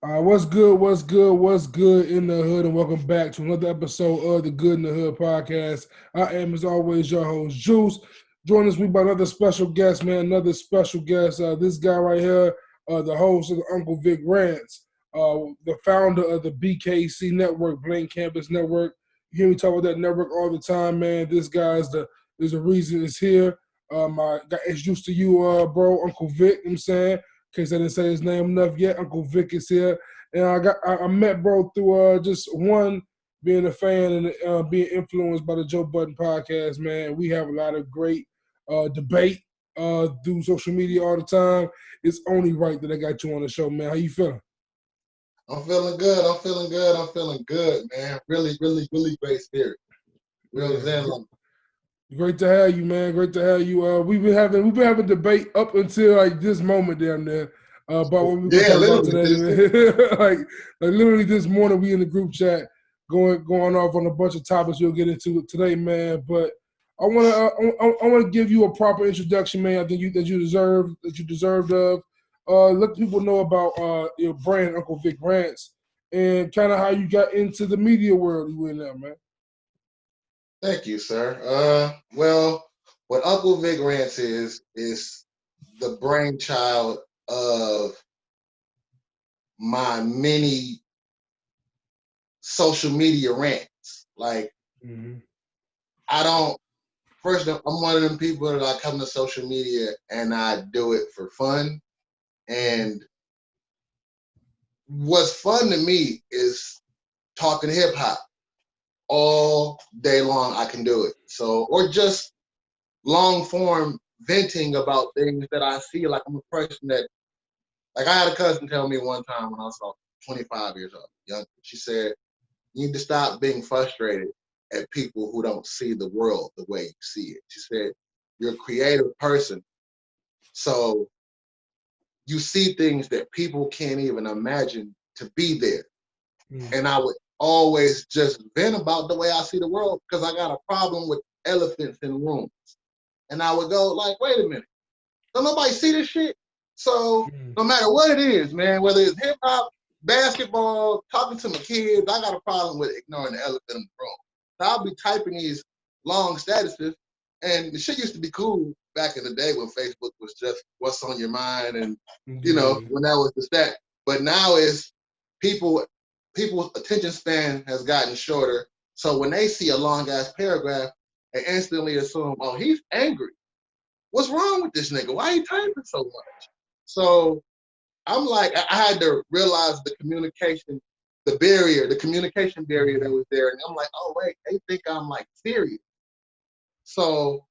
What's good? What's good? What's good in the hood? And welcome back to another episode of the Good in the Hood podcast. I am, as always, your host, Juice. Joined this week by another special guest, man. Another special guest. This guy right here, the host of the Uncle Vick Rants, the founder of the BKC Network, Blank Kanvas Network. You hear me talk about that network all the time, man. This guy is the reason it's here. I got introduced to you, bro, Uncle Vick. You know what I'm saying, in case I didn't say his name enough yet, Uncle Vick is here. And I met bro through just one being a fan and being influenced by the Joe Budden podcast. Man, we have a lot of great debate through social media all the time. It's only right that I got you on the show, man. How you feeling? I'm feeling good. I'm feeling good. I'm feeling good, man. Really, really, really great spirit. Real zen. Great to have you, man. Great to have you. We've been having debate up until like this moment, damn near, about what we're gonna talk about today. like literally this morning, we in the group chat going off on a bunch of topics we'll get into today, man. But I wanna give you a proper introduction, man. I think you deserved of. Let people know about your brand, Uncle Vick Rants, and kind of how you got into the media world you in there, man. Thank you, sir. Well, what Uncle Vick Rants is the brainchild of my many social media rants. Like, I don't. First, I'm one of them people that I come to social media and I do it for fun. And what's fun to me is talking hip hop all day long. I can do it. So, or just long form venting about things that I see. Like, I'm a person that, like, I had a cousin tell me one time when I was about 25 years old, young. She said, "You need to stop being frustrated at people who don't see the world the way you see it." She said, "You're a creative person, so you see things that people can't even imagine to be there." And I would always just vent about the way I see the world because I got a problem with elephants in rooms. And I would go like, wait a minute, don't nobody see this shit? So no matter what it is, man, whether it's hip hop, basketball, talking to my kids, I got a problem with ignoring the elephant in the room. So I'll be typing these long statuses, and the shit used to be cool back in the day when Facebook was just what's on your mind, and you know, when that was the stat. But now it's people's attention span has gotten shorter. So when they see a long ass paragraph, they instantly assume, oh, he's angry. What's wrong with this nigga? Why are you typing so much? So I'm like, I had to realize the communication barrier that was there. And I'm like, oh, wait, they think I'm like serious. So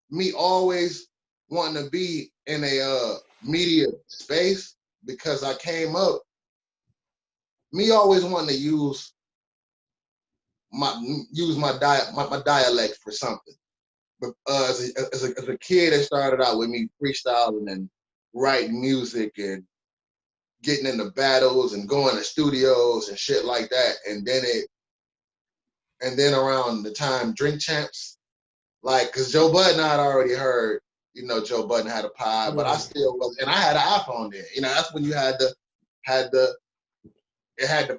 me always wanting to be in a media space because I came up, me always wanting to use my dialect for something. But as a kid, it started out with me freestyling and writing music and getting into battles and going to studios and shit like that. And then around the time Drink Champs, like, cause Joe Budden I'd already heard, you know, Joe Budden had a pod, but I still was, and I had an iPhone then. You know, that's when you had the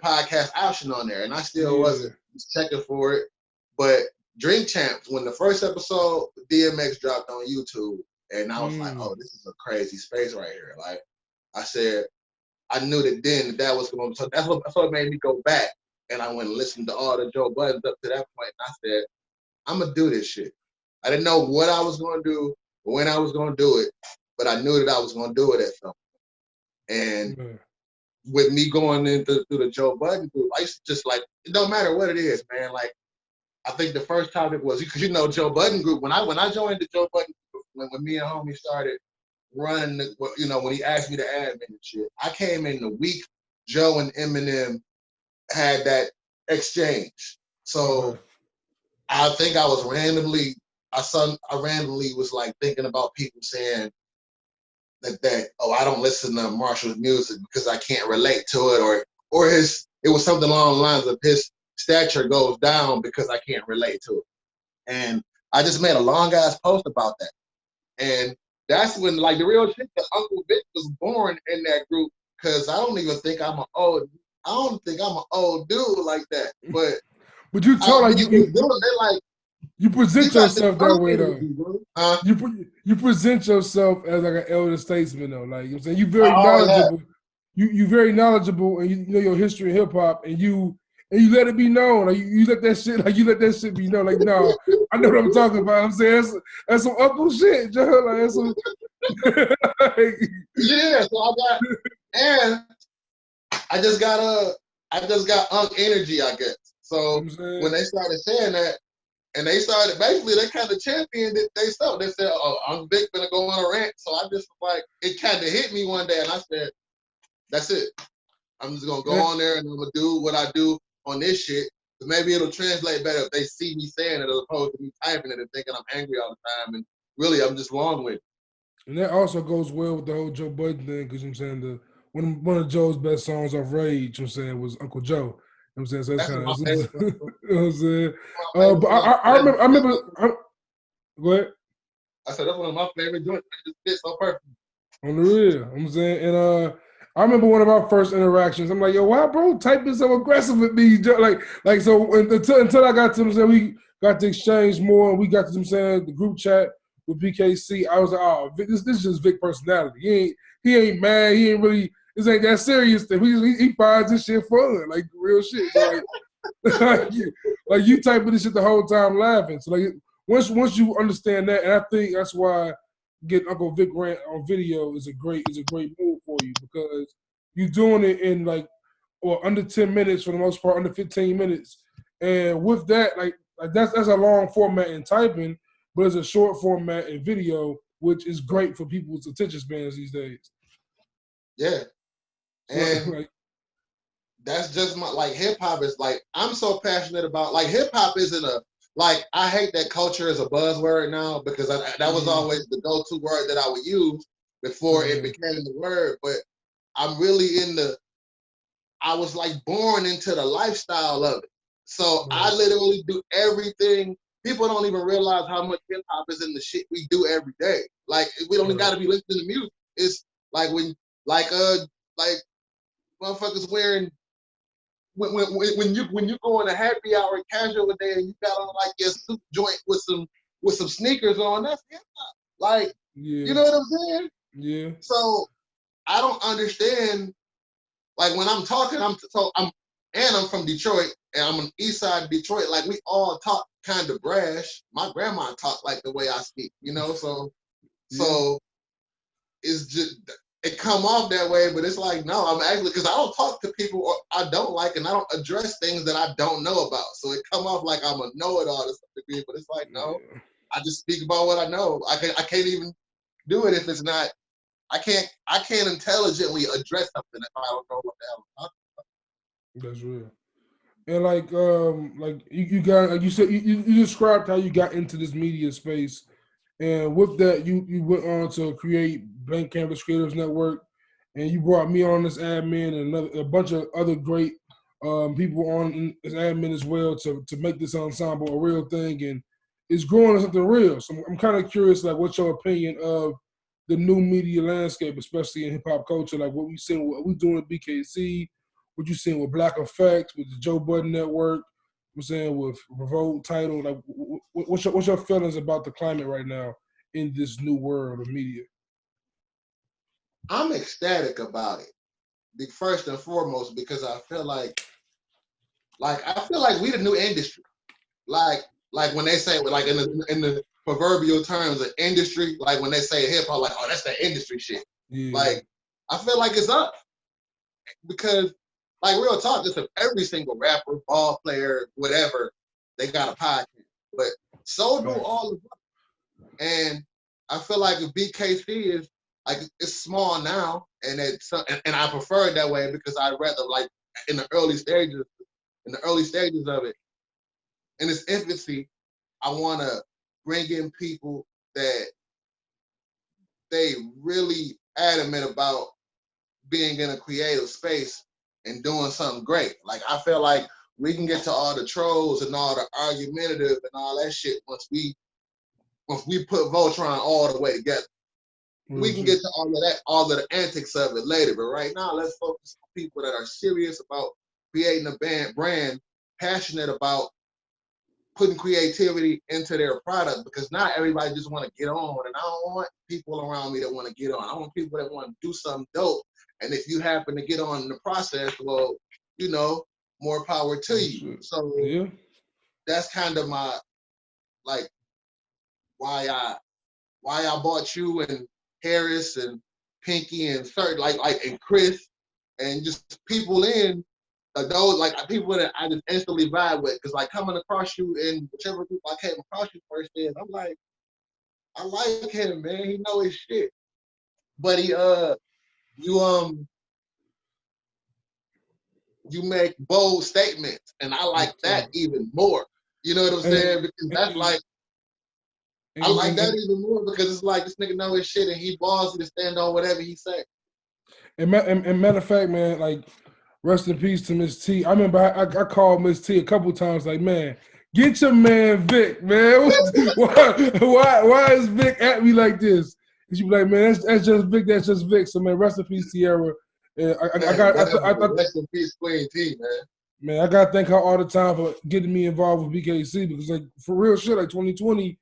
podcast option on there, and I still wasn't checking for it. But Drink Champs, when the first episode DMX dropped on YouTube, and I was like, oh, this is a crazy space right here. Like I said, I knew that then that was going to, so that's what made me go back. And I went and listened to all the Joe Buddens up to that point. And I said, I'm going to do this shit. I didn't know what I was going to do or when I was going to do it, but I knew that I was going to do it at some point. And with me going into the Joe Budden group, I used to just like, it don't matter what it is, man. Like, I think the first topic was, because you know, Joe Budden group, when I joined the Joe Budden group, when me and homie started running, you know, when he asked me to admin and shit, I came in the week Joe and Eminem had that exchange. So I think I randomly was like thinking about people saying that oh, I don't listen to Marshall's music because I can't relate to it, or it was something along the lines of his stature goes down because I can't relate to it. And I just made a long ass post about that. And that's when, like, the real shit, that Uncle Vick was born in that group. because I don't think I'm an old dude like that. But you I talk like mean, they're like, you you present got the yourself that way though. energy, bro. Huh? You present yourself as like an elder statesman though. Like, you know what I'm saying, you very Oh yeah. knowledgeable. You very knowledgeable, and you know your history in hip hop, and you let it be known. Like you let that shit be known. Like, no, I know what I'm talking about. I'm saying that's some uncle shit, Joe. Like that's some. Like, Yeah. So and I just got energy, I guess. So I'm saying, when they started saying that, and they started basically, they kind of championed it. They said, "Oh, Uncle Vick gonna go on a rant." So I just like it kind of hit me one day, and I said, "That's it. I'm just gonna go yeah. on there and I'm gonna do what I do on this shit. Because maybe it'll translate better if they see me saying it as opposed to me typing it and thinking I'm angry all the time. And really, I'm just wrong with it." And that also goes well with the whole Joe Budden thing, because you know what I'm saying, one of Joe's best songs off Rage, you know what I'm saying, was Uncle Joe. You know what I'm saying? So it's That's kind one of my of, favorite songs. you know what I'm saying? My favorite But song. I remember, go ahead. I said that's one of my favorite joints. It just fits so perfect. On the real, you know what I'm saying? And I remember one of our first interactions. I'm like, yo, why, bro, typing so aggressive with me? Like so until I got to them saying we got to exchange more, and we got to them saying the group chat with BKC. I was like, oh, Vic, this is just Vic personality. He ain't mad. He ain't really. This ain't that serious thing. He finds this shit fun, like real shit. So like you typing this shit the whole time laughing. So like once you understand that, and I think that's why getting Uncle Vic rant on video is a great move for you, because you're doing it in like under 10 minutes for the most part, under 15 minutes. And with that, like that's a long format in typing, but it's a short format in video, which is great for people's attention spans these days. Yeah. So And like that's just my, like, hip hop is like, I'm so passionate about, like, hip hop isn't a, like, I hate that culture is a buzzword now, because that was always the go-to word that I would use before it became the word. But I'm really I was like born into the lifestyle of it. So I literally do everything. People don't even realize how much hip hop is in the shit we do every day. Like, we don't even gotta be listening to music. It's like like motherfuckers wearing, when you go in a happy hour casual day and you got on like your suit joint with some sneakers on, that's hip hop. Like, you know what I'm saying? Yeah. So I don't understand. Like, when I'm talking, I'm from Detroit, and I'm on the east side of Detroit. Like, we all talk kind of brash. My grandma talked like the way I speak, you know. So it's just, it come off that way, but it's like, no, I'm actually, because I don't talk to people I don't like, and I don't address things that I don't know about. So it come off like I'm a know-it-all to some degree, but it's like, no, I just speak about what I know. I can't even do it if it's not. I can't intelligently address something if I don't know what the hell I'm talking about. That's real. And like you got, like you said, you described how you got into this media space, and with that you went on to create Blank Kanvas Creatives Network, and you brought me on as admin and a bunch of other great people on as admin as well to make this ensemble a real thing, and it's growing into something real. So I'm kind of curious, like, what's your opinion of the new media landscape, especially in hip hop culture? Like what we seeing, what we doing at BKC, what you seeing with Black Effect, with the Joe Budden Network, I'm saying with Revolt Title. Like, what's your feelings about the climate right now in this new world of media? I'm ecstatic about it. First and foremost, because I feel like we the new industry. Like when they say, like, in the proverbial terms of industry, like when they say hip hop, like, oh, that's that industry shit. Yeah. Like, I feel like it's up, because, like, real talk, just every single rapper, ball player, whatever, they got a podcast, but so do all of them. And I feel like if BKC is, like, it's small now, and and I prefer it that way, because I'd rather, like, in the early stages of it, in its infancy, I want to bring in people that they really adamant about being in a creative space and doing something great. Like, I feel like we can get to all the trolls and all the argumentative and all that shit once we put Voltron all the way together. we can get to all of that, all of the antics of it later. But right now, let's focus on people that are serious about creating a brand, passionate about putting creativity into their product, because not everybody just want to get on, and I don't want people around me that want to get on. I want people that want to do something dope. And if you happen to get on in the process, well, you know, more power to you. So that's kind of my, like, why I bought you and Harris and Pinky and certain like and Chris and just people in those, like, people that I just instantly vibe with, because like coming across you in whichever group I came across you first in, I'm like, I like him, man. He know his shit. But you make bold statements, and I like that even more. You know what I'm saying? Because that's like, I like that even more, because it's like this nigga know his shit and he balls to stand on whatever he say. And matter of fact, man, like, rest in peace to Miss T. I remember I called Miss T a couple times, like, man, get your man Vic, man. why is Vic at me like this? And she be like, man, that's just Vic, that's just Vic. So, man, rest in peace, Tierra. Rest in peace, Queen T, man. Man, I gotta thank her all the time for getting me involved with BKC, because, like, for real shit, like, 2020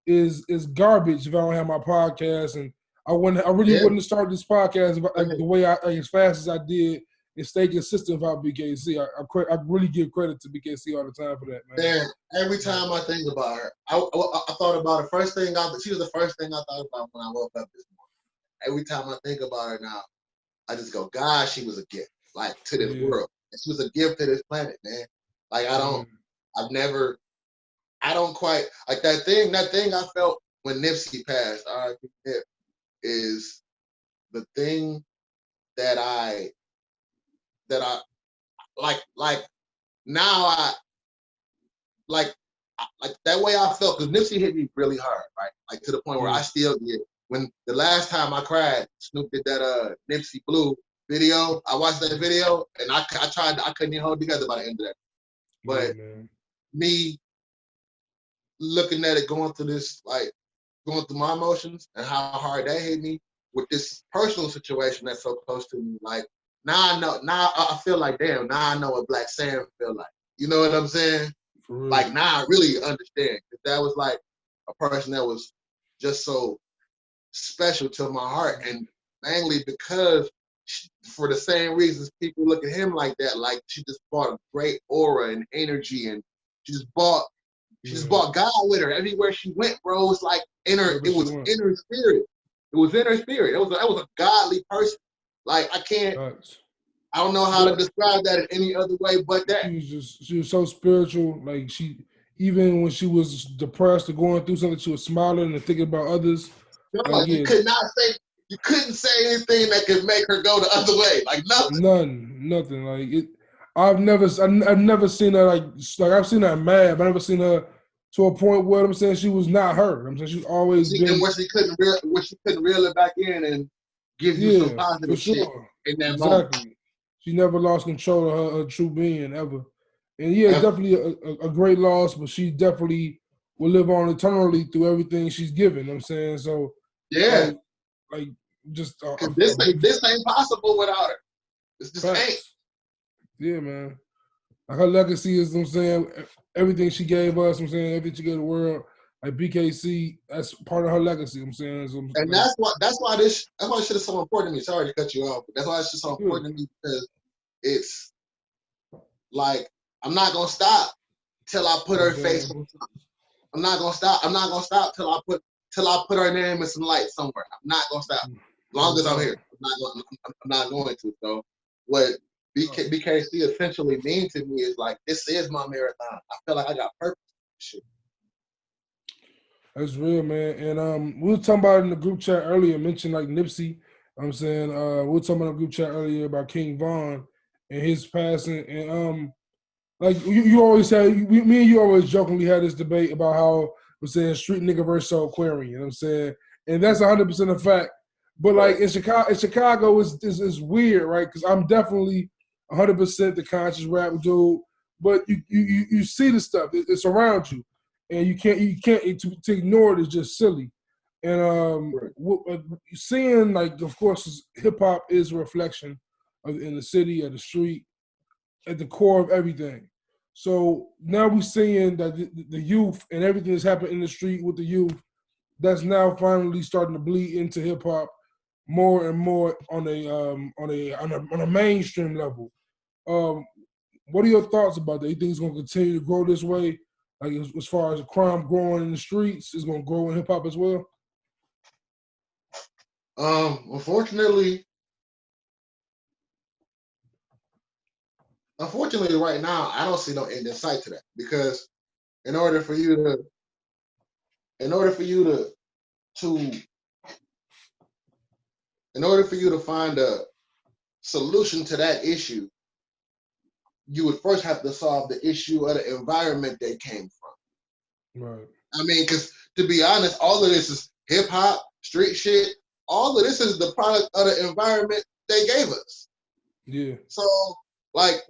is garbage if I don't have my podcast, and I really wouldn't have started this podcast the way as fast as I did, and stay consistent about BKC. I really give credit to BKC all the time for that, man. Man, every time I think about her, I thought about her. She was the first thing I thought about when I woke up this morning. Every time I think about her now, I just go, God, she was a gift, like, to this world. And she was a gift to this planet, man. Like, I don't quite, like, that thing I felt when Nipsey passed, R.I.P. Nip, is the thing that I like now I like that way I felt, because Nipsey hit me really hard, right? Like, to the point where I still get, when the last time I cried, Snoop did that Nipsey Blue video. I watched that video and I couldn't even hold it together by the end of that. But me looking at it, going through my emotions and how hard that hit me with this personal situation that's so close to me. Like, now I feel like, damn, now I know what Black Sam feel like. You know what I'm saying? Like, now I really understand. That was like a person that was just so special to my heart, and mainly because for the same reasons people look at him like that, like, she just brought a great aura and energy, and she just brought God with her everywhere she went, bro. It's like inner spirit. It was in her spirit. That was a godly person. Like, I don't know how to describe that in any other way but that. She was so spiritual. Like, even when she was depressed or going through something, she was smiling and thinking about others. Like, you couldn't say anything that could make her go the other way. Like, nothing. Nothing. Like, it. I've never seen her like I've seen her mad, but I've never seen her to a point where I'm saying she was not her. I'm saying she's always been. Where she couldn't reel it back in and give you some positive shit in that moment. She never lost control of her true being ever. And definitely a great loss, but she definitely will live on eternally through everything she's given. You know what I'm saying? So like just this ain't possible without her. This just ain't. Yeah, man. Like, her legacy is, you know what I'm saying, everything she gave us, you know what I'm saying, everything she gave the world. Like, BKC, that's part of her legacy, you know what I'm saying. So, and that's why this shit is so important to me. Sorry to cut you off, but that's why it's just so important to me, because it's like, I'm not gonna stop till I put her face on something. I'm not gonna stop till I put her name in some light somewhere. I'm not gonna stop. As long as I'm here. I'm not going to. So what BKC essentially means to me is like, this is my marathon. I feel like I got purpose. Shit. That's real, man. And we were talking about it in the group chat earlier, mentioned like Nipsey. You know what I'm saying, we were talking about in the group chat earlier about King Von and his passing. And like you always say, me and you always jokingly had this debate about how we're saying street nigga versus Aquarian. You know what I'm saying? And that's 100% a fact. But like in Chicago is weird, right? Because I'm definitely 100% the conscious rap dude. But you see the stuff. It's around you. And you can't to ignore it is just silly. And seeing, like, of course, hip hop is a reflection of in the city, of the street, at the core of everything. So now we're seeing that the youth and everything that's happened in the street with the youth, that's now finally starting to bleed into hip hop more and more on a mainstream level. Um, what are your thoughts about that? You think it's going to continue to grow this way? Like, as far as crime growing in the streets, it's going to grow in hip hop as well? Unfortunately, right now, I don't see no end in sight to that, because in order for you to in order for you to find a solution to that issue, you would first have to solve the issue of the environment they came from. Right. I mean, because to be honest, all of this is hip hop, street shit. All of this is the product of the environment they gave us. Yeah. So, like,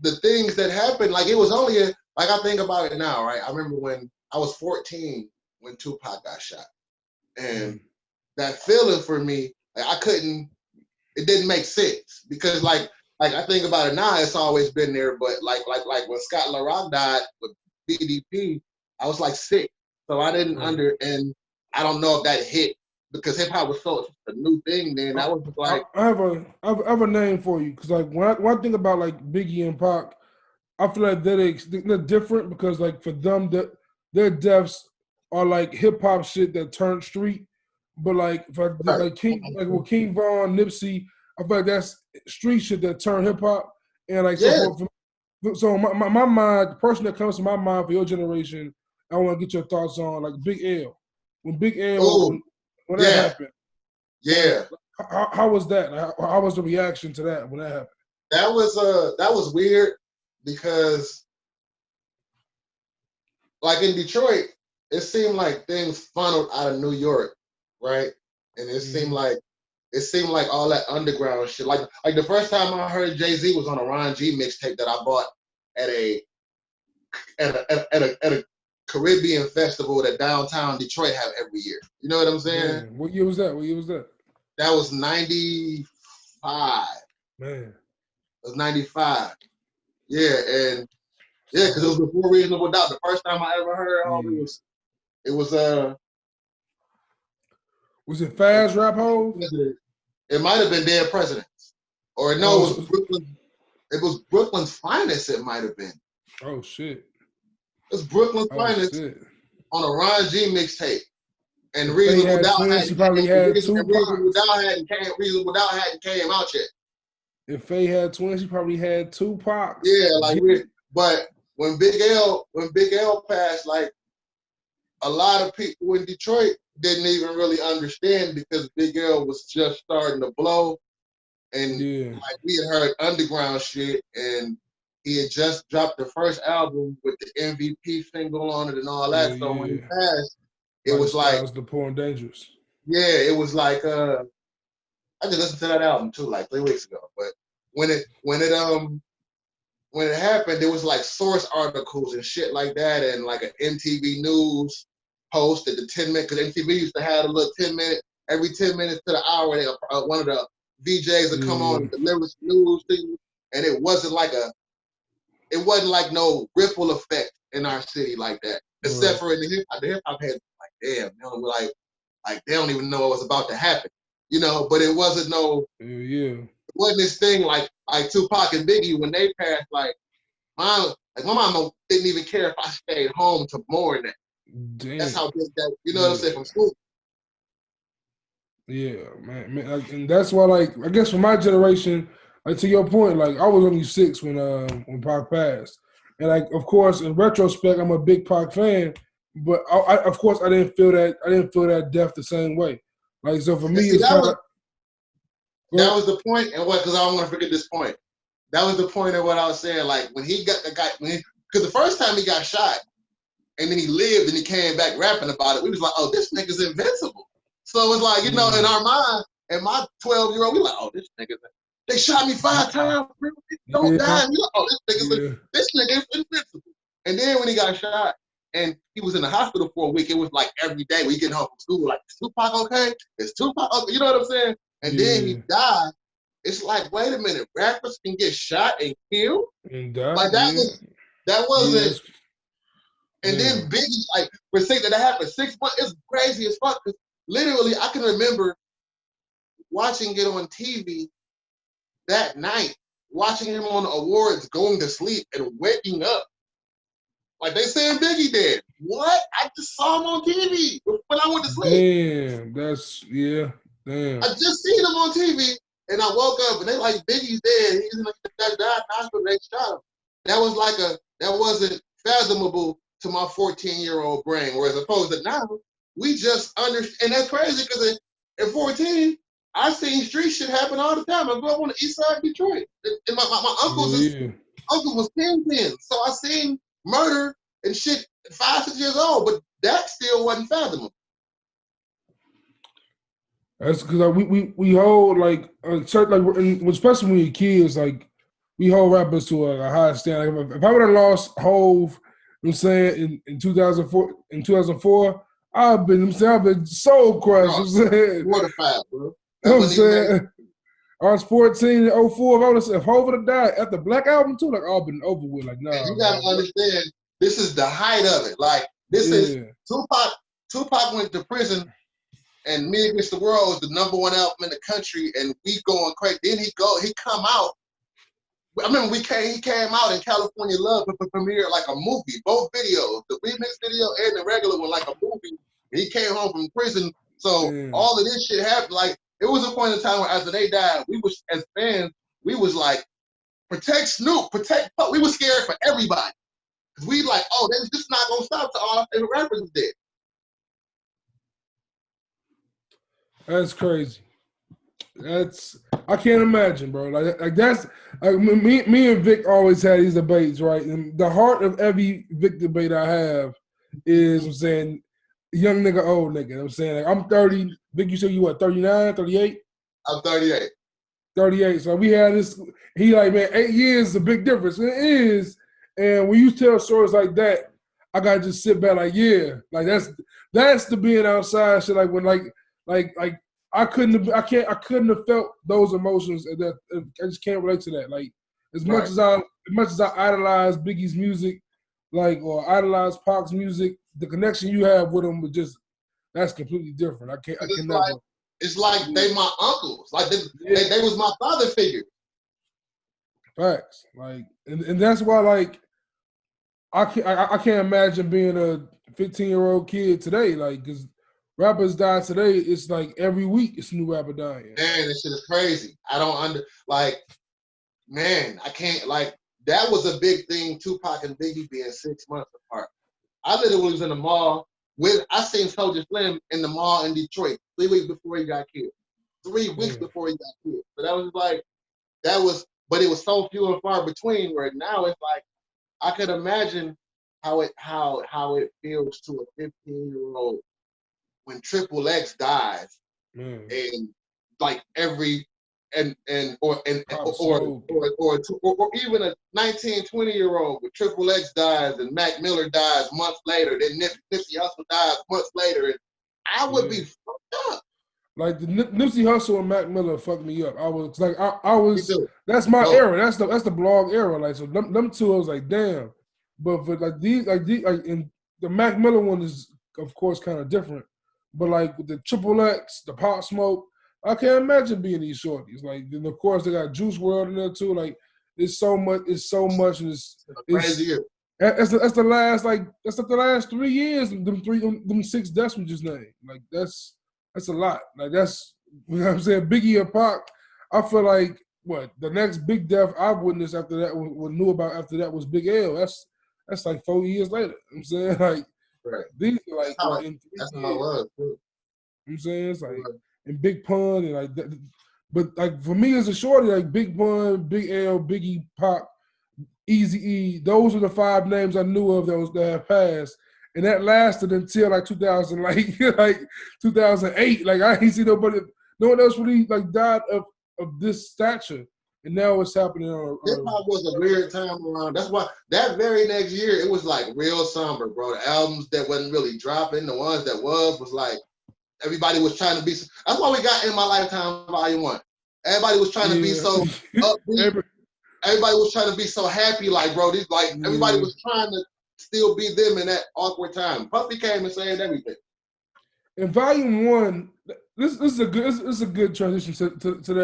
the things that happened, like, it was only like, I think about it now, right? I remember when I was 14 when Tupac got shot, and that feeling for me, like, it didn't make sense, because like I think about it now, it's always been there, but like when Scott LaRock died with BDP, I was like 6, so I didn't and I don't know if that hit, because hip hop was so a new thing then. I was like, I have a name for you, because like when I think about like Biggie and Pac, I feel like they're different, because like for them, their deaths are like hip hop shit that turned street. But like like with King Von, Nipsey, I feel like that's street shit that turned hip hop. And like, so my mind, the person that comes to my mind for your generation, I want to get your thoughts on, like, Big L. When Big L, when that happened, how was that? How was the reaction to that when that happened? That was weird, because like in Detroit, it seemed like things funneled out of New York, right? And it seemed like all that underground shit. Like the first time I heard Jay-Z was on a Ron G mixtape that I bought at a Caribbean festival that downtown Detroit have every year. You know what I'm saying? Man, what year was that? That was 95. Man. It was 95. Yeah, and because it was before Reasonable Doubt. The first time I ever heard it was Was it Fast Rap Hov? It might have been Dead Presidents. Or no, it was Brooklyn. It was Brooklyn's Finest, it might have been. Oh shit. It was Brooklyn's Finest on a Ron G mixtape. And Reasonable Doubt hadn't came out yet. If Faye had twins, he probably had Tupac. Yeah, like but when Big L passed, like, a lot of people in Detroit didn't even really understand, because Big L was just starting to blow, and like, we had heard underground shit, and he had just dropped the first album with the MVP single on it and all that. So when he passed, it was like The Poor and Dangerous. Yeah, it was like I just listened to that album too, like 3 weeks ago. But when it happened, there was like source articles and shit like that, and like an MTV News post at the 10-minute, because MTV used to have a little 10-minute, every 10 minutes to the hour, they one of the VJs would come on and deliver news to you, and it wasn't like no ripple effect in our city like that, except for in the hip hop heads, like, damn, like they don't even know what was about to happen, you know. But it wasn't it wasn't this thing like Tupac and Biggie when they passed. Like my mama didn't even care if I stayed home to mourn that. Damn. That's how big that, you know what I'm saying, from school. Yeah, man, and that's why, like, I guess for my generation, like, to your point, like, I was only 6 when Pac passed, and like, of course, in retrospect, I'm a big Pac fan, but of course, I didn't feel that death the same way. Like, so for me, it's kind of that was the point, and because I don't want to forget this point. That was the point of what I was saying. Like, when he got because the first time he got shot, and then he lived and he came back rapping about it, we was like, oh, this nigga's invincible. So it was like, you know, in our mind, and my 12-year-old, we like, oh, this nigga, they shot me 5 times, don't die. We like, oh, this nigga's invincible. And then when he got shot, and he was in the hospital for a week. It was like every day we get home from school, like, is Tupac okay? Is Tupac okay? You know what I'm saying? And then he died. It's like, wait a minute, rappers can get shot and killed? And died, like that wasn't. And then Biggie, like, for saying that happened 6 months, it's crazy as fuck. Because literally, I can remember watching it on TV that night, watching him on the awards, going to sleep and waking up. Like, they saying Biggie dead. What? I just saw him on TV when I went to sleep. Damn, damn. I just seen him on TV, and I woke up, and they like, Biggie's dead. He's in the hospital, they shot him. That wasn't fathomable to my 14-year-old brain, whereas opposed to now, we just understand. And that's crazy, because at 14, I seen street shit happen all the time. I grew up on the east side of Detroit. And my uncle was kingpin. So I seen murder and shit at 5, 6 years old, but that still wasn't fathomable. That's because we hold like especially when you're kids, like we hold rappers to a high standard. Like if I would have lost Hove, you know what I'm saying, in 2004, I've been so crushed. You know what I'm saying? Mortified, bro. You know what I'm saying? I was 14 in 04. If Hove would have died at the Black Album too, like I've been over with. Like, nah. And you gotta understand, this is the height of it. Like, this is Tupac. Tupac went to prison, and Me Against the World was the #1 album in the country, and we going crazy. Then he come out. I remember he came out in California Love to premiere like a movie, both videos, the remix video and the regular one, like a movie. And he came home from prison, so all of this shit happened. Like, it was a point in time where after they died, we was, as fans, we was like, protect Snoop, protect Puff. We was scared for everybody. Cause we like, oh, they're just not gonna stop till all our favorite rappers is dead. That's crazy. I can't imagine, bro. Like that's like me and Vic always had these debates, right? And the heart of every Vic debate I have is, I'm saying, young nigga, old nigga. You know what I'm saying, like, I'm 30. Vic, you said you what, 39, 38? I'm 38. 38. So we had this. He like, man, 8 years is a big difference. And it is. And when you tell stories like that, I gotta just sit back like, yeah, like that's the being outside shit. Like when like I couldn't have felt those emotions. That I just can't relate to that. Like as much as I idolize Biggie's music, like, or idolize Pac's music, the connection you have with him was just, that's completely different. I can never. It's like they my uncles. Like they was my father figure. Facts. Like and that's why, like, I can't imagine being a 15-year-old kid today. Like, because rappers die today, it's like every week it's a new rapper dying. Man, this shit is crazy. I don't man, I can't, like, that was a big thing, Tupac and Biggie being 6 months apart. I literally was in the mall I seen Soulja Slim in the mall in Detroit 3 weeks before he got killed. 3 weeks before he got killed. So but it was so few and far between, where now it's like, I could imagine how it feels to a 15-year-old when Triple X dies, and like or even a 19, 20-year-old when Triple X dies and Mac Miller dies months later, then Nipsey Hussle dies months later, and I would be fucked up. Like, the Nipsey Hussle and Mac Miller fucked me up. I was that's my era. That's the blog era. Like, so them two, I was like, damn. But for like and the Mac Miller one is, of course, kind of different. But like with the Triple X, the Pop Smoke, I can't imagine being these shorties. Like, and of course they got Juice WRLD in there too. Like, it's so much, and it's crazy. That's the last 3 years. Them 6 deaths we just named. Like, that's a lot. Like, that's, you know what I'm saying. Biggie and Pac, I feel like the next big death I've witnessed after that, knew about after that, was Big L. That's like 4 years later. You know what I'm saying, like, these are like that's how it was. You know what I'm saying, it's like, and Big Pun and like that. But like for me as a shorty, like Big Pun, Big L, Biggie, Pac, Eazy-E, those are the 5 names I knew of that have passed. And that lasted until like 2000, like 2008. Like, I ain't see no one else really like died of this stature. and now it's happening Hip hop was a weird time around. That's why that very next year it was like real somber, bro. The albums that wasn't really dropping, the ones that was like everybody was trying to be. That's why we got In My Lifetime Volume 1. Everybody was trying to be so upbeat. Everybody was trying to be so happy, like bro. Everybody was trying to still be them in that awkward time. Puffy came and saved everything. In Volume 1, this is a good transition to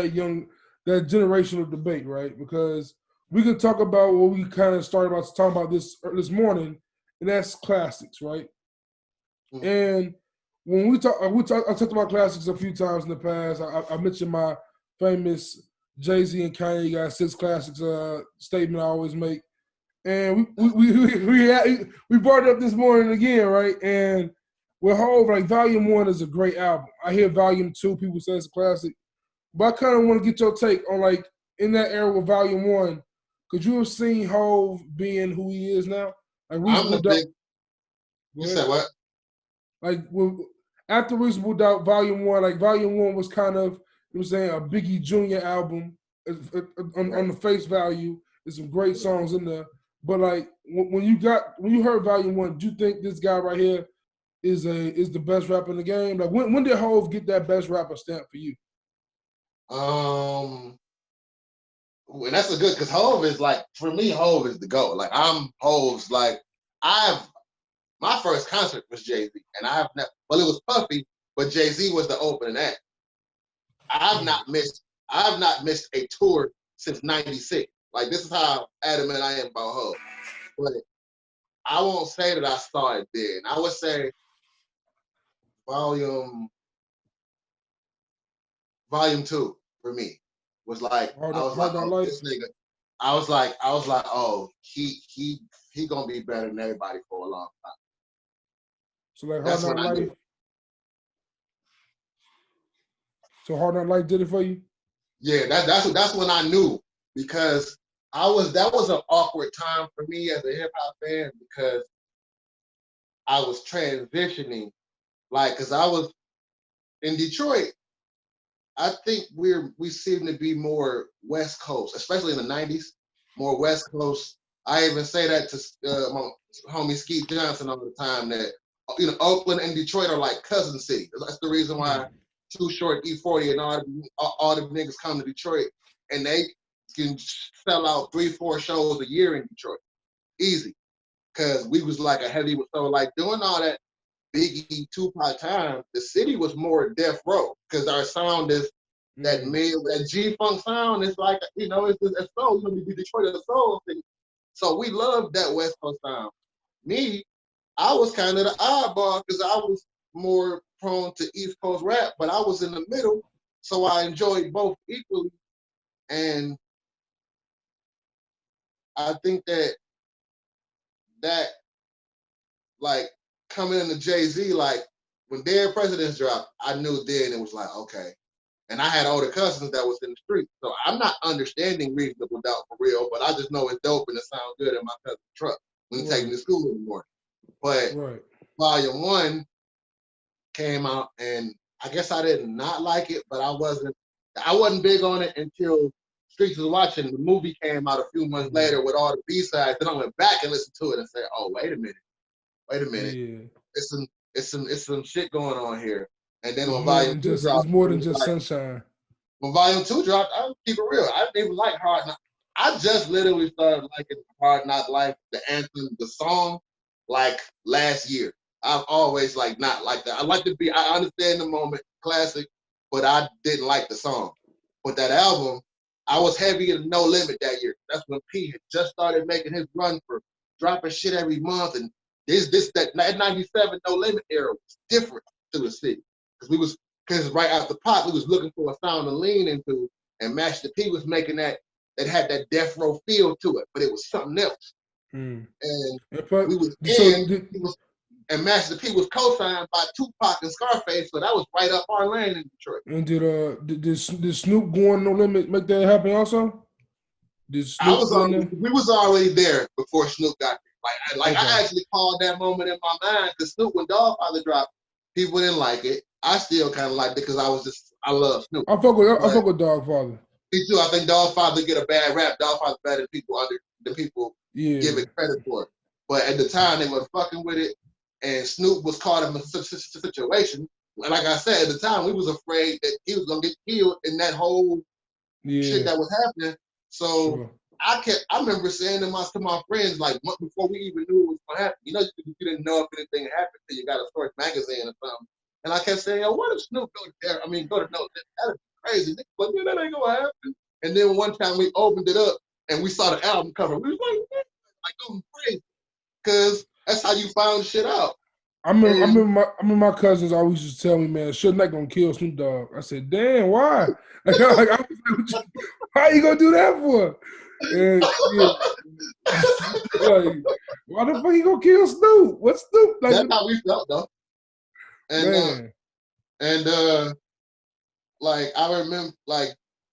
that generational debate, right? Because we could talk about what we kind of started about talking about this morning, and that's classics, right? Mm-hmm. And when I talked about classics a few times in the past. I mentioned my famous Jay-Z and Kanye got 6 classics statement I always make, and we brought it up this morning again, right? And with Hov, like Volume 1 is a great album. I hear Volume 2, people say it's a classic, but I kind of want to get your take on like in that era with Volume 1. Could you have seen Hov being who he is now? Like I'm the big. You said what? Like after Reasonable Doubt, Volume 1, like Volume 1 was kind of, you know, saying a Biggie Jr. album on the face value. There's some great songs in there, but like when you heard Volume 1, do you think this guy right here is the best rapper in the game? Like when did Hov get that best rapper stamp for you? And that's a good, because Hov is like, for me, Hov is the GOAT. Like I'm Hov's like my first concert was Jay-Z, and it was Puffy, but Jay-Z was the opening act. I've not missed a tour since '96. Like this is how adamant I am about Hov. But I won't say that I saw it then. I would say Volume 2 for me was like this nigga. I was like, oh, he gonna be better than everybody for a long time. So like Hard Knock Life. So Hard Knock Life did it for you? Yeah, that's when I knew, because that was an awkward time for me as a hip hop fan, because I was transitioning, like, because I was in Detroit. I think we seem to be more West Coast, especially in the '90s, more West Coast. I even say that to my homie Skeet Johnson all the time, that Oakland and Detroit are like cousin cities. That's the reason why Too Short, E40, and all the niggas come to Detroit, and they can sell out 3-4 shows a year in Detroit, easy, because we was like a heavy. So like doing all that Biggie, Tupac time, the city was more death row, because our sound is that G-Funk sound is like, it's soul. We Detroit is a soul thing. So we love that West Coast sound. Me, I was kind of the oddball, because I was more prone to East Coast rap, but I was in the middle, so I enjoyed both equally. And I think that like coming into Jay-Z, like when Dead Presidents dropped, I knew then it was like, okay. And I had older cousins that was in the street, so I'm not understanding Reasonable Doubt for real, but I just know it's dope and it sounds good in my cousin's truck when he take me to school in the morning. But Volume 1 came out, and I guess I did not like it, but I wasn't big on it until Streets Was Watching. The movie came out a few months later with all the B-sides. Then I went back and listened to it and said, "Oh, wait a minute, yeah. It's some shit going on here." And then when Volume 2 dropped, it's more than just sunshine. When Volume 2 dropped, I'll keep it real. I didn't even like Hard Knock. I just literally started liking Hard Knock Life, the anthem, the song, like last year. I've always not like that. I understand the moment, classic, but I didn't like the song. But that album, I was heavy in No Limit that year. That's when P had just started making his run for dropping shit every month. And that 97 No Limit era was different to the city. Because right after Pop, we was looking for a sound to lean into, and Master P was making that had that death row feel to it, but it was something else. And and Master P was co-signed by Tupac and Scarface, so that was right up our lane in Detroit. And did Snoop go on No Limit make that happen also? We was already there before Snoop got there. I actually called that moment in my mind, because Snoop, when Dogfather dropped, people didn't like it. I still kind of liked it because I love Snoop. I fuck with Dogfather. Me too. I think Dogfather get a bad rap. Dogfather better than people give it credit for. But at the time, they were fucking with it, and Snoop was caught in a situation. And like I said, at the time, we was afraid that he was gonna get killed in that whole shit that was happening. So I remember saying to my friends, like months before we even knew it was gonna happen. You know, you didn't know if anything happened till you got a Source magazine or something. And I kept saying, yo, what if Snoop go there? I mean, go to no, that'd be crazy. But man, that ain't gonna happen. And then one time we opened it up and we saw the album cover. We was like going crazy, because that's how you found shit out. I remember my cousins always used to tell me, man, Suge Knight gonna kill Snoop Dogg. I said, damn, why? Like, how you gonna do that for? And, like, why the fuck you gonna kill Snoop? What's Snoop? Like, that's how we felt though. And like I remember, like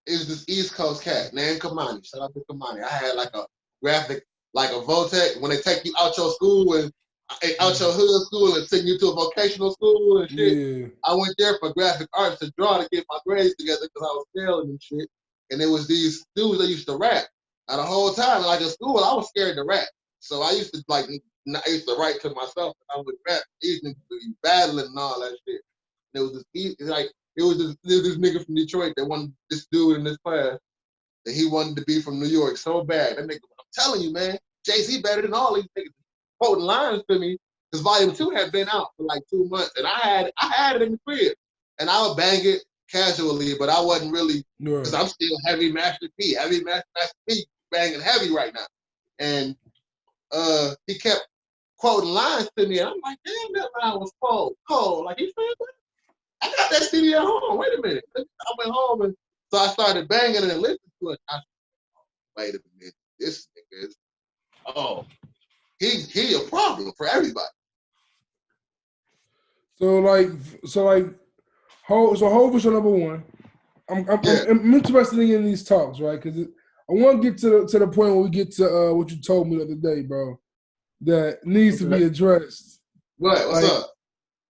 it was this East Coast cat named Kamani. Shout out to Kamani. I had like a graphic, like a Votech, when they take you out your school and out your hood school and send you to a vocational school and shit. Yeah. I went there for graphic arts to draw to get my grades together because I was failing and shit. And it was these dudes that used to rap. And the whole time, like in school, I was scared to rap. So I used to write to myself and I would rap. These niggas would be battling and all that shit. And it was this nigga from Detroit that wanted this dude in this class that he wanted to be from New York so bad. That nigga, I'm telling you, man, Jay-Z better than all these niggas. Quoting lines to me, because Volume 2 had been out for like 2 months, and I had it in the crib, and I would bang it casually, but I wasn't really, because I'm still heavy Master P, banging heavy right now. And he kept quoting lines to me, and I'm like, damn, that line was cold. Like, he said that? I got that CD at home. Wait a minute. I went home, and so I started banging it and listening to it. I said, wait a minute, this nigga is, he a problem for everybody. So Hov is your number one. I'm interested in these talks, right? Because I want to get to the point where we get to what you told me the other day, bro, that needs to be addressed. What? What's up?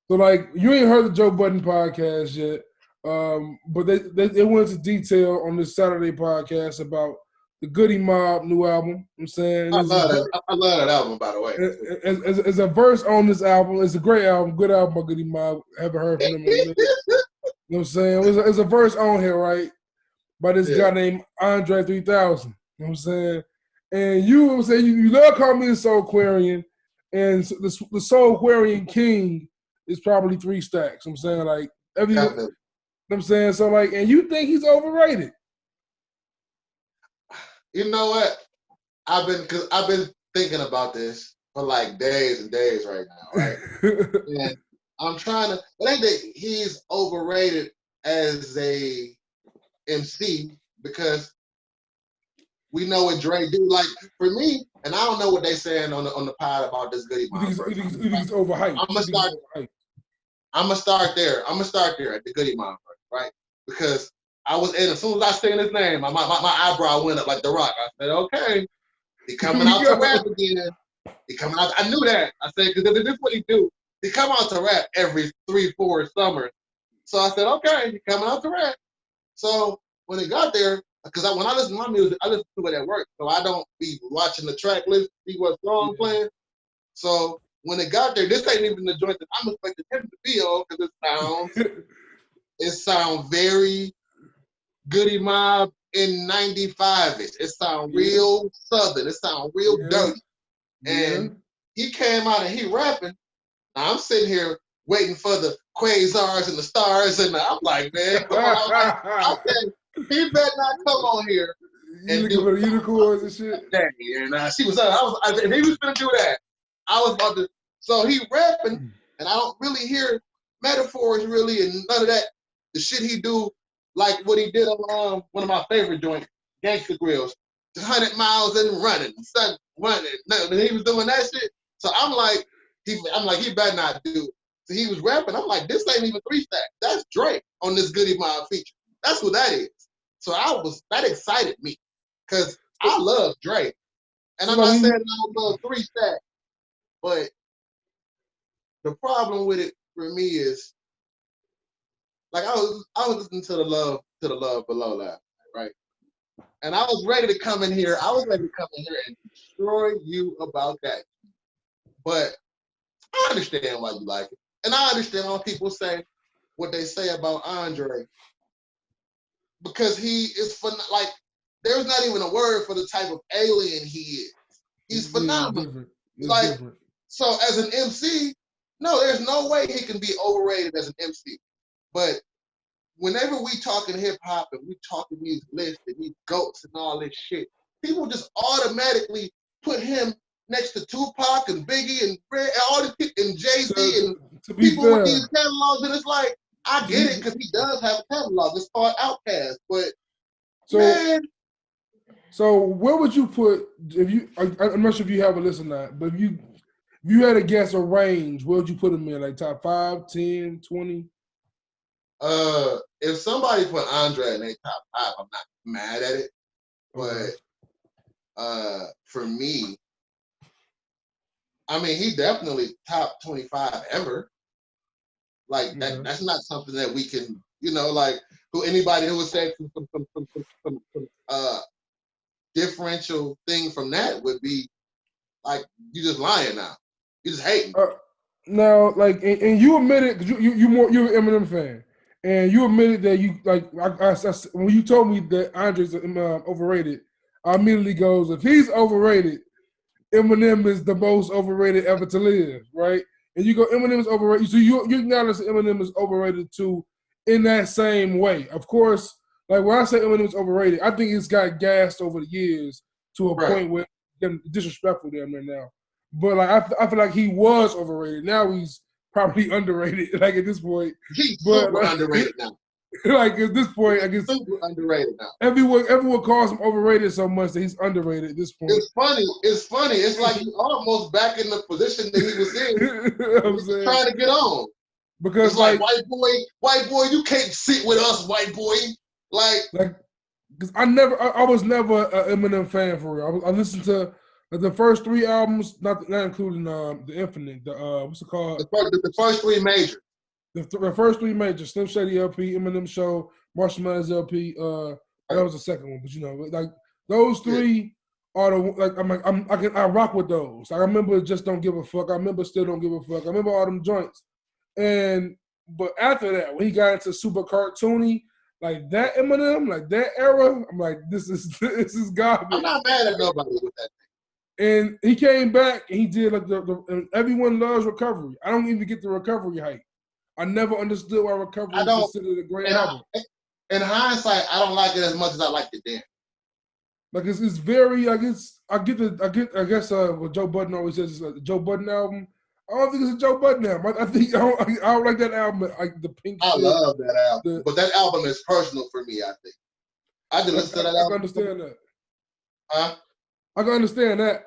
So like, you ain't heard the Joe Budden podcast yet, but they went into detail on this Saturday podcast about the Goody Mob new album. I'm saying I love that album, by the way. As a verse on this album, it's a great album, good album by Goody Mob. Haven't heard from them in a minute. You know what I'm saying? There's a verse on here, right, by this guy named Andre 3000. You know what I'm saying? And you say you love calling me the Soulquarian, and the Soulquarian king is probably 3 stacks. I'm saying, like, you know what I'm saying? So like, and you think he's overrated? You know what? I've been thinking about this for like days and days right now, right? And I'm trying to. I think that he's overrated as a MC because we know what Dre do. Like for me, and I don't know what they saying on the pod about this Goody Mob. You think he's overhyped? I'm gonna start there. I'm gonna start there at the Goody Mob, right? Because I was in, as soon as I seen his name, my eyebrow went up like The Rock. I said, okay, he coming out to rap again. He coming out. I knew that. I said, because this is what he do. He come out to rap every 3-4 summers. So I said, okay, he coming out to rap. So when it got there, because when I listen to my music, I listen to it at work. So I don't be watching the track list, see what song playing. So when it got there, this ain't even the joint that I'm expecting him to be on, because it sounds very Goody Mob in 95-ish. It sound real southern. It sound real dirty. And he came out and he rapping. Now I'm sitting here waiting for the quasars and the stars, and I'm like, man, come on. I said, he better not come on here and do the unicorns and shit. And she was, if he was gonna do that, I was about to. So he rapping, and I don't really hear metaphors really, and none of that. The shit he do, like what he did on one of my favorite joints, Gangsta Grills, 100 miles and running, son, running. He was doing that shit. So I'm like, he better not do it. So he was rapping. I'm like, this ain't even 3 stacks. That's Drake on this Goody Mob feature. That's what that is. So that excited me, because I love Drake. And I'm not saying I don't love 3 stacks, but the problem with it for me is, like, I was listening to the Love Below last night, right? And I was ready to come in here. I was ready to come in here and destroy you about that. But I understand why you like it. And I understand why people say what they say about Andre. Because he is like, there's not even a word for the type of alien he is. He's phenomenal. It's different. So as an MC, no, there's no way he can be overrated as an MC. But whenever we talking hip hop and we talking these lists and these goats and all this shit, people just automatically put him next to Tupac and Biggie and all these people and Jay-Z and people with these catalogs. And it's like, I get it because he does have a catalog. It's called Outkast, but man. So where would you put if you? I'm not sure if you have a list or not, but if you had to guess a range, where would you put him in? Like top 5, 10, 20? If somebody put Andre in their top 5, I'm not mad at it. But for me, I mean, he definitely top 25 ever. Like that's not something that we can, like anybody who would say some differential thing from that would be like, you just lying now. You just hating. Now, like, and you admitted because you're an Eminem fan, and you admitted that you like when you told me that Andre's overrated, I immediately goes, if he's overrated, Eminem is the most overrated ever to live, right? And you go, Eminem is overrated. So you acknowledge that Eminem is overrated too, in that same way. Of course, like when I say Eminem is overrated, I think it's got gassed over the years to a point where it's disrespectful damn near now. But like I feel like he was overrated. Now he's probably underrated. Like at this point, he's super underrated now. Like at this point, I guess super underrated now. Everyone calls him overrated so much that he's underrated at this point. It's funny. It's like he's almost back in the position that he was in. He's trying to get on. Because it's like white boy, you can't sit with us, white boy. Like because I was never an Eminem fan for real. I listened to the first 3 albums, not including the Infinite. What's it called? The first 3 majors. The first 3 majors: Slim Shady LP, Eminem Show, Marshall Mathers LP. That was the second one, but like those 3 are the I rock with those. Like, I remember Just Don't Give a Fuck. I remember Still Don't Give a Fuck. I remember all them joints. But after that, when he got into super cartoony, like that Eminem, like that era, I'm like, this is garbage. I'm not mad at nobody with that. And he came back and he did like the Everyone Loves Recovery. I don't even get the Recovery hype. I never understood why Recovery is considered a great album. In hindsight, I don't like it as much as I liked it then. Like it's very, I guess what Joe Budden always says is like the Joe Budden album. I don't think it's a Joe Budden album. I don't like that album. Like the Pink. I love that album, but that album is personal for me. I think I can listen to that album. I can understand that. Huh? I can understand that.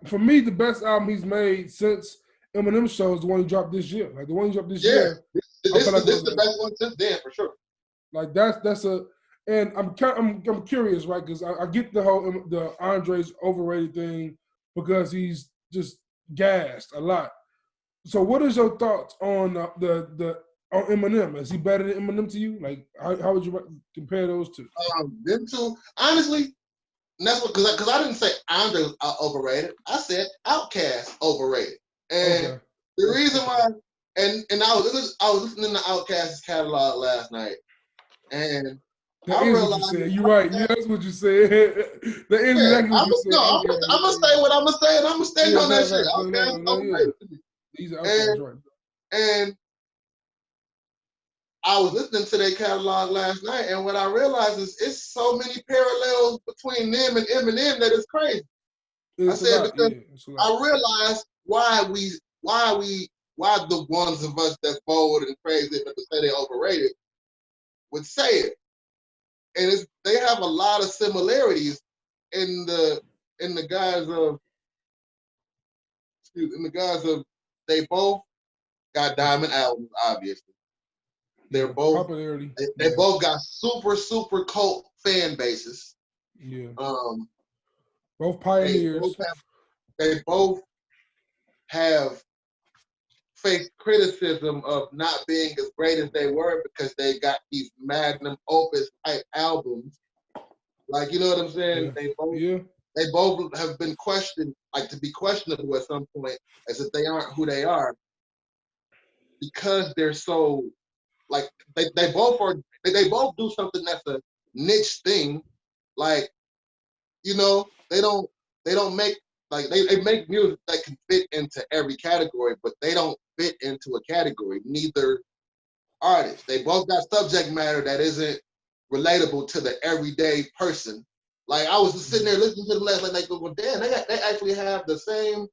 For me, the best album he's made since Eminem Show is the one he dropped this year. Like the one he dropped this year. This is the best one since then for sure. Like and I'm curious, right? Because I get the Andre's overrated thing because he's just gassed a lot. So, what is your thoughts on on Eminem? Is he better than Eminem to you? Like, how would you compare those two? Them two, honestly, and that's because I didn't say Andre overrated. I said Outkast overrated, and the reason why, and I was listening to Outkast's catalog last night, and that is what you said. You're right. Yeah, that's what you said. That is exactly what you said. I'm gonna say what I'm gonna say, and I'm gonna stand on that shit. Okay, these are right. And I was listening to their catalog last night, and what I realized is it's so many parallels between them and Eminem that it's crazy. Because I realized why the ones of us that bold and crazy but to say they're overrated would say it. And they have a lot of similarities in the guise of they both got diamond albums, obviously. They're both popularity. They both got super cult fan bases. Yeah. Both pioneers. They both have faced criticism of not being as great as they were because they got these magnum opus type albums Like, you know what I'm saying? Yeah. They both have been questioned, like to be questionable at some point, as if they aren't who they are, because they're so like they both do something that's a niche thing. Like, you know, they don't make like they make music that can fit into every category, but they don't fit into a category. Neither artist. They both got subject matter that isn't relatable to the everyday person. Like, I was just sitting there listening to them last night, like, well, damn, they actually have the same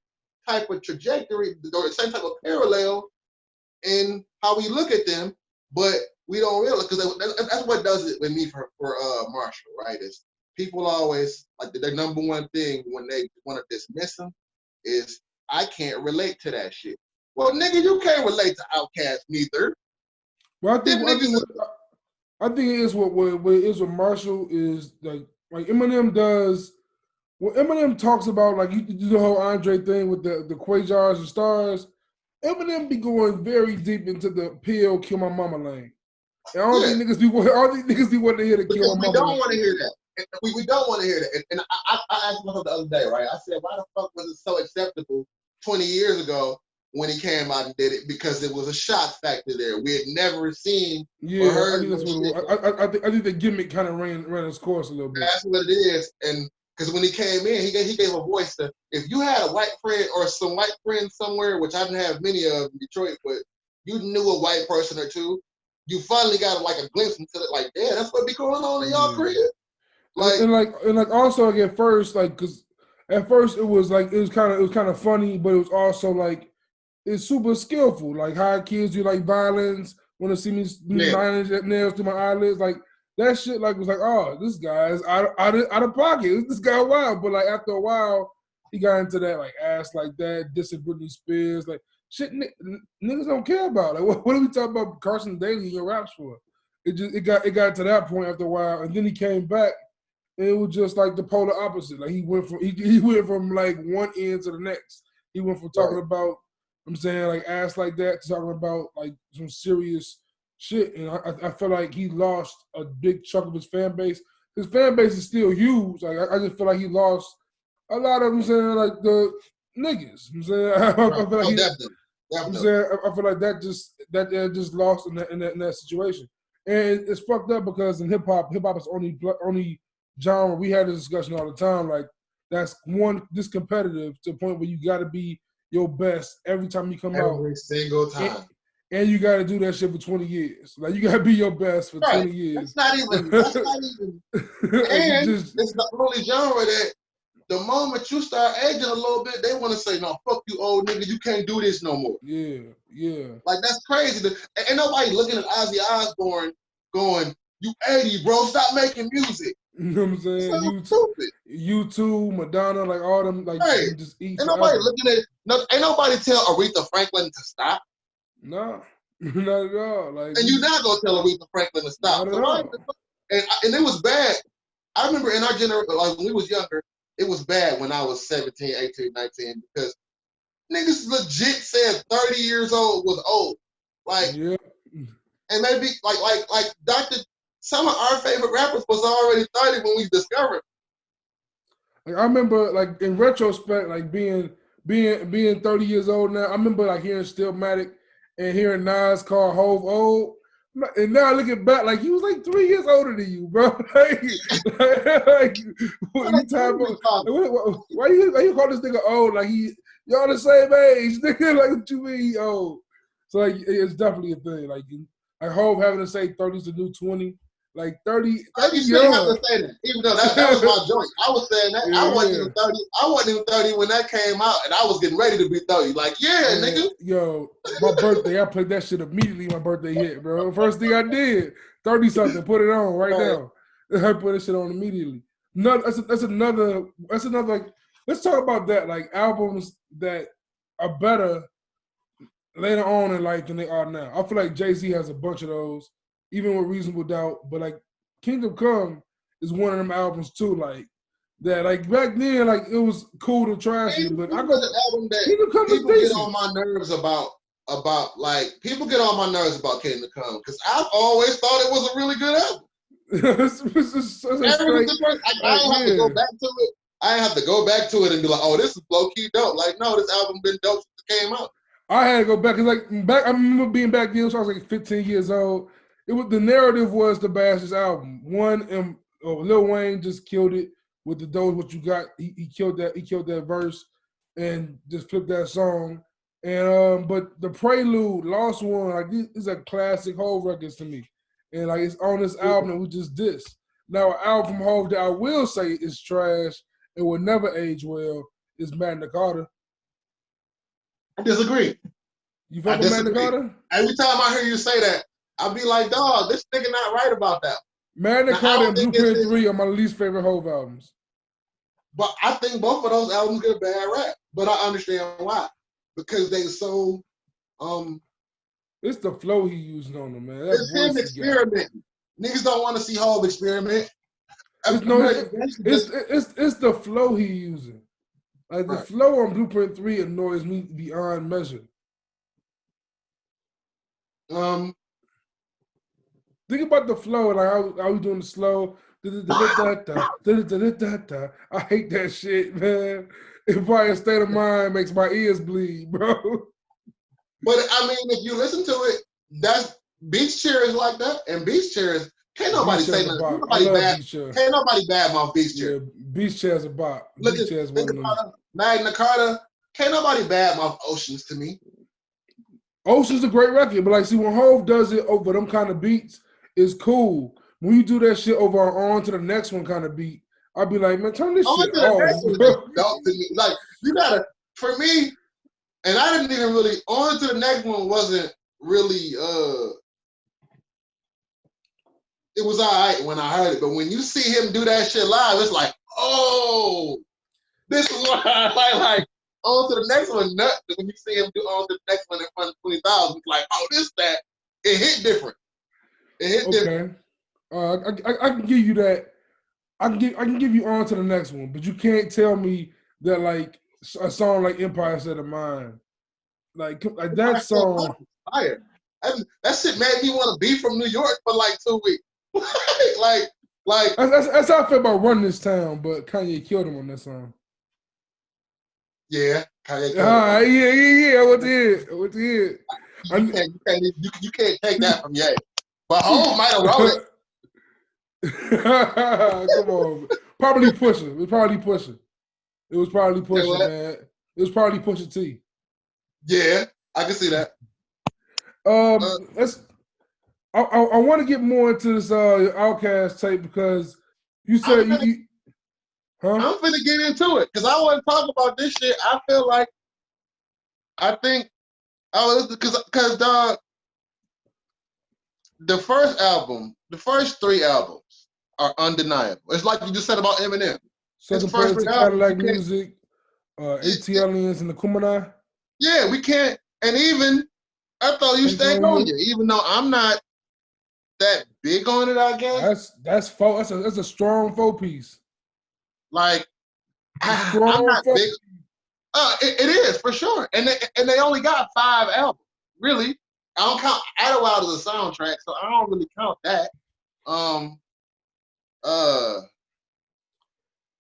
type of trajectory or the same type of parallel in how we look at them, but we don't realize, because that's what does it with me for Marshall, right? Is people always, like, their number one thing when they want to dismiss them is, I can't relate to that shit. Well, nigga, you can't relate to Outkast neither. Well, I think it is what it is with Marshall is like Eminem does. When Eminem talks about, like, you do the whole Andre thing with the Quasars and stars, Eminem be going very deep into the pill kill my mama lane. And all these niggas be wanting to hear the kill my mama. We don't want to hear that. We don't want to hear that. And I asked myself the other day, right? I said, why the fuck was it so acceptable 20 years ago when he came out and did it? Because it was a shock factor there. We had never seen or heard. I think the gimmick kind of ran its course a little bit. That's what it is. And because when he came in, he gave a voice to, if you had a white friend or some white friends somewhere, which I didn't have many of in Detroit, but you knew a white person or two, you finally got like a glimpse into it. Like, yeah, that's what be going on in y'all crib. Like also, like, at first, like, because at first it was kind of funny, but it was also like it's super skillful. Like how kids do like violence, want to see me 9 inch nails through my eyelids, like that shit. Like was like, oh, this guy's out of pocket. This guy wild. But like after a while, he got into that like ass like that, dissing Britney Spears, like shit. Niggas don't care about. Like what are we talking about Carson Daly in your raps for? It got to that point after a while, and then he came back. And it was just like the polar opposite. Like he went from like one end to the next. He went from talking about, I'm saying, like ass like that to talking about like some serious shit. And I feel like he lost a big chunk of his fan base. His fan base is still huge. Like I just feel like he lost a lot of, I'm saying, like the niggas. I'm saying, I feel like definitely. I'm saying, I feel like that just lost in that situation. And it's fucked up because in hip hop is only genre. We had this discussion all the time. Like that's this competitive to the point where you got to be your best every time you come out. Every single time. And you got to do that shit for 20 years. Like you got to be your best for 20 years. That's not even. And it's the only genre that the moment you start aging a little bit, they want to say, no, fuck you, old nigga. You can't do this no more. Yeah. Like that's crazy. Ain't nobody looking at Ozzy Osbourne going, you 80, bro. Stop making music. You know what I'm saying? U2, Madonna, like all them, like just eat. Ain't nobody looking at. Ain't nobody tell Aretha Franklin to stop. No, not at all. Like, and you're not gonna tell Aretha Franklin to stop. And it was bad. I remember in our generation, like when we was younger, it was bad when I was 17, 18, 19, because niggas legit said 30 years old was old. Like, and maybe like Dr. Some of our favorite rappers was already 30 when we discovered. Like I remember, like in retrospect, like being 30 years old now. I remember like hearing Stillmatic and hearing Nas call Hov old. And now looking back, like he was like 3 years older than you, bro. Why you call this nigga old? Like y'all the same age, nigga. Like what you mean he old? So like it's definitely a thing. Like Hov having to say 30's the new 20. Like 30 you shouldn't have to say that, even though that was my joint. I was saying that I wasn't even 30. I wasn't even 30 when that came out, and I was getting ready to be 30. Like, nigga. Yo, my birthday, I played that shit immediately. My birthday hit, bro. First thing I did, 30 something, put it on right now. I put that shit on immediately. No, that's another. Like, let's talk about that. Like albums that are better later on in life than they are now. I feel like Jay-Z has a bunch of those. Even with Reasonable Doubt, but like Kingdom Come is one of them albums too. Like that, like back then, like it was cool to trash it, but I go the album that people get on my nerves about like people get on my nerves about Kingdom Come because I've always thought it was a really good album. It's a straight, I don't have to go back to it. I have to go back to it and be like, oh, this is low key dope. Like, no, this album been dope since it came out. I had to go back. I remember being back then, so I was like 15 years old. The narrative was to bash this album. One, and Lil Wayne just killed it with the "Those What You Got." He killed that. He killed that verse, and just flipped that song. And but the prelude, "Lost One," like this is a classic Hove records to me, and like it's on this album that we just dissed. Now, an album from Hove that I will say is trash and will never age well is Magna Carta. I disagree. You fuck with Magna Carta? Every time I hear you say that, I'll be like, dog, this nigga not right about that. Magna Carta and Blueprint 3 are my least favorite Hove albums. But I think both of those albums get a bad rap. But I understand why. Because they so it's the flow he using on them, man. It's him experimenting. Niggas don't want to see Hove experiment. It's the flow he using. Like the flow on Blueprint 3 annoys me beyond measure. Think about the flow, like how we doing the slow. I hate that shit, man. If my state of mind makes my ears bleed, bro. But I mean, if you listen to it, that's Beach Chair is like that, and Beach Chair is can't nobody say nothing. Can't nobody badmouth Beach Chair. Yeah, Beach Chair's a bop. Look at Magna Carta. Can't nobody badmouth Oceans to me. Ocean's a great record, but like, see, when Hove does it over them kind of beats, it's cool. When you do that shit over on to the next one kind of beat, I'll be like, man, turn this shit off. Like, you gotta, for me, and I didn't even really, on to the next one wasn't really, it was all right when I heard it, but when you see him do that shit live, it's like, oh, this is what I like. On to the next one, nuts. When you see him do on to the next one in front of 20,000, it's like, oh, this, that. It hit different. Different. I can give you that. I can give you on to the next one, but you can't tell me that like a song like Empire State of Mind, like that song. Fire. That shit made me want to be from New York for like 2 weeks. like that's how I feel about Run This Town, but Kanye killed him on that song. Yeah, Kanye. Yeah. What the hell? You can't take that from Ye. But Hov might have wrote it. Come on. Probably Pusha. It was probably Pusha. Man. It was probably Pusha T. Yeah, I can see that. I want to get more into this Outkast tape because you said I'm finna get into it because I want to talk about this shit. I feel like because dog, the first 3 albums are undeniable. It's like you just said about Eminem. Second place to Cadillac Music, ATLians and the Kumani. Yeah, we can't. And even I thought you stayed on it, even though I'm not that big on it. I guess that's a strong 4-piece. Like I'm not big. It is for sure, and they only got 5 albums. Really, I don't count Idlewild as a soundtrack, so I don't really count that.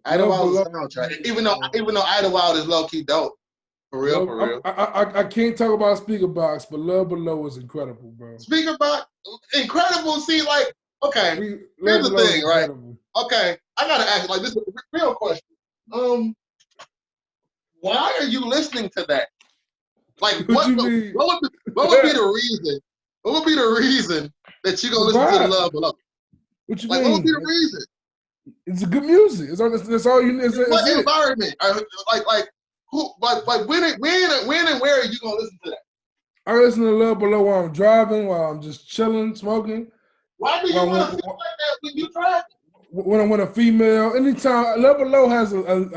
Idlewild is a soundtrack, even though Idlewild is low key dope. For real. I can't talk about Speaker Box, but Love Below is incredible, bro. Speaker Box, incredible. See, like, okay, here's the thing, right? Okay, I gotta ask, like, this is a real question. Why are you listening to that? Like, what would be the reason? What would be the reason that you gonna listen to the Love Below? What you mean? What would be the reason? It's good music. That's all you. What environment? Like when and where are you gonna listen to that? I listen to Love Below while I'm driving, while I'm just chilling, smoking. Why do you want to feel like that when you driving? When I'm with a female, anytime. Love Below has a lot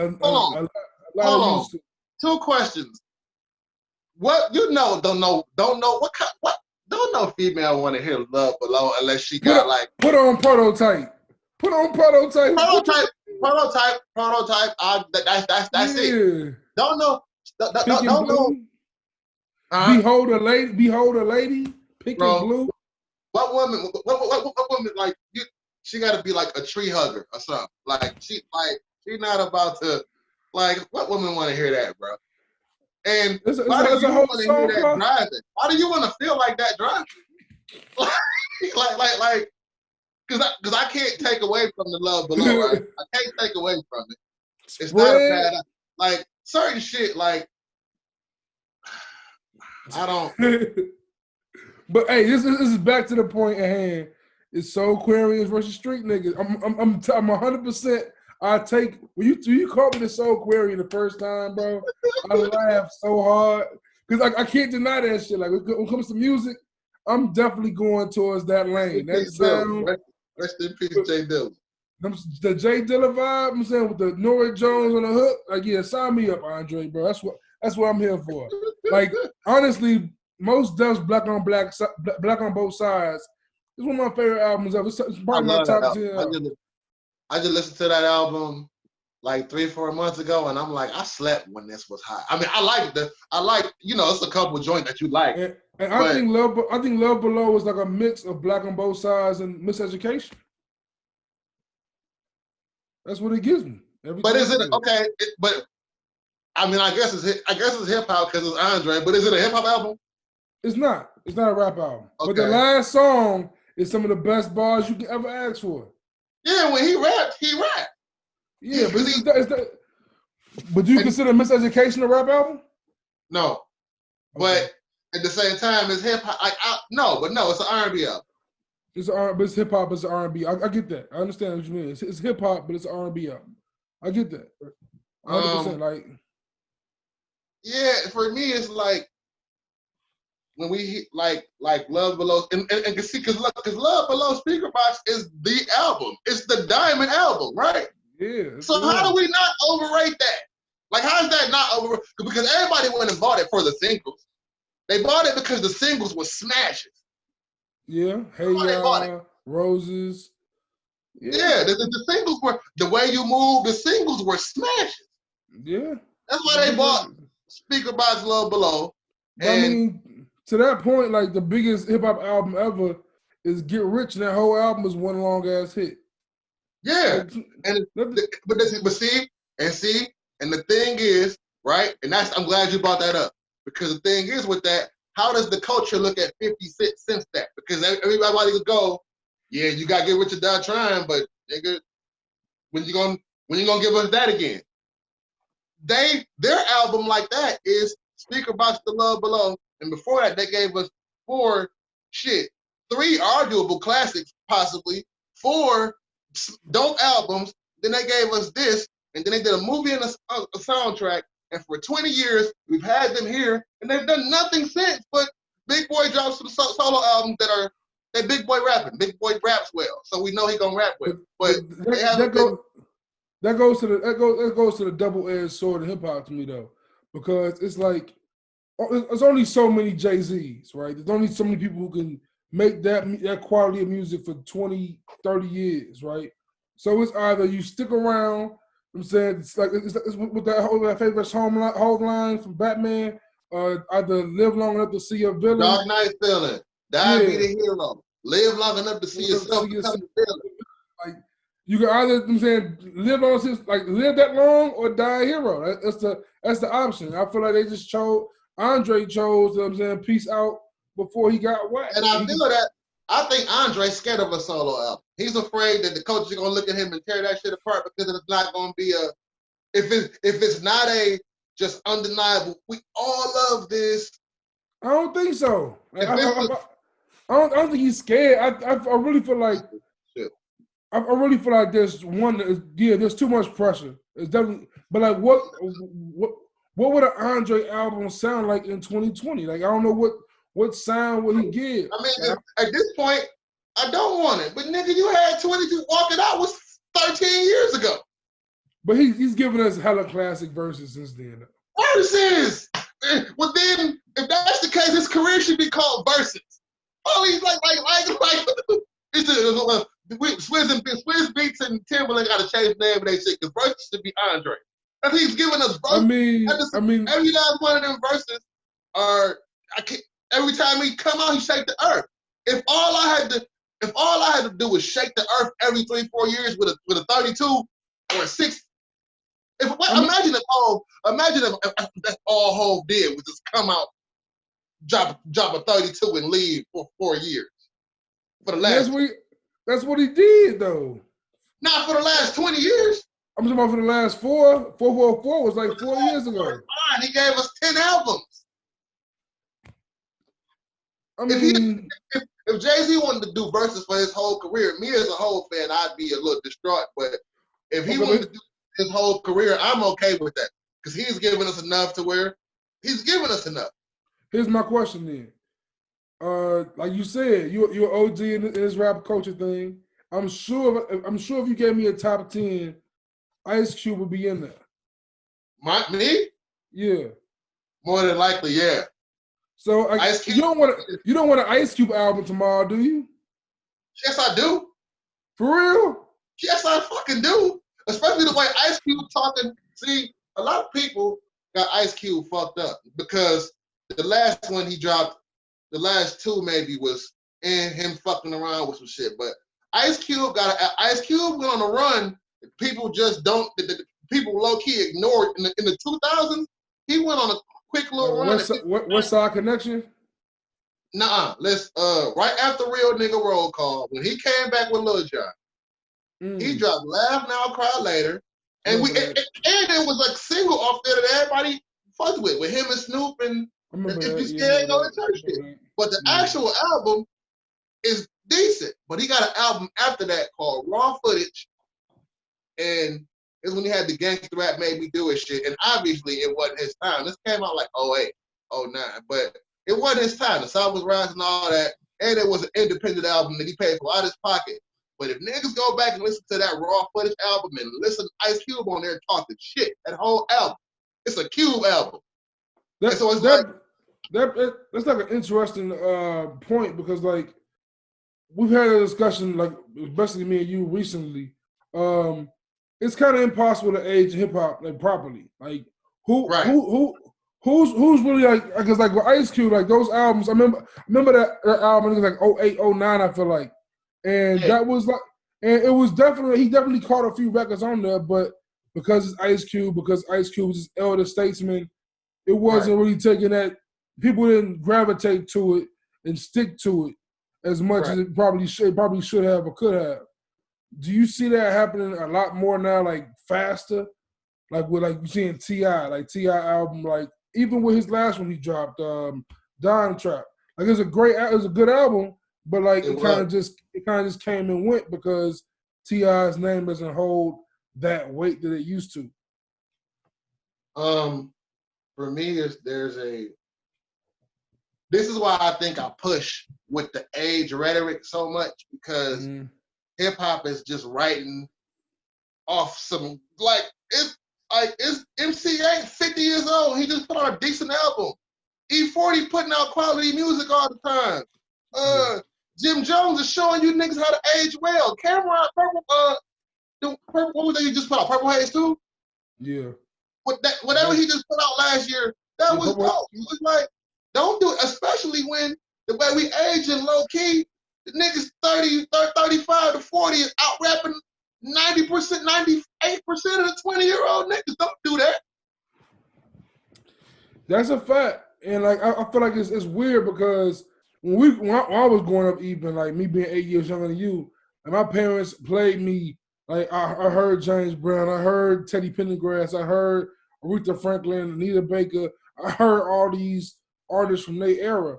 of music. 2 questions. What don't know no female want to hear Love Below unless she got put on Prototype. Prototype. That's it. Don't know. Don't know. Behold a lady. Pink and blue. What woman like you? she got to be like a tree hugger or something. Like she not about to, like, what women want to hear that, bro? And why do you want to hear that driving? Why do you want to feel like that driving? like, because I can't take away from the love below, right? I can't take away from it. It's not a bad, like, certain shit, like, I don't. But hey, this is back to the point at hand. It's Soul Aquarians versus street niggas. I'm 100%. I take when you called me the Soul Aquarian the first time, bro. I laughed so hard because I can't deny that shit. Like when it comes to music, I'm definitely going towards that lane. That sound. Rest in peace, Jay Dilla. The Jay Dilla vibe. I'm saying with the Nora Jones on the hook. Like, yeah, sign me up, Andre, bro. That's what I'm here for. Like, honestly, most Def's Black on Both Sides is one of my favorite albums ever. It's probably my top 10. I just listened to that album like 3-4 months ago, and I'm like, I slept when this was hot. I mean, I like, it's a couple joints that you like. And I think Love Below is like a mix of Black on Both Sides and Miseducation. That's what it gives me. But is it okay? But I mean, I guess it's hip hop because it's Andre. But is it a hip hop album? It's not. It's not a rap album. Okay. But the last song is some of the best bars you can ever ask for. Yeah, when he rapped. Yeah, but do you consider Miseducation a rap album? No. Okay. But at the same time, it's hip hop. No, it's an R&B album. It's hip hop. It's R&B. I get that. I understand what you mean. It's hip hop, but it's an R&B album. I get that. 100%. Like, yeah, for me, it's like when we like Love Below, and see, because Love Below Speaker Box is the album. It's the diamond album, right? Yeah. So how do we not overrate that? Like, how is that not over? Because everybody went and bought it for the singles. They bought it because the singles were smashes. Yeah. Hey, Roses. Yeah, the singles were, the way you move, the singles were smashes. Yeah. That's why they bought Speaker Box Love Below. And I mean, to that point, like the biggest hip hop album ever is Get Rich, and that whole album is one long ass hit. Yeah. Like, and the thing is, right? And I'm glad you brought that up. Because the thing is with that, how does the culture look at 50 Cent since that? Because everybody would go, yeah, you gotta get rich or die trying, but nigga, when you gonna give us that again? Their album like that is Speaker Box to Love Below, and before that they gave us 3 arguable classics, possibly 4 dope albums. Then they gave us this, and then they did a movie and a soundtrack. And for 20 years, we've had them here, and they've done nothing since. But Big Boy drops some solo albums that Big Boy rapping. Big Boy raps well, so we know he gonna rap well. But that goes to the double-edged sword of hip hop to me though, because it's like there's only so many Jay-Z's, right? There's only so many people who can make that quality of music for 20, 30 years, right? So it's either you stick around. I'm saying it's with that famous home line from Batman. Either live long enough to see a villain. Dark Knight feeling. Die be the hero. Live long enough to see yourself become the villain. Like you can either, I'm saying, live that long or die a hero. That's the option. I feel like they just Andre chose. I'm saying, peace out before he got whacked. And I feel that. I think Andre's scared of a solo album. He's afraid that the coach is gonna look at him and tear that shit apart because it's not gonna be if it's not a just undeniable. We all love this. I don't think so. I don't think he's scared. I really feel like there's there's too much pressure. It's definitely, but like what would an Andre album sound like in 2020? Like I don't know what sound will he give? I mean, at this point, I don't want it. But nigga, you had 22 Walk It Out was 13 years ago. But he's given us hella classic verses since then. Verses! Well then, if that's the case, his career should be called Versus. Oh, he's like Swizz Beats and Timberland gotta change the name of their shit because Versus should be Andre. And he's giving us verses. I mean, every last one of them verses are every time he come out, he shake the earth. If if all I had to do was shake the earth every 3-4 years with a 32 or a 6, imagine if that's all Hov did was just come out, drop a 32 and leave for 4 years. For the last, that's what he did though. Not for the last 20 years. I'm talking about for the last 444 was like 4 years ago. Fine, he gave us 10 albums. I mean, if Jay-Z wanted to do Verzuz for his whole career, me as a whole fan, I'd be a little distraught. But if he wanted to do his whole career, I'm okay with that because he's given us enough to where he's given us enough. Here's my question then. Like you said, you're OG in this rap culture thing. I'm sure if you gave me a top 10, Ice Cube would be in there. Me? Yeah. More than likely, yeah. So you don't want an Ice Cube album tomorrow, do you? Yes, I do. For real? Yes, I fucking do. Especially the way Ice Cube talking. See, a lot of people got Ice Cube fucked up because the last one he dropped, the last two maybe was in him fucking around with some shit. But Ice Cube went on a run. People just don't. The people low key ignored in the 2000s. He went on a quick little run. West Side Connection? Nuh-uh. Let's right after Real Nigga Roll Call, when he came back with Lil Jon, he dropped Laugh Now, Cry Later, and it was like single off there that everybody fucked with him and Snoop and If You Scared, Go to Church shit. But the actual album is decent. But he got an album after that called Raw Footage, and it's when he had the Gangsta Rap Made Me Do It shit. And obviously it wasn't his time. This came out like 08, 09. But it wasn't his time. The South was rising and all that. And it was an independent album that he paid for out of his pocket. But if niggas go back and listen to that Raw Footage album and listen to Ice Cube on there talking shit, that whole album, it's a Cube album. That's like an interesting point because like we've had a discussion, like especially me and you recently. It's kind of impossible to age hip hop like properly. Like who's really like because like with Ice Cube, like those albums. I remember that album. It was like 08, 09, I feel like, and that was like, and it was he definitely caught a few records on there, but because it's Ice Cube, because Ice Cube was his elder statesman, it wasn't really taking that. People didn't gravitate to it and stick to it as much as it probably should have or could have. Do you see that happening a lot more now, like faster? Like with like you seeing T.I., like T.I. album, like even with his last one he dropped, Dime Trap. Like it was a good album, but like it kind of just came and went because T.I.'s name doesn't hold that weight that it used to. For me, this is why I think I push with the age rhetoric so much because hip hop is just writing off some it's MC ain't 50 years old. He just put out a decent album. E40 putting out quality music all the time. Jim Jones is showing you niggas how to age well. Cameron, what was that you just put out? Purple Haze too? Yeah. Whatever he just put out last year, that was dope. It was like, don't do it, especially when the way we age in low key, the niggas 35 to 40 is out rapping 90%, 98% of the 20-year-old niggas. Don't do that. That's a fact. And like I feel like it's weird because when I was growing up, even like me being 8 years younger than you, and my parents played me, like I heard James Brown, I heard Teddy Pendergrass, I heard Aretha Franklin, Anita Baker, I heard all these artists from their era.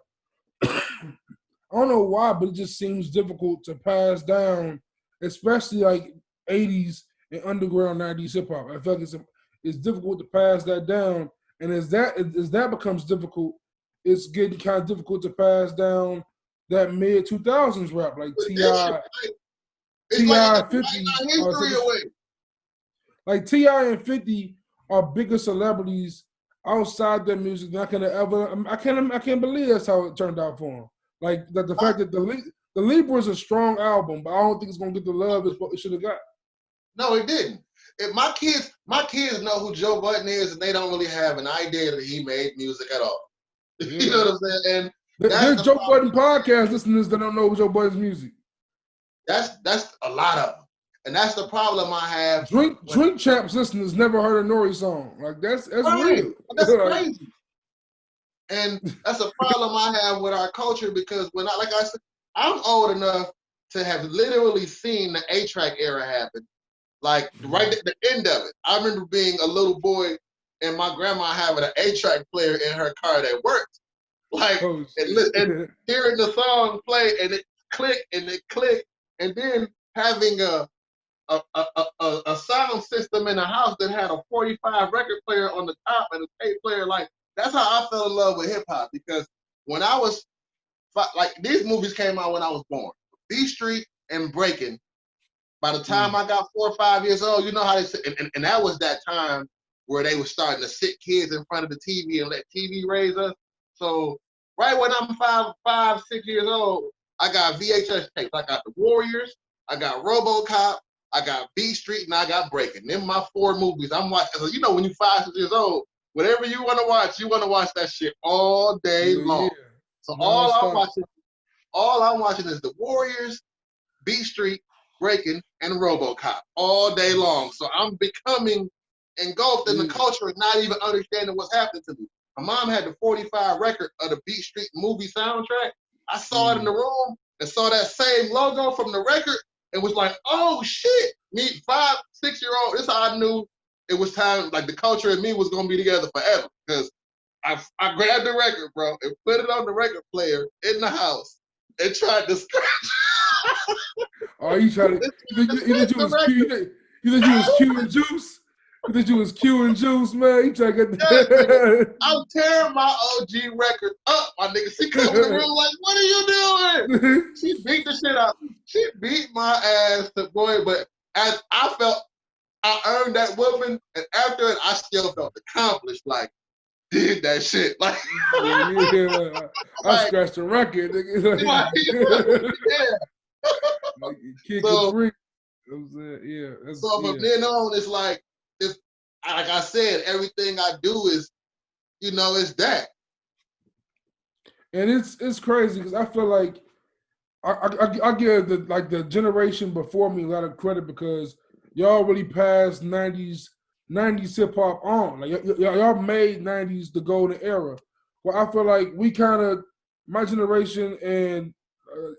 I don't know why, but it just seems difficult to pass down, especially like 80s and underground 90s hip hop. I feel like it's difficult to pass that down. And as that becomes difficult, it's getting kind of difficult to pass down that mid 2000s rap, like T.I. Like 50. Like T.I. and 50 are bigger celebrities outside their music than I can't believe that's how it turned out for them. Like the fact that the Libra is a strong album, but I don't think it's gonna get the love it should have got. No, it didn't. My kids know who Joe Budden is, and they don't really have an idea that he made music at all. Yeah. You know what I'm saying? And there's Joe Budden podcast listeners that don't know Joe Budden's music. That's a lot of them. And that's the problem I have. Drink Champs listeners never heard a Nori song. Like that's Right. real. That's crazy. And that's a problem I have with our culture because like I said, I'm old enough to have literally seen the 8-track era happen. Like right at the end of it. I remember being a little boy and my grandma having an 8-track player in her car that worked. Like and hearing the song play and it click, and then having a sound system in the house that had a 45 record player on the top and a tape player. Like that's how I fell in love with hip hop because when I was like these movies came out when I was born. B Street and Breaking. By the time I got 4 or 5 years old, you know how they say, and that was that time where they were starting to sit kids in front of the TV and let TV raise us. So right when I'm 5, 6 years old, I got VHS tapes. I got The Warriors, I got RoboCop, I got B Street, and I got Breaking. Them my 4 movies. I'm watching. You know, when you're 5, 6 years old, whatever you want to watch that shit all day long. Yeah. So all I'm watching is The Warriors, B Street, Breaking, and RoboCop all day long. So I'm becoming engulfed in the culture and not even understanding what's happening to me. My mom had the 45 record of the Beat Street movie soundtrack. I saw it in the room and saw that same logo from the record and was like, oh shit. Me, 5, 6 year old, this is how I knew it was time, like the culture and me was gonna be together forever. Because I grabbed the record, bro, and put it on the record player in the house and tried to scratch. Oh, you tried to? You think you was Q? You think you was Q and Juice? You think you was Q and Juice, man? You try to get the I'm tearing my OG record up, my nigga. She come in the room like, what are you doing? She beat the shit out. She beat my ass, boy. But as I felt, I earned that whooping, and after it, I still felt accomplished. Like, did that shit. Like, I scratched the record. Yeah. So, from then on, it's like I said, everything I do is, it's that. And it's crazy because I feel like I give the generation before me a lot of credit because y'all really passed 90s hip hop on. Like y'all made 90s the golden era. Well, I feel like we kind of, my generation and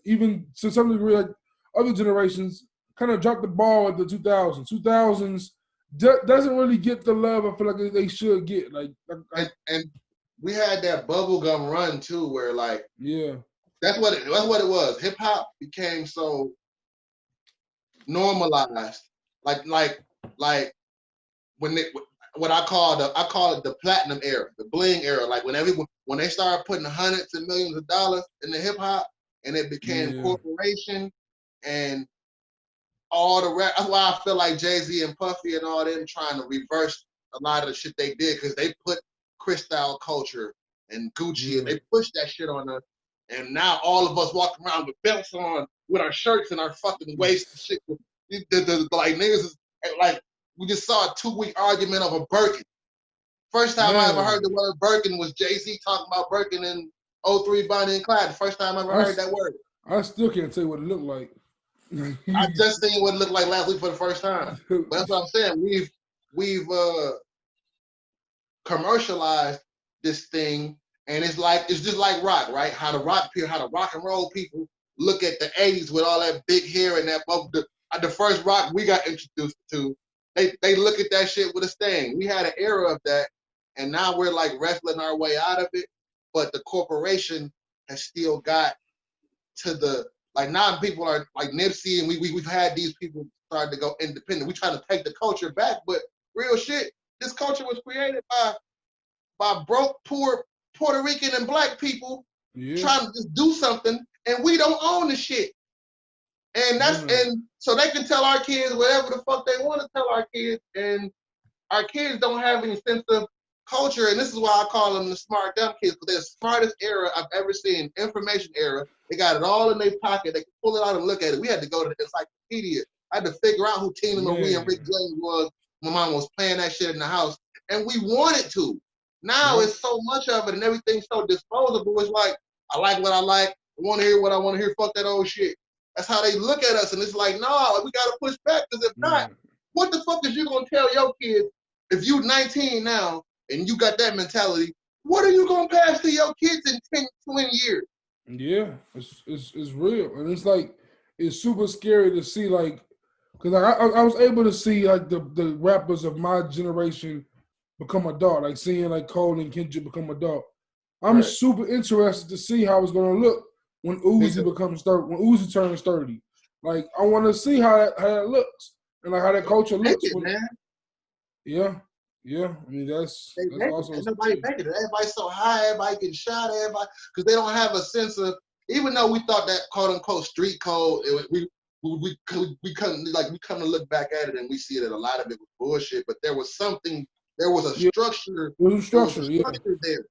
even to some degree, like other generations, kind of dropped the ball at the 2000s. 2000s doesn't really get the love I feel like they should get. And we had that bubblegum run too, where yeah, that's what it was. Hip hop became so normalized, like when what I call it the platinum era, the bling era. Like when they started putting hundreds and millions of dollars in the hip hop, and it became corporation and all the rest. That's why I feel like Jay-Z and Puffy and all them trying to reverse a lot of the shit they did because they put Cristal culture and Gucci and they pushed that shit on us. And now all of us walk around with belts on, with our shirts and our fucking waist and shit. Like niggas is like, we just saw a 2-week argument over Birkin. First time I ever heard the word Birkin was Jay-Z talking about Birkin in 03 Bonnie and Clyde. The first time I ever heard that word. I still can't tell you what it looked like. I just seen what it looked like last week for the first time. But that's what I'm saying. We've commercialized this thing, and it's just like rock, right? How the rock and roll people look at the 80s with all that big hair and that the first rock we got introduced to. They look at that shit with a stain. We had an era of that, and now we're like wrestling our way out of it. But the corporation has still got to the, like, now people are like Nipsey, and we've had these people start to go independent. We try to take the culture back, but real shit, this culture was created by broke, poor Puerto Rican and black people trying to just do something, and we don't own the shit. And and so they can tell our kids whatever the fuck they want to tell our kids, and our kids don't have any sense of culture. And this is why I call them the smart dumb kids, because they're the smartest era I've ever seen, information era. They got it all in their pocket. They can pull it out and look at it. We had to go to the encyclopedia. I had to figure out who Tina Marie and Rick James was. My mom was playing that shit in the house, and we wanted to. Now it's so much of it, and everything's so disposable. It's like, I like what I like. I want to hear what I want to hear. Fuck that old shit. That's how they look at us, and it's like, no, we gotta push back, because if not, what the fuck is you gonna tell your kids if you 19 now and you got that mentality? What are you gonna pass to your kids in 10, 20 years? Yeah, it's real, and it's like it's super scary to see, like, because I was able to see like the rappers of my generation become adult, like seeing like Cole and Kendrick become adult. I'm super interested to see how it's gonna look when Uzi becomes 30, when Uzi turns 30. Like I want to see how that looks and like how that culture looks. Man. Yeah. I mean that's also nobody making it. Everybody's so high. Everybody getting shot. Everybody, because they don't have a sense of. Even though we thought that quote unquote street code, we come to look back at it and we see that a lot of it was bullshit. But there was something. There was a structure. There was a structure there.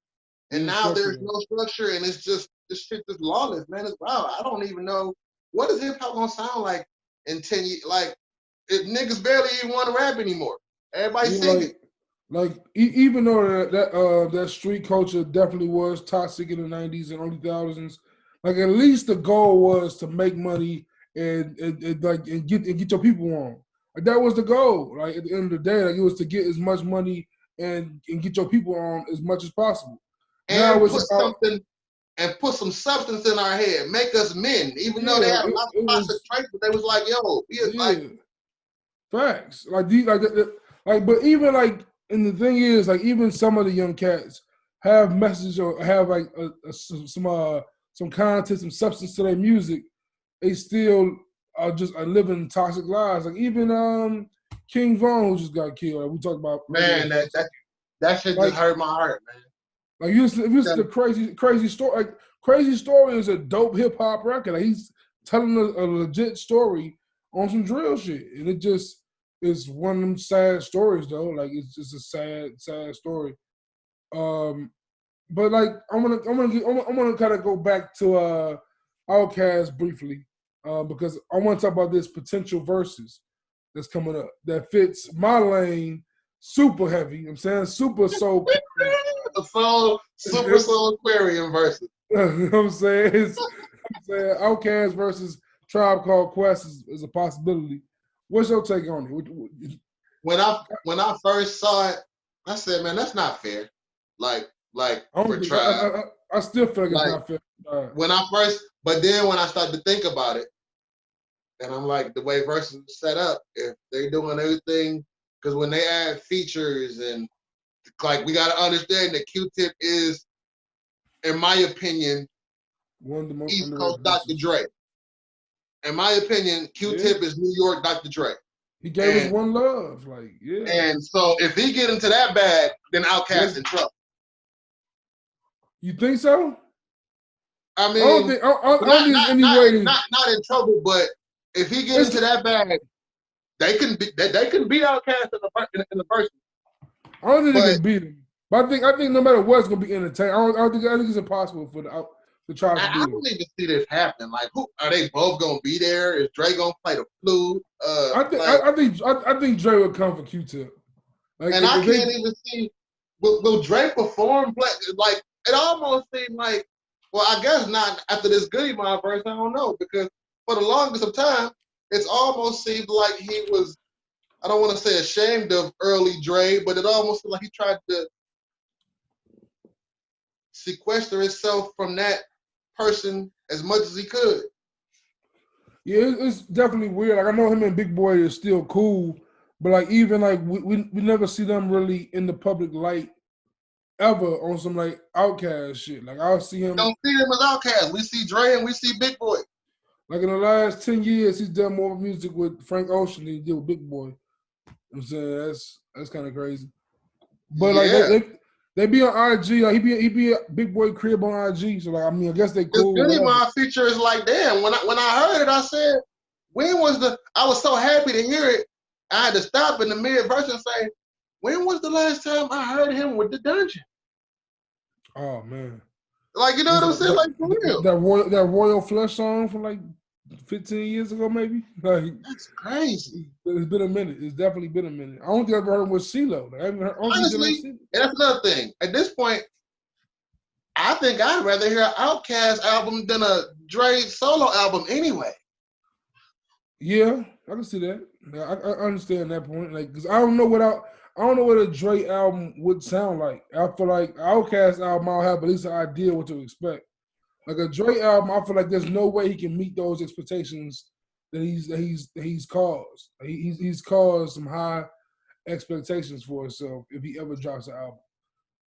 And now there's no structure, and it's just this shit just lawless, man. It's wow. I don't even know what is hip hop gonna sound like in 10 years. Like if niggas barely even want to rap anymore. Everybody singing. Like even though that street culture definitely was toxic in the 90s and early 2000s, like at least the goal was to make money and get your people on. Like that was the goal. Like at the end of the day, like it was to get as much money and get your people on as much as possible. And now put some substance in our head, make us men. Even though they had a lot of toxic traits, but they was like, yo, facts. But even like. And the thing is, like, even some of the young cats have message or have like some content, some substance to their music. They still are just living toxic lives. Like even King Von, who just got killed. Like we talked about. Man, that shit just hurt my heart, man. Like you listen to crazy story. Like Crazy Story is a dope hip hop record. Like he's telling a legit story on some drill shit, and it just. It's one of them sad stories though. Like it's just a sad story. But like I'm gonna kind of go back to Outkast briefly because I want to talk about this potential versus that's coming up that fits my lane super heavy. You know what I'm saying super soul. The super soul aquarium versus. You know what I'm saying? Outkast versus Tribe Called Quest is a possibility. What's your take on it? When I first saw it, I said, "Man, that's not fair." I still feel like it's not fair. But then when I started to think about it, and I'm like, the way Verzuz is set up, if they're doing everything, because when they add features and like we got to understand that Q-Tip is, in my opinion, one of the most East Coast Dr. Dre. In my opinion, Q-Tip is New York Dr. Dre. He gave us one love, And so if he get into that bag, then Outkast in trouble. You think so? I mean, not in trouble, but if he gets into that bag, they can beat Outkast in the first. I don't think they can beat him, but I think no matter what, it's gonna be entertaining. I think it's impossible for the Tribe to beat him. I don't need to see this happen. Like, who are they both gonna be there? Is Dre gonna play the flute? I think Dre will come for Q-Tip. Like, and I can't even see. Will Dre perform? Like, it almost seemed like. Well, I guess not after this Goody Mob verse. I don't know, because for the longest of time, it's almost seemed like he was. I don't want to say ashamed of early Dre, but it almost seemed like he tried to sequester himself from that person as much as he could. Yeah, it's definitely weird. Like I know him and Big Boy is still cool, but like even like we never see them really in the public light ever on some like Outkast shit. Like I'll see him. Don't see him as Outkast. We see Dre and we see Big Boy. Like in the last 10 years, he's done more music with Frank Ocean than he did with Big Boy. You know what I'm saying that's kind of crazy. But like they be on IG. Like he be a Big Boy crib on IG. So like I mean I guess they cool. The Goody Mob feature is like damn. When I heard it, I said, when was I was so happy to hear it. I had to stop in the mid-verse and say, when was the last time I heard him with the Dungeon? Oh man. Like you know what I'm saying? Like for real. That Royal Flush song from like 15 years ago, maybe. Like that's crazy. It's been a minute. It's definitely been a minute. I don't think I've ever heard him with CeeLo. Like, I haven't heard. Honestly, and that's another thing. At this point, I think I'd rather hear an Outkast album than a Dre solo album anyway. Yeah, I can see that. I understand that point. Like, cause I don't know what a Dre album would sound like. I feel like Outkast album, I'll have at least an idea what to expect. Like a Dre album, I feel like there's no way he can meet those expectations that he's caused. He's caused some high expectations for himself if he ever drops an album.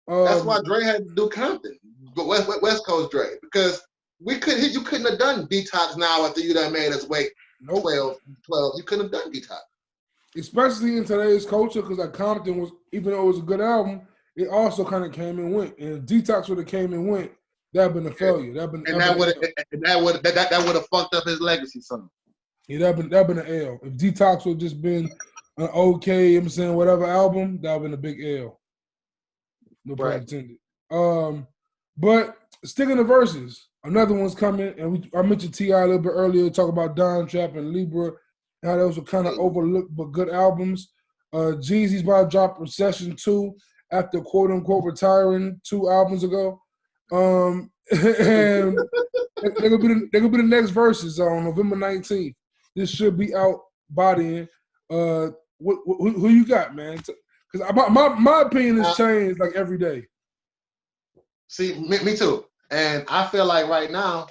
That's why Dre had to do Compton, but West Coast Dre, because you couldn't have done Detox now after you done made us wait Nope. 12. You couldn't have done Detox. Especially in today's culture, because like Compton was, even though it was a good album, it also kind of came and went. And if Detox would have came and went, that'd been a failure. That would have fucked up his legacy song. Yeah, that'd been an L. If Detox would have just been an okay, you know what I'm saying, whatever album, that'd been a big L. No pun intended. But sticking to verses, another one's coming, and I mentioned T.I. a little bit earlier, talk about Don Trap and Libra, how those were kind of overlooked but good albums. Jeezy's about to drop Recession 2 after quote unquote retiring 2 albums ago. And they're gonna be the next verses on November 19th. This should be out bodying. Who you got, man? Because my opinion has changed like every day. See, me too. And I feel like right now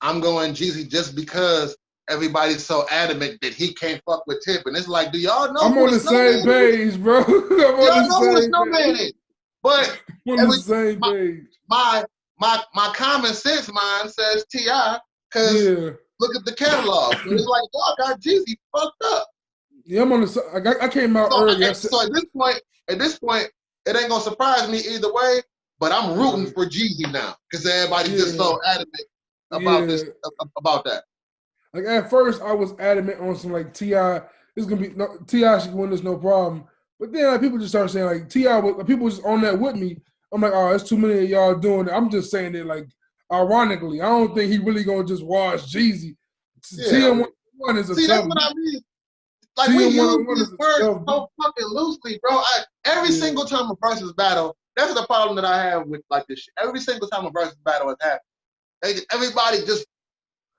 I'm going Jeezy just because everybody's so adamant that he can't fuck with Tip. And it's like, do y'all know I'm on the same page, bro. Y'all know who Snowman is. But I'm on the same page. My common sense mind says T.I. because look at the catalog. So it's like, y'all got Jeezy fucked up. Yeah, I'm on the. I came out early. So at this point, it ain't gonna surprise me either way. But I'm rooting for Jeezy now because everybody's just so adamant about this, about that. Like at first, I was adamant on some like T.I. This is gonna be T.I. should win this, no problem. But then like, people just start saying like T.I. People just on that with me. I'm like, oh, it's too many of y'all doing it. I'm just saying it like ironically. I don't think he really gonna just wash Jeezy. TM1 is a see. That's what I mean. Like we use these words so fucking loosely, bro. Every single time a versus battle, that's the problem that I have with like this shit. Every single time a versus battle has happened, everybody just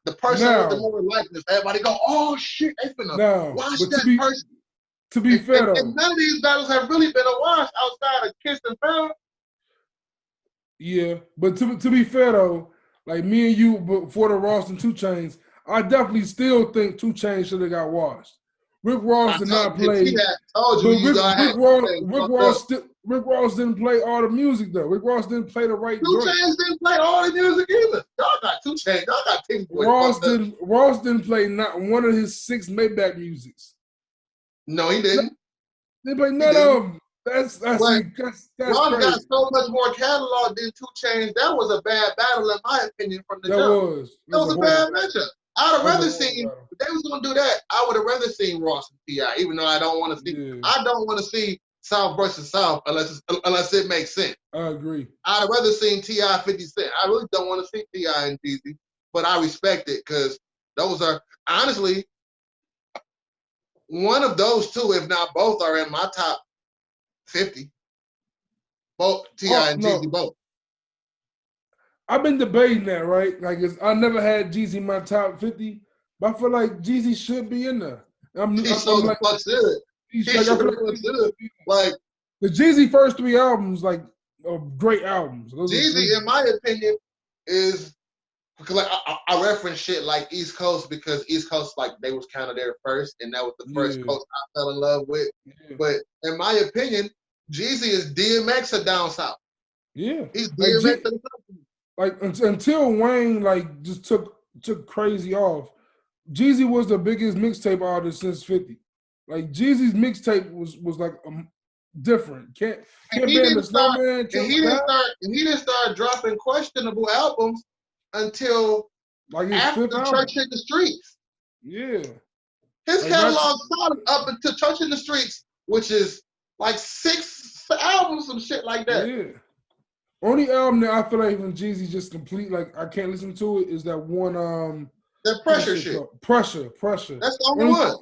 the person with the more likeness. Everybody go, oh shit, they finna watch that person. To be fair, though, and none of these battles have really been a wash outside of Kiss and Fell. Yeah, but to be fair though, like me and you before the Ross and 2 Chainz, I definitely still think 2 Chainz should have got washed. Rick Ross did not play. Rick Ross didn't play all the music though. Rick Ross didn't play the right. 2 Chainz didn't play all the music either. Y'all got 2 Chainz. Y'all got Team Boy. Ross didn't play not one of his 6 Maybach musics. No, he didn't. They played none of them. That's Ross got so much more catalog than 2 Chainz. That was a bad battle in my opinion from the jump. That was a bad matchup. I'd have rather seen if they was gonna do that. I would have rather seen Ross and T.I. Even though I don't want to see. Yeah. I don't want to see South versus South unless it makes sense. I agree. I'd have rather seen T.I. 50 Cent. I really don't want to see T.I. and Jeezy, but I respect it because those are honestly one of those two, if not both, are in my top 50. Both T.I. and Jeezy both. I've been debating that, right? Like, I never had Jeezy in my top 50, but I feel like Jeezy should be in there. Like the Jeezy first 3 albums, like, are great albums. Jeezy, in my opinion, is because like I reference shit like East Coast because East Coast, like, they was kind of there first, and that was the first coast I fell in love with. Yeah. But in my opinion, Jeezy is DMX of down south. Yeah, he's DMX of like until Wayne like just took crazy off, Jeezy was the biggest mixtape artist since 50. Like Jeezy's mixtape was like different. Can't be in the Snowman. And he didn't start dropping questionable albums until like after Church Hit the Streets. Yeah, his catalog started up until Church in the Streets, which is like 6 albums, some shit like that. Yeah. Only album that I feel like when Jeezy just complete, like I can't listen to it, is that one that Pressure shit. Pressure. That's the only one.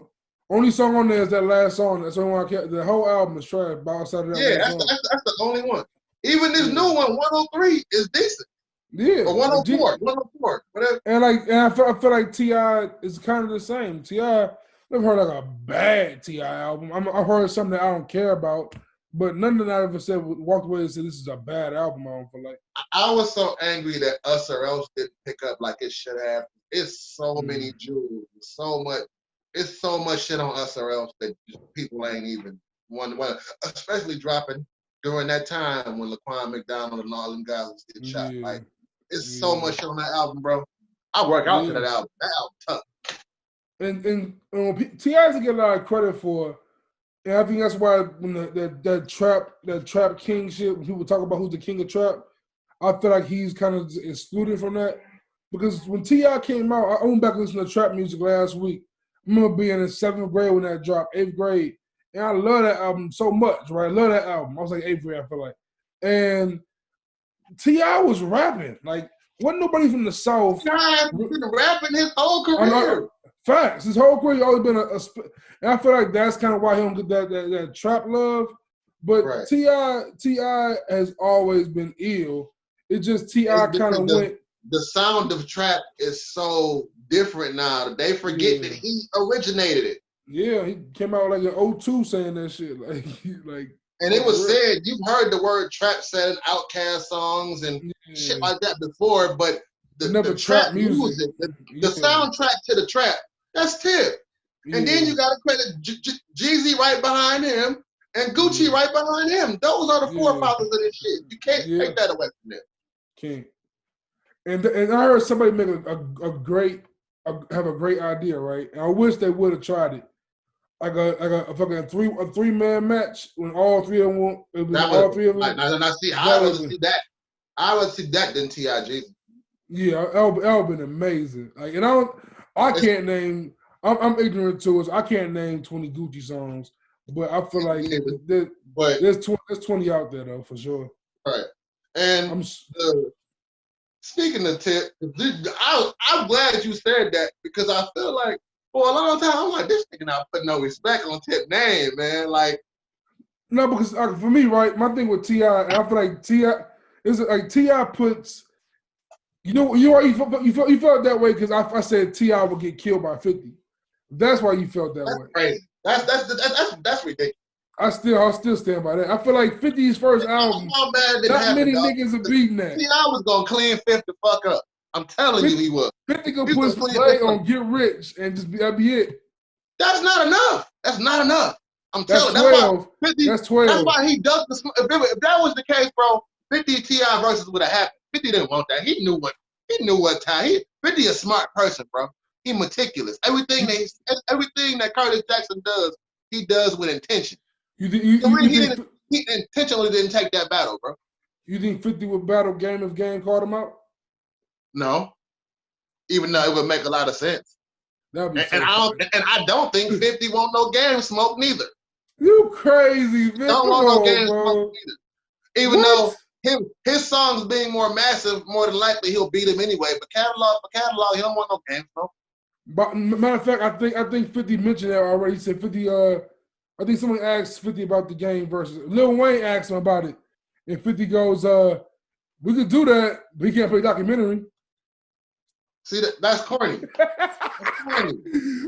Only song on there is that last song. That's the only one I can't. The whole album is trash. Outside of that, that's the only one. Even this new one, 103, is decent. Yeah. Or 104, 104, whatever. And I feel like T.I. is kind of the same. T.I. I've heard like a bad T.I. album. I've heard something that I don't care about, but none of that I ever said walked away and said this is a bad album. I don't feel like. I was so angry that Us or Else didn't pick up like it should have. It's so many jewels, so much. It's so much shit on Us or Else that people ain't even one, especially dropping during that time when Laquan McDonald and all them guys was getting shot. Like, it's so much shit on that album, bro. I work out to that album. That album tough. And T.I. to get a lot of credit for, and I think that's why when that trap king shit, when people talk about who's the king of trap, I feel like he's kind of excluded from that. Because when T.I. came out, I went back and listened to trap music last week. I remember being in 7th grade when that dropped, 8th grade. And I love that album so much, right? I love that album. I was like 8th grade, I feel like. And T.I. was rapping. Like, wasn't nobody from the South. He's been rapping his whole career. Facts. His whole career always been and I feel like that's kind of why he don't get that trap love. But right. T.I. has always been ill. It's just T.I. kind of went. The sound of trap is so different now. They forget that he originated it. Yeah, he came out like in 02 saying that shit. And it was said, you've heard the word trap said in Outkast songs and shit like that before, but the trap music, the soundtrack to the trap, that's Tip. And then you got to credit Jeezy right behind him and Gucci right behind him. Those are the forefathers of this shit. You can't take that away from them. Can't. And I heard somebody make a great idea, right? And I wish they would have tried it. Like a fucking three-man match when all three of them all three of them. I would see that. I would see that than T.I.G. Yeah, that would been amazing. Like, and I can't name. I'm ignorant to it. So I can't name 20 Gucci songs, but I feel like there's 20 out there though for sure. Right. And speaking of Tip, I'm glad you said that because I feel like for a long time I'm like, this nigga not putting no respect on Tip name, man. Like, no, because for me, right, my thing with T.I., and I feel like T.I. is like T.I. puts. You felt that way because I said T.I. would get killed by 50. That's why you felt that way. Crazy. That's ridiculous. I still stand by that. I feel like 50's first album. Not many niggas are beating that. T.I. was gonna clean 50 the fuck up. I'm telling you, he was. 50 gonna put his play on Get Rich and just that'd be it. That's not enough. That's not enough. I'm telling you. That's 12. That's why he ducked the. If that was the case, bro, 50 T.I. versus would have happened. 50 didn't want that. He knew what time. 50 a smart person, bro. He meticulous. Everything that Curtis Jackson does, he does with intention. He intentionally didn't take that battle, bro. You think 50 would battle Game if Game called him out? No. Even though it would make a lot of sense. And I don't think 50 want no Game smoke neither. You crazy, man. Don't want no Game smoke neither. Even though his songs being more massive, more than likely he'll beat him anyway. But catalog for catalog, he don't want no Game smoke. But matter of fact, I think 50 mentioned that already. He said 50. I think someone asked 50 about the Game versus Lil Wayne asked him about it, and 50 goes, "We could do that, but he can't play documentary." See that's corny. That's corny.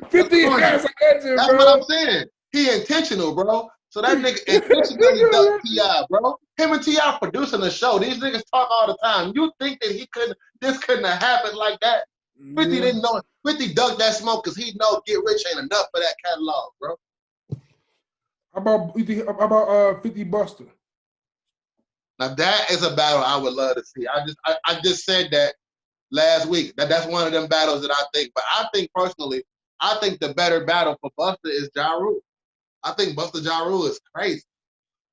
50 has an engine, That's bro. what I'm saying. He intentional, bro. So that nigga intentionally ducked T.I., bro. Him and T.I. producing the show. These niggas talk all the time. You think that this couldn't have happened like that? 50 didn't know. 50 ducked that smoke because he know Get Rich ain't enough for that catalog, bro. About 50 Buster. Now that is a battle I would love to see. I just said that last week. That's one of them battles that I think. But I think personally, I think the better battle for Buster is Ja Rule. I think Buster Ja Rule is crazy.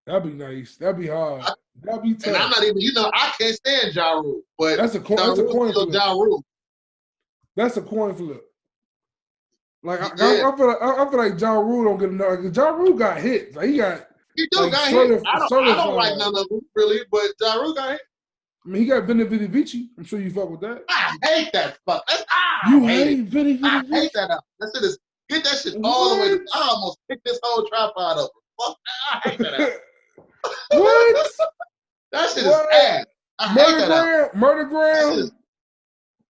That'd be nice. That'd be hard. That'd be tough. And I'm not even, I can't stand Ja Rule. But that's a coin flip. Ja Rule. That's a coin flip. Like I feel like Ja Rule don't get enough. Ja Rule got hit. Like he got hit. I don't like none of them really, but Ja Rule got hit. I mean, he got Vinny Vici. I'm sure you fuck with that. I hate that fuck. You hate Vinny Vici? I hate that. That shit is get that shit all the way. I almost picked this whole tripod up. Fuck, I hate that. What? That shit is ass. I hate that. Murdergram.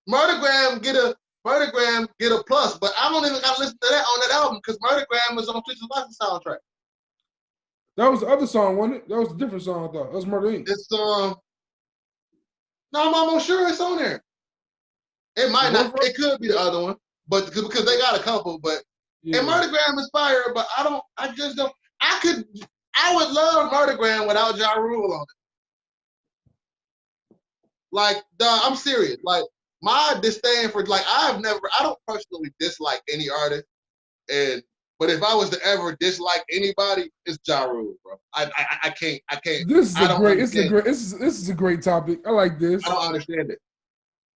Murdergram get a plus, but I don't even gotta listen to that on that album because Murdergram is on Twitch's Life soundtrack. That was the other song, wasn't it? That was a different song, I thought. That was Murder Inc. It's no, I'm almost sure it's on there. It might not. It could be the other one, but because they got a couple. But and Murdergram is fire, but I just don't. I would love Murdergram without Ja Rule on it. Like, I'm serious. Like, my disdain for I don't personally dislike any artist, but if I was to ever dislike anybody, it's Ja Rule, bro. I can't. This is a great topic. I like this. I don't understand it.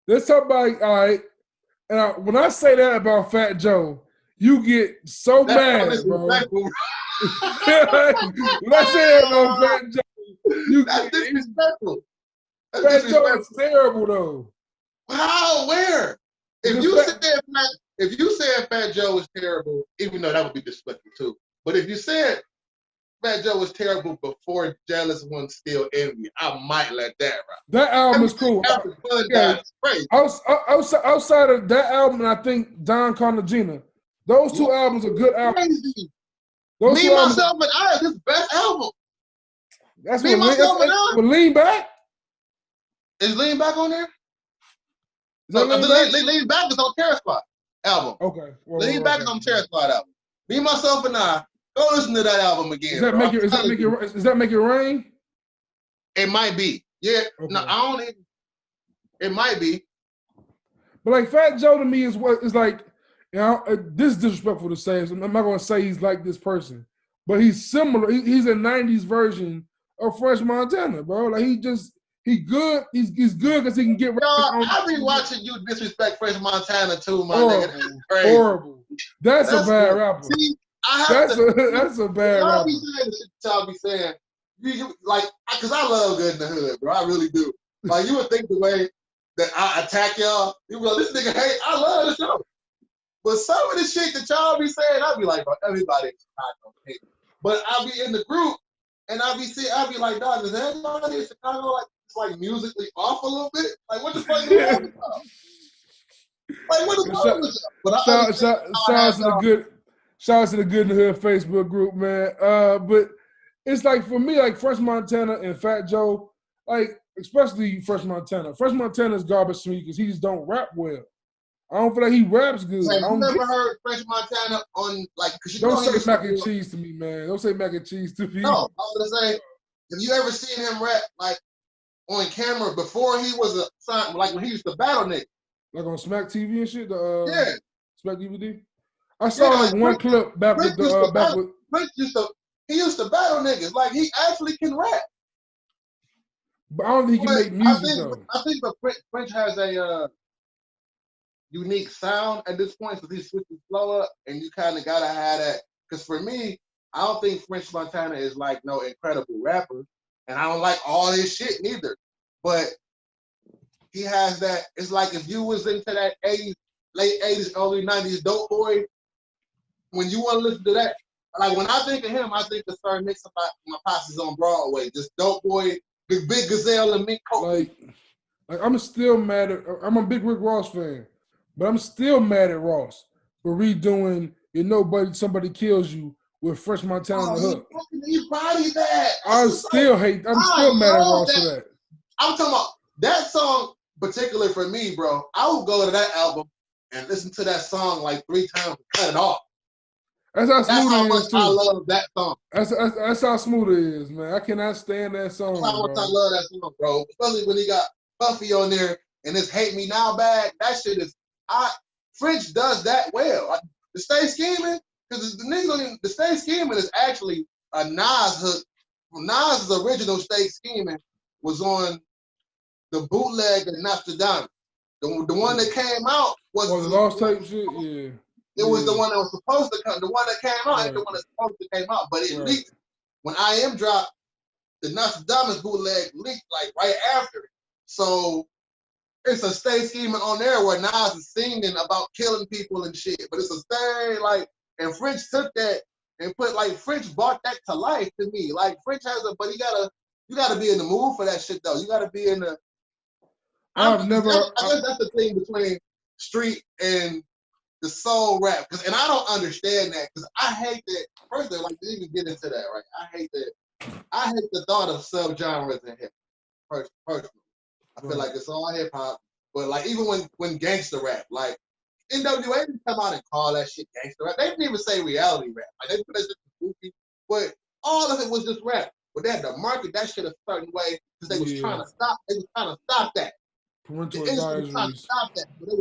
Let's talk about all right. And when I say that about Fat Joe, you get so mad, bro. When I say that about Fat Joe, that's disrespectful. Fat Joe is terrible, though. How? Where? If you said Fat Joe is terrible, even though that would be disrespectful too. But if you said Fat Joe was terrible before Jealous One Still Envy, I might let that ride. That album is cool. Outside of that album, and I think Don Cartagena, those two albums are good albums. Me, Myself, and I is his best album. That's Me, Myself, and I. Lean Back? Is Lean Back on there? Lean Back is on Terror Squad album. Okay. Lean Back is on Terror Squad album. Me, Myself, and I. Go listen to that album again. Does that make it rain? It might be. Yeah. Okay. No, I don't even. It might be. But like Fat Joe to me is like, you know, this is disrespectful to say. I'm not gonna say he's like this person, but he's similar. He's a '90s version of Fresh Montana, bro. Like he good. He's good because he can get. I be watching you disrespect Fresh Montana too, my nigga. This is crazy. Horrible. That's a bad rapper. See, that's a bad rapper. Y'all be saying the shit y'all be saying. You like, because I love Good in the Hood, bro. I really do. Like, you would think the way that I attack y'all, you be like, this nigga hate. I love the show. But some of the shit that y'all be saying, I be like, bro, everybody in Chicago hate. But I be in the group, and I be like, dog, is everybody in Chicago like musically off a little bit? Like, what the fuck are you talking about? Like, what the fuck is that? Shout out to the Good in the Hood Facebook group, man. But it's like, for me, like Fresh Montana and Fat Joe, like, especially Fresh Montana. Fresh Montana's garbage to me because he just don't rap well. I don't feel like he raps good. Hey, you never heard Fresh Montana on, like, because don't say mac and cheese to me, man. Don't say mac and cheese to me. No, I was going to say, have you ever seen him rap, like, on camera before he was like when he used to battle niggas? Like on Smack TV and shit? Yeah. Smack DVD? I saw like one clip back with he used to battle niggas. Like, he actually can rap. But I don't think he can make music, though. I think French has a unique sound at this point, so he switches flow up, and you kind of got to have that. Because for me, I don't think French Montana is like no incredible rapper, and I don't like all his shit neither. But he has that. It's like if you was into that late 80s, early 90s dope boy, when you want to listen to that, like when I think of him, I think of Sir Mix my posses on Broadway, just dope boy, Big Gazelle and Mick Coke. Like I'm still mad at. I'm a big Rick Ross fan, but I'm still mad at Ross for redoing Somebody Kills You with Fresh Montana on the hook. You body that. I'm still mad at Ross for that. I'm talking about that song particularly for me, bro. I would go to that album and listen to that song like 3 times and cut it off. That's how smooth it is, too. I love that song. That's how smooth it is, man. I cannot stand that song. That's how much I love that song, bro. Especially when he got Puffy on there and this Hate Me Now bag. That shit is French does that well. The Stay Scheming, because the Stay Scheming is actually a Nas hook. Nas' original Stay Scheming was on the bootleg of Nostradamus. The one that came out was the Lost Tape shit, yeah. It was the one that was supposed to come. The one that came out ain't the one that's supposed to came out, but it leaked. When I Am dropped, the Nostradamus bootleg leaked like right after it. So it's a Stay Scheming on there where Nas is singing about killing people and shit. But it's a stay and French took that and French brought that to life to me. Like French has but you gotta be in the mood for that shit though. You gotta be in the. I've I never. guess that's the thing between street and the soul rap, and I don't understand that because I hate that. First, like to even get into that, right? I hate that. I hate the thought of subgenres in hip hop. Personally, I feel like it's all hip hop, but like even when gangster rap, like NWA didn't come out and call that shit gangster rap. They didn't even say reality rap. Like they put that shit goofy, but all of it was just rap. But they had to market that shit a certain way because they was trying to stop. They was trying to stop that. Parental The industry was trying to advisories. stop that, but they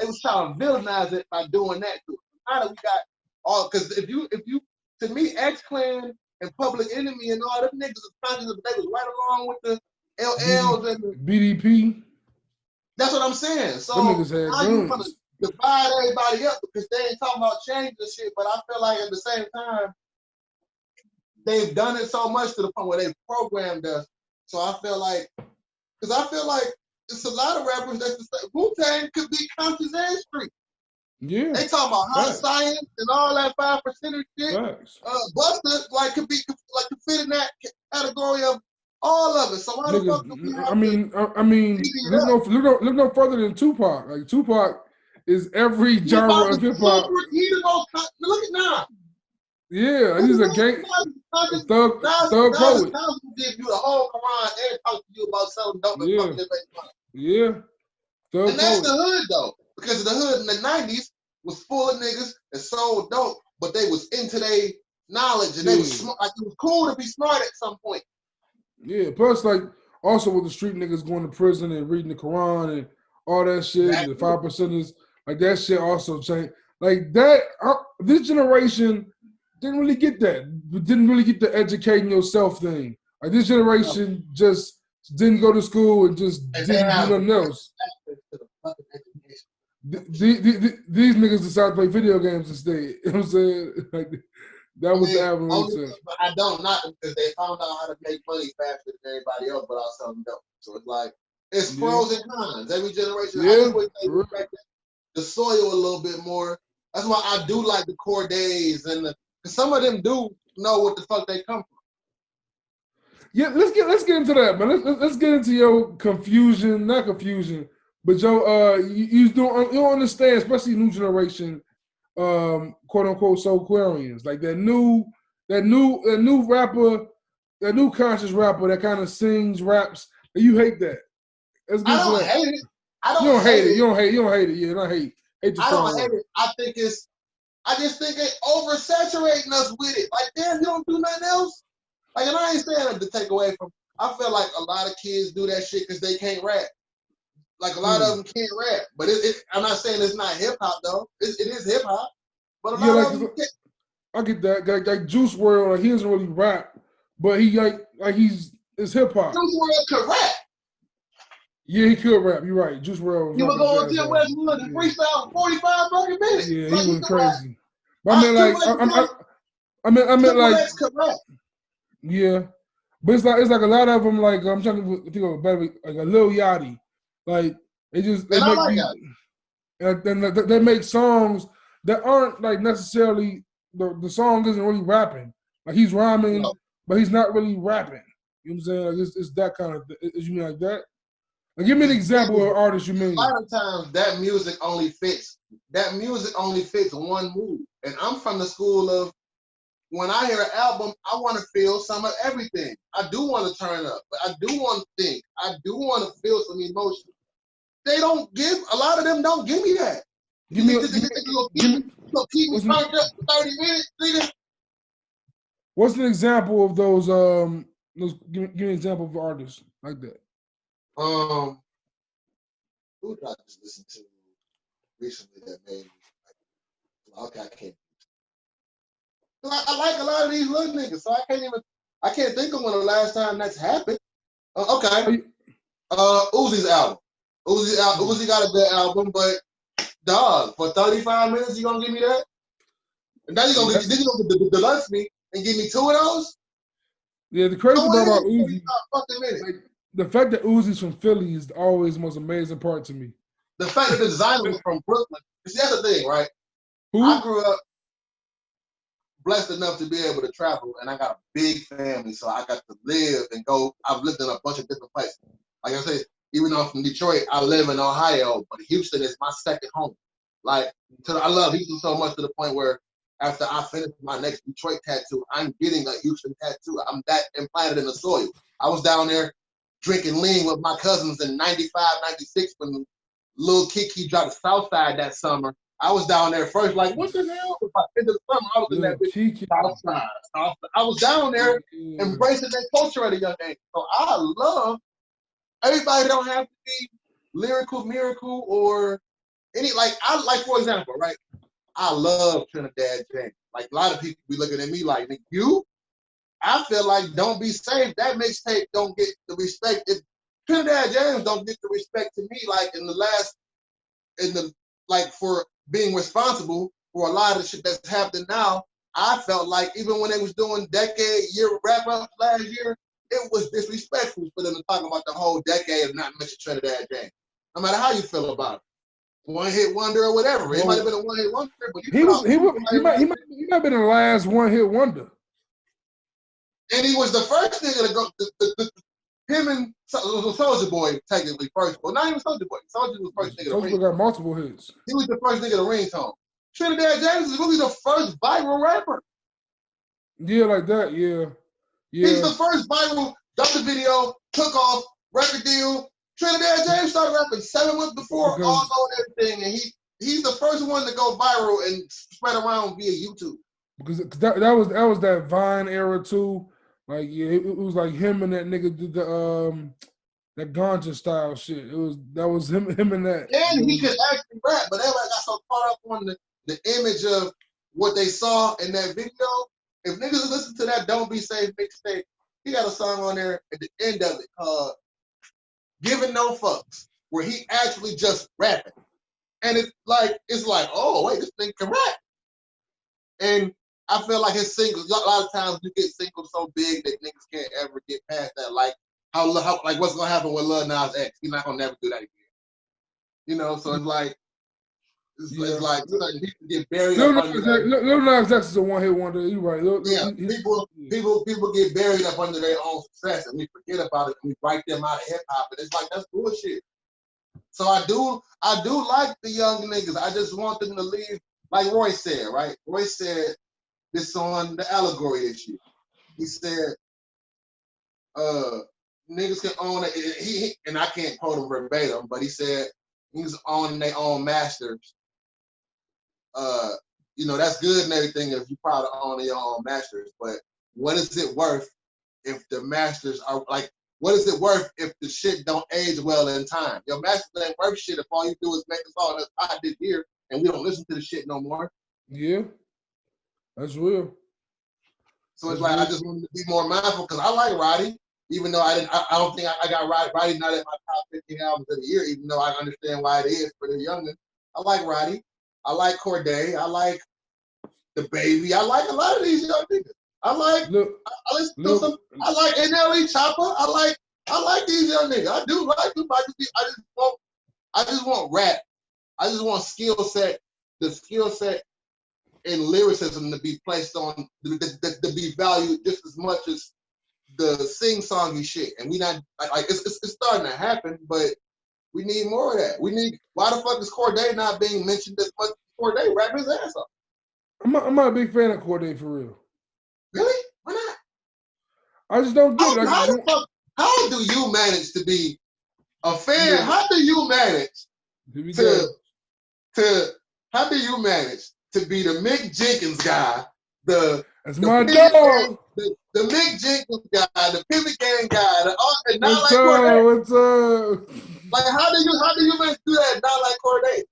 was trying to villainize it by doing that to it. Now that we got all, because if you to me, X Clan and Public Enemy and all them niggas was conscious, they was right along with the LLs and the BDP. That's what I'm saying. So Them niggas had now you want to guns. divide everybody up because they ain't talking about change and shit. But I feel like at the same time, they've done it so much to the point where they've programmed us. So I feel like, it's a lot of rappers that's the same. Wu-Tang could be conscious and street. Yeah. They talking about hot science and all that 5% shit. Facts. Busta like could fit in that category of all of it. So why the fuck do we have I mean, look no further than Tupac. Like Tupac is every genre of hip hop. Look at now. Yeah, he's a gang thug poet. Nas will give you the whole Quran and talk to you about selling dope and fucking their money. Yeah. Thug and that's poet. the hood though. Because the hood in the 90s was full of niggas that sold dope, but they was into their knowledge and they was smart. Like it was cool to be smart at some point. Yeah, plus like also with the street niggas going to prison and reading the Quran and all that shit, and the 5%ers, like that shit also changed. Like that, this generation didn't really get that. Didn't really get the educating yourself thing. Like this generation just didn't go to school and just didn't do nothing else. These niggas decided to play video games instead. You know what I'm saying? Like that was the avenue. I don't knock them because they found out how to make money faster than everybody else without selling dope. So it's like it's pros and cons. Every generation, I just wish they respected the soil a little bit more. That's why I do like the Cordays and because some of them do know what the fuck they come from. Yeah, let's get into that, man. Let's get into your confusion, not confusion, but Joe, you don't understand, especially new generation, quote unquote Soulquarians, like that new rapper, that new conscious rapper that kind of sings, raps. And you hate that. I don't hate it. You don't hate it. You don't hate it. Yeah, not hate. I don't hate it. I just think they oversaturating us with it. Like, damn, you don't do nothing else? Like, and I ain't saying it to take away from, I feel like a lot of kids do that shit because they can't rap. Like, a lot of them can't rap. But I'm not saying it's not hip-hop, though. It is hip-hop. But a lot of them can't. I get that. Like Juice WRLD, like, he doesn't really rap, but he it's hip-hop. Juice WRLD could rap. Yeah, he could rap. You're right. Juice WRLD. He would go on Tim Westwood and freestyle 45 fucking minutes. Yeah, he went crazy. But I meant like, yeah. But it's like a lot of them. Like I'm trying to think of a better, like a Lil Yachty. Like they make songs that aren't like necessarily the song isn't really rapping. Like he's rhyming, but he's not really rapping. You know what I'm saying? Like it's that kind of. You mean like that? Like, give me an example of an artist you mean. A lot of times that music only fits one mood. And I'm from the school of when I hear an album, I want to feel some of everything. I do want to turn up, but I do want to think. I do want to feel some emotion. A lot of them don't give me that. Keep me turned up for 30 minutes, nigga. What's an example of those give me an example of an artist like that. Who did I just listen to recently that made me okay, I can't. I like a lot of these little niggas, so I can't think of when the last time that's happened. Okay. Uzi's album. Uzi got a good album, but dog, for 35 minutes you gonna give me that? And then you gonna deluxe me and give me 2 of those? Yeah, the crazy part about Uzi, like, the fact that Uzi's from Philly is always the most amazing part to me. The fact that the designer was from Brooklyn. See, that's the thing, right? Who? I grew up blessed enough to be able to travel, and I got a big family, so I got to live and go. I've lived in a bunch of different places. Like I said, Even though I'm from Detroit, I live in Ohio, but Houston is my second home. Like, I love Houston so much to the point where after I finish my next Detroit tattoo, I'm getting a Houston tattoo. I'm that implanted in the soil. I was down there drinking lean with my cousins in 95, 96 when Lil Kiki dropped the South Side that summer. I was down there first, like, what the hell? By the end of the summer, I was in that bitch, South Side. I was down there embracing that culture at a young age. So I love, everybody don't have to be lyrical, miracle, or any, like, for example, right? I love Trinidad James. Like, a lot of people be looking at me like, Nick, you? I feel like Don't Be Safe, that mixtape don't get the respect. Trinidad James don't get the respect to me, like, for being responsible for a lot of the shit that's happening now. I felt like even when they was doing year wrap-up last year, it was disrespectful for them to talk about the whole decade and not mention Trinidad James. No matter how you feel about it. One-hit wonder or whatever. It might have been a one-hit wonder, but he might have been the last one-hit wonder. And he was the first nigga to go. Him and Soulja Boy technically first. Well, not even Soulja Boy. Soulja was the first nigga to ring. Soulja got multiple hits. He was the first nigga to ringtone. Trinidad James is really the first viral rapper. Yeah, like that. Yeah. He's the first viral. Dropped the video, took off, record deal. Trinidad James started rapping 7 months before all on everything, and he's the first one to go viral and spread around via YouTube. Because that was that Vine era too. Like, yeah, it was like him and that nigga did the that ganja style shit. That was him and that. And he could actually rap, but everybody got so caught up on the image of what they saw in that video. If niggas listen to that Don't Be Safe mixtape, he got a song on there at the end of it called Giving No Fucks, where he actually just rapping. And it's like, oh, wait, this thing can rap. And I feel like his singles, a lot of times you get singles so big that niggas can't ever get past that. Like, how like what's going to happen with Lil Nas X? He's not going to never do that again. You know, so it's like, it's like people get buried up under that. Lil Nas X is a one-hit wonder. You're right. People get buried up under their own success, and we forget about it. And we write them out of hip hop, and it's like that's bullshit. So I do like the young niggas. I just want them to leave, like Roy said, right? Roy said this on the Allegory issue. He said, niggas can own it. He and I can't quote him verbatim, but he said niggas own their own masters. You know, that's good and everything if you're proud of owning your own masters, but what is it worth if the masters are like, what is it worth if the shit don't age well in time? Your masters ain't worth shit if all you do is make us all this I did here and we don't listen to the shit no more. Yeah, that's real. So it's like, I just wanted to be more mindful because I like Roddy, even though I don't think I got Roddy not in my top 15 albums of the year, even though I understand why it is for the youngin'. I like Roddy. I like Corday. I like The Baby. I like a lot of these young niggas. I like NLE Chopper. I like these young niggas. I do like them. I just want rap. I just want the skill set and lyricism to be placed on, to be valued just as much as the sing-songy shit. And we not, like it's starting to happen, but we need more of that. Why the fuck is Corday not being mentioned as much as Corday rapping his ass off? I'm not a big fan of Corday for real. Really? Why not? I just don't get it. How do you manage to be a fan? Yeah. How do you manage how do you manage to be the Mick Jenkins guy, that's my dog. The Mick Jenkins guy, the Pivot Gang guy, and not what's like Corday? What's up? Like how do you manage to do that? Not like Corday.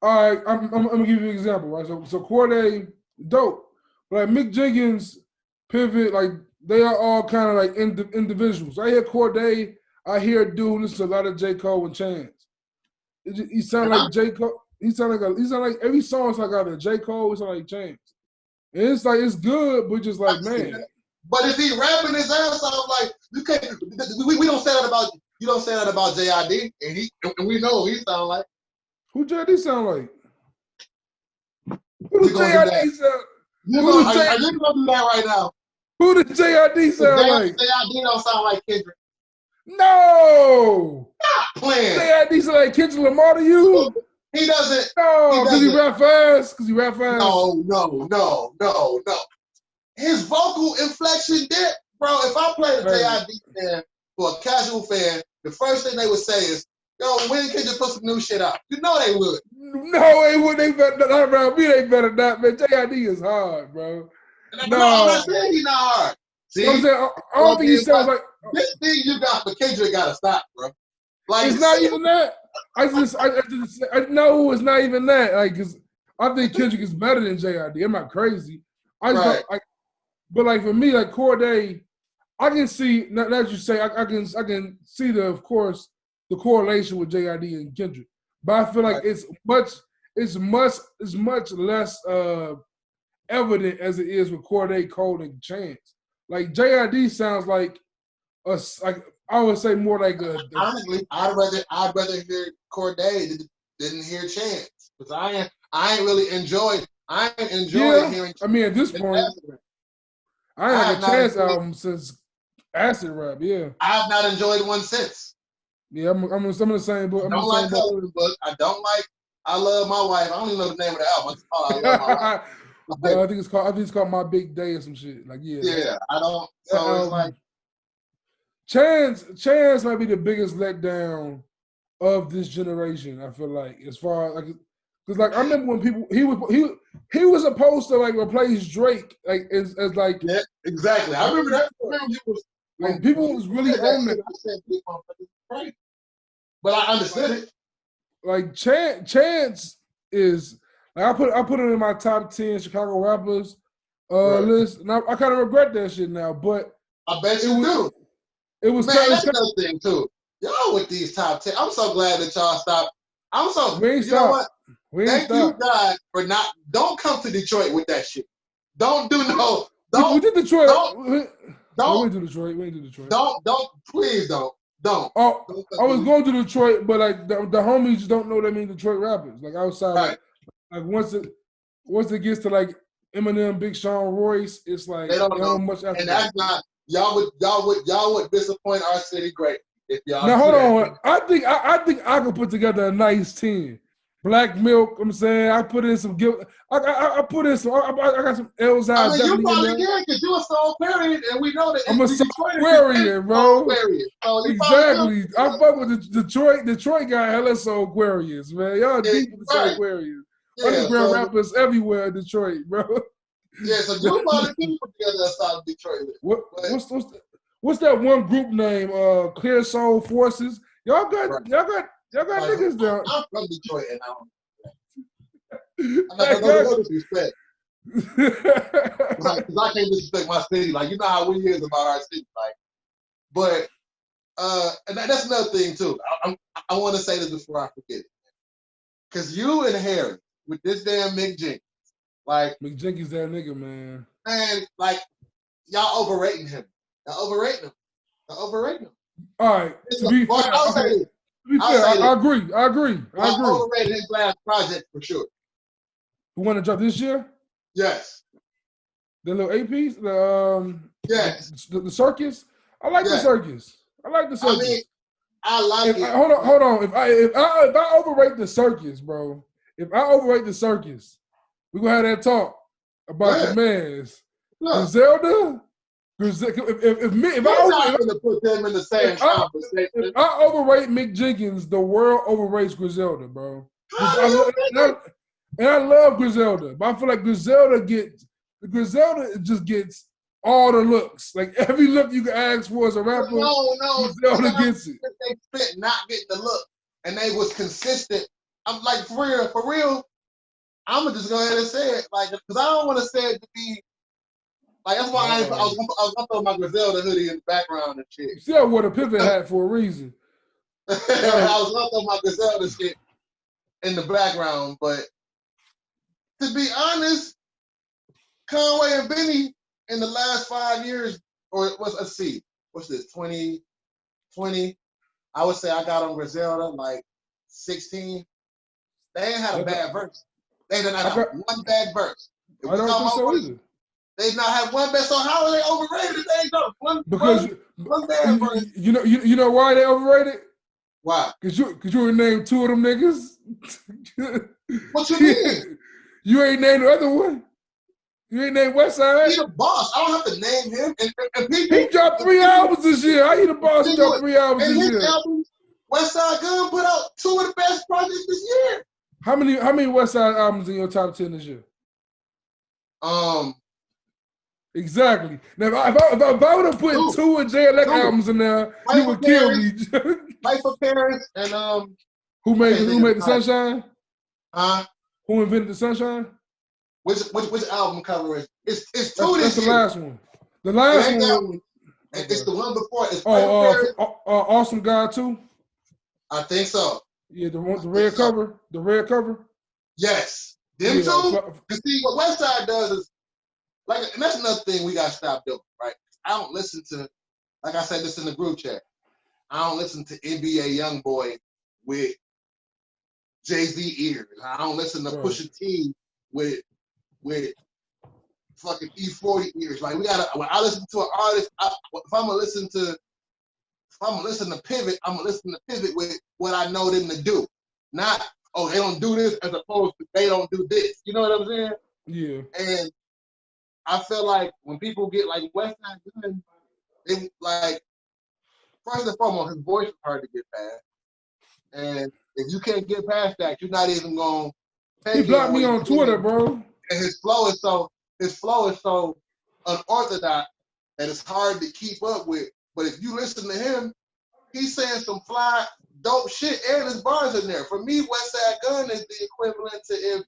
All right, I'm gonna give you an example, right? So Corday, dope, but like Mick Jenkins, Pivot, like they are all kind of like individuals. I hear Corday, I hear a dude listen to a lot of J. Cole and Chance. He sound like J. Cole. He sound like every song's like either J. Cole, it's like Chance. And it's like it's good, but just like man. But if he rapping his ass off, like you can't. We don't say that about you. Don't say that about JID, and we know what he sound like. Who JID sound like? Who does JID sound? Are you gonna do that right now? Who does JID sound like? JID don't sound like Kendrick. No. Stop playing. JID sound like Kendrick Lamar to you? He doesn't. No, because he rap fast. No. His vocal inflection dip, bro. If I played a JID fan for a casual fan, the first thing they would say is, "Yo, when can you put some new shit out?" You know they would. No, they would. They better not around me. They better not, man. JID is hard, bro. No, I'm not saying he's not hard. See, you know what I'm saying? I don't think he sounds like this thing you got for Kendrick. Gotta stop, bro. Like it's not even that. I know it's not even that. Like, cause I think Kendrick is better than JID. I'm not crazy. But like for me, like Corday, I can see. As you say, I can see of course, the correlation with JID and Kendrick. But I feel like it's much less evident as it is with Corday, Cole, and Chance. Like JID sounds like I would say more like a. Honestly, I'd rather hear Corday than hear Chance, because I ain't really enjoyed. I ain't enjoyed hearing. I mean, at this point, I ain't had a Chance album since Acid Rap. Yeah, I have not enjoyed one since. Yeah, I'm in some of the same book. I don't like Coloring Book. I don't like I Love My Wife. I don't even know the name of the album. It's called I Love My Wife. I think it's called My Big Day or some shit. Like I don't. So it's like Chance might be the biggest letdown of this generation. I feel like, as far as because I remember when people he was supposed to like replace Drake as like exactly. I remember that. People was really on that. I said people Drake, but I understood it. Like Chance is like I put it in my top 10 Chicago rappers list. And I kind of regret that shit now, but I bet you do. It was that's another thing too. Y'all with these top 10. I'm so glad that y'all stopped. We ain't stopped. Thank you God for not. Don't come to Detroit with that shit. Don't do no. Don't. We did Detroit. Don't. We did Detroit. We did Detroit. Don't. Please don't. Don't. Oh, I was going to Detroit, but like the homies don't know what I mean. Detroit rappers, like outside, like once it gets to like Eminem, Big Sean, Royce, it's like they don't know much after. And that's not y'all would disappoint our city great if y'all. Now hold on, I think I could put together a nice 10. Black Milk, I'm saying I put in some guilt. I put in some. I got some L's out. I mean, you probably did because you're a Soul Aquarian, and we know that. I'm a Soul Aquarian, bro. So exactly. I fuck with the Detroit guy. Hella Soul Aquarians, man. Y'all deep with the Soul Aquarians. Underground rappers everywhere in Detroit, bro. Yeah, so you probably can put together a solid Detroit list. What's that one group name? Clear Soul Forces. Y'all got niggas down. I'm from Detroit, and I'm not gonna disrespect. Because I can't disrespect my city. Like, you know how we is about our city. Like, but and that's another thing too. I want to say this before I forget it. Because you and Harry with this damn Mick Jenkins, like Mick Jenkins, that nigga, man. Man, like y'all overrating him. Y'all overrating him. All right. To be fair, I agree. I overrated his last project for sure. Who want to drop this year? Yes. The little APs? Yes. The circus? I like the circus. I mean, I like it. Hold on. If I overrate the circus, bro, we're gonna have that talk about the mans. Griselda? If I put them in the same conversation. If I overrate Mick Jenkins, the world overrates Griselda, bro. And I love Griselda, but I feel like Griselda just gets all the looks. Like every look you can ask for as a rapper, Griselda gets it. They spent not getting the look, and they was consistent. I'm like, for real. I'm gonna just go ahead and say it, like, because I don't want to say it to be. Like, that's why I was gonna throw my Griselda hoodie in the background and shit. See, I wore the pivot hat for a reason. I was gonna throw my Griselda shit in the background, but to be honest, Conway and Benny in the last 5 years, or let's see, what's this, 2020? I would say I got on Griselda like 16. They ain't had a bad verse. They didn't have one bad verse. I don't think so either. They not have one best song. How are they overrated? They don't. One bad verse. You know why they overrated? Why? Cause you would name two of them niggas. What you mean? You ain't named the other one. You ain't named Westside. He the boss. I don't have to name him. And people, he dropped 3 albums this year. How he the boss? He dropped 3 albums this year. Albums, Westside Gun put out 2 of the best projects this year. How many Westside albums in your top 10 this year? Exactly. Now, if I would have put 2 of Jay Elect albums in there, you would kill me. Fight for Parents and Who made the Sunshine? Huh? Who invented the Sunshine? Which album cover is? It's 2 that's this the year. last one. The last one. It's the one before. It's Awesome God 2? I think so. Yeah, the red cover. The red cover. Yes, them two. You see, what Westside does is and that's another thing we gotta stop doing, right? I don't listen to, like I said this in the group chat. I don't listen to NBA YoungBoy with Jay-Z ears. I don't listen to Pusha T with fucking E40 ears. Like when I listen to an artist, if I'm gonna listen to Pivot, I'm gonna listen to Pivot with what I know them to do. Not, they don't do this as opposed to they don't do this. You know what I'm saying? Yeah. And I feel like when people get like Westside Gun, they like, first and foremost, his voice is hard to get past. And if you can't get past that, you're not even gonna He blocked me on Twitter, bro. And his flow is so unorthodox that it's hard to keep up with. But if you listen to him, he's saying some fly, dope shit, and his bars in there. For me, Westside Gun is the equivalent to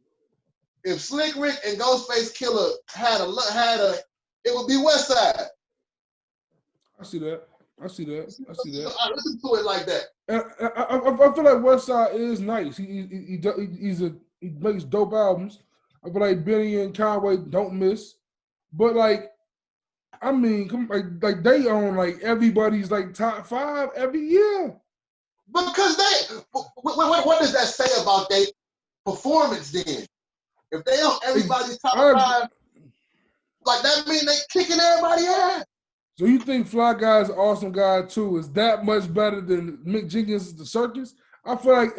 if Slick Rick and Ghostface Killer had a, it would be Westside. I see that. I listen to it like that. I feel like Westside is nice. He makes dope albums. I feel like Benny and Conway don't miss, but I mean, like they own like everybody's like top 5 every year. Because what does that say about their performance then? If they own everybody's top 5, like that mean they kicking everybody ass. So you think Fly Guy's Awesome Guy 2 is that much better than Mick Jenkins' The Circus? I feel like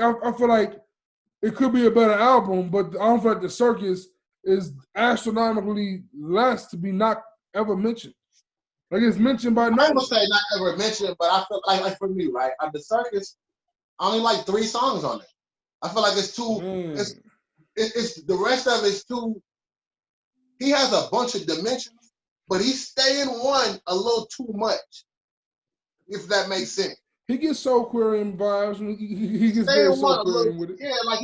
it could be a better album, but I don't feel like The Circus is astronomically less to be not ever mentioned. Like it's mentioned by no. I'm gonna say not ever mentioned, but I feel like for me, right? The Circus, I only like 3 songs on it. I feel like it's too. It's the rest of it's too. He has a bunch of dimensions, but he's staying one a little too much. If that makes sense. He gets Soul Aquarium vibes. He gets very Soul Aquarium with it. Yeah, like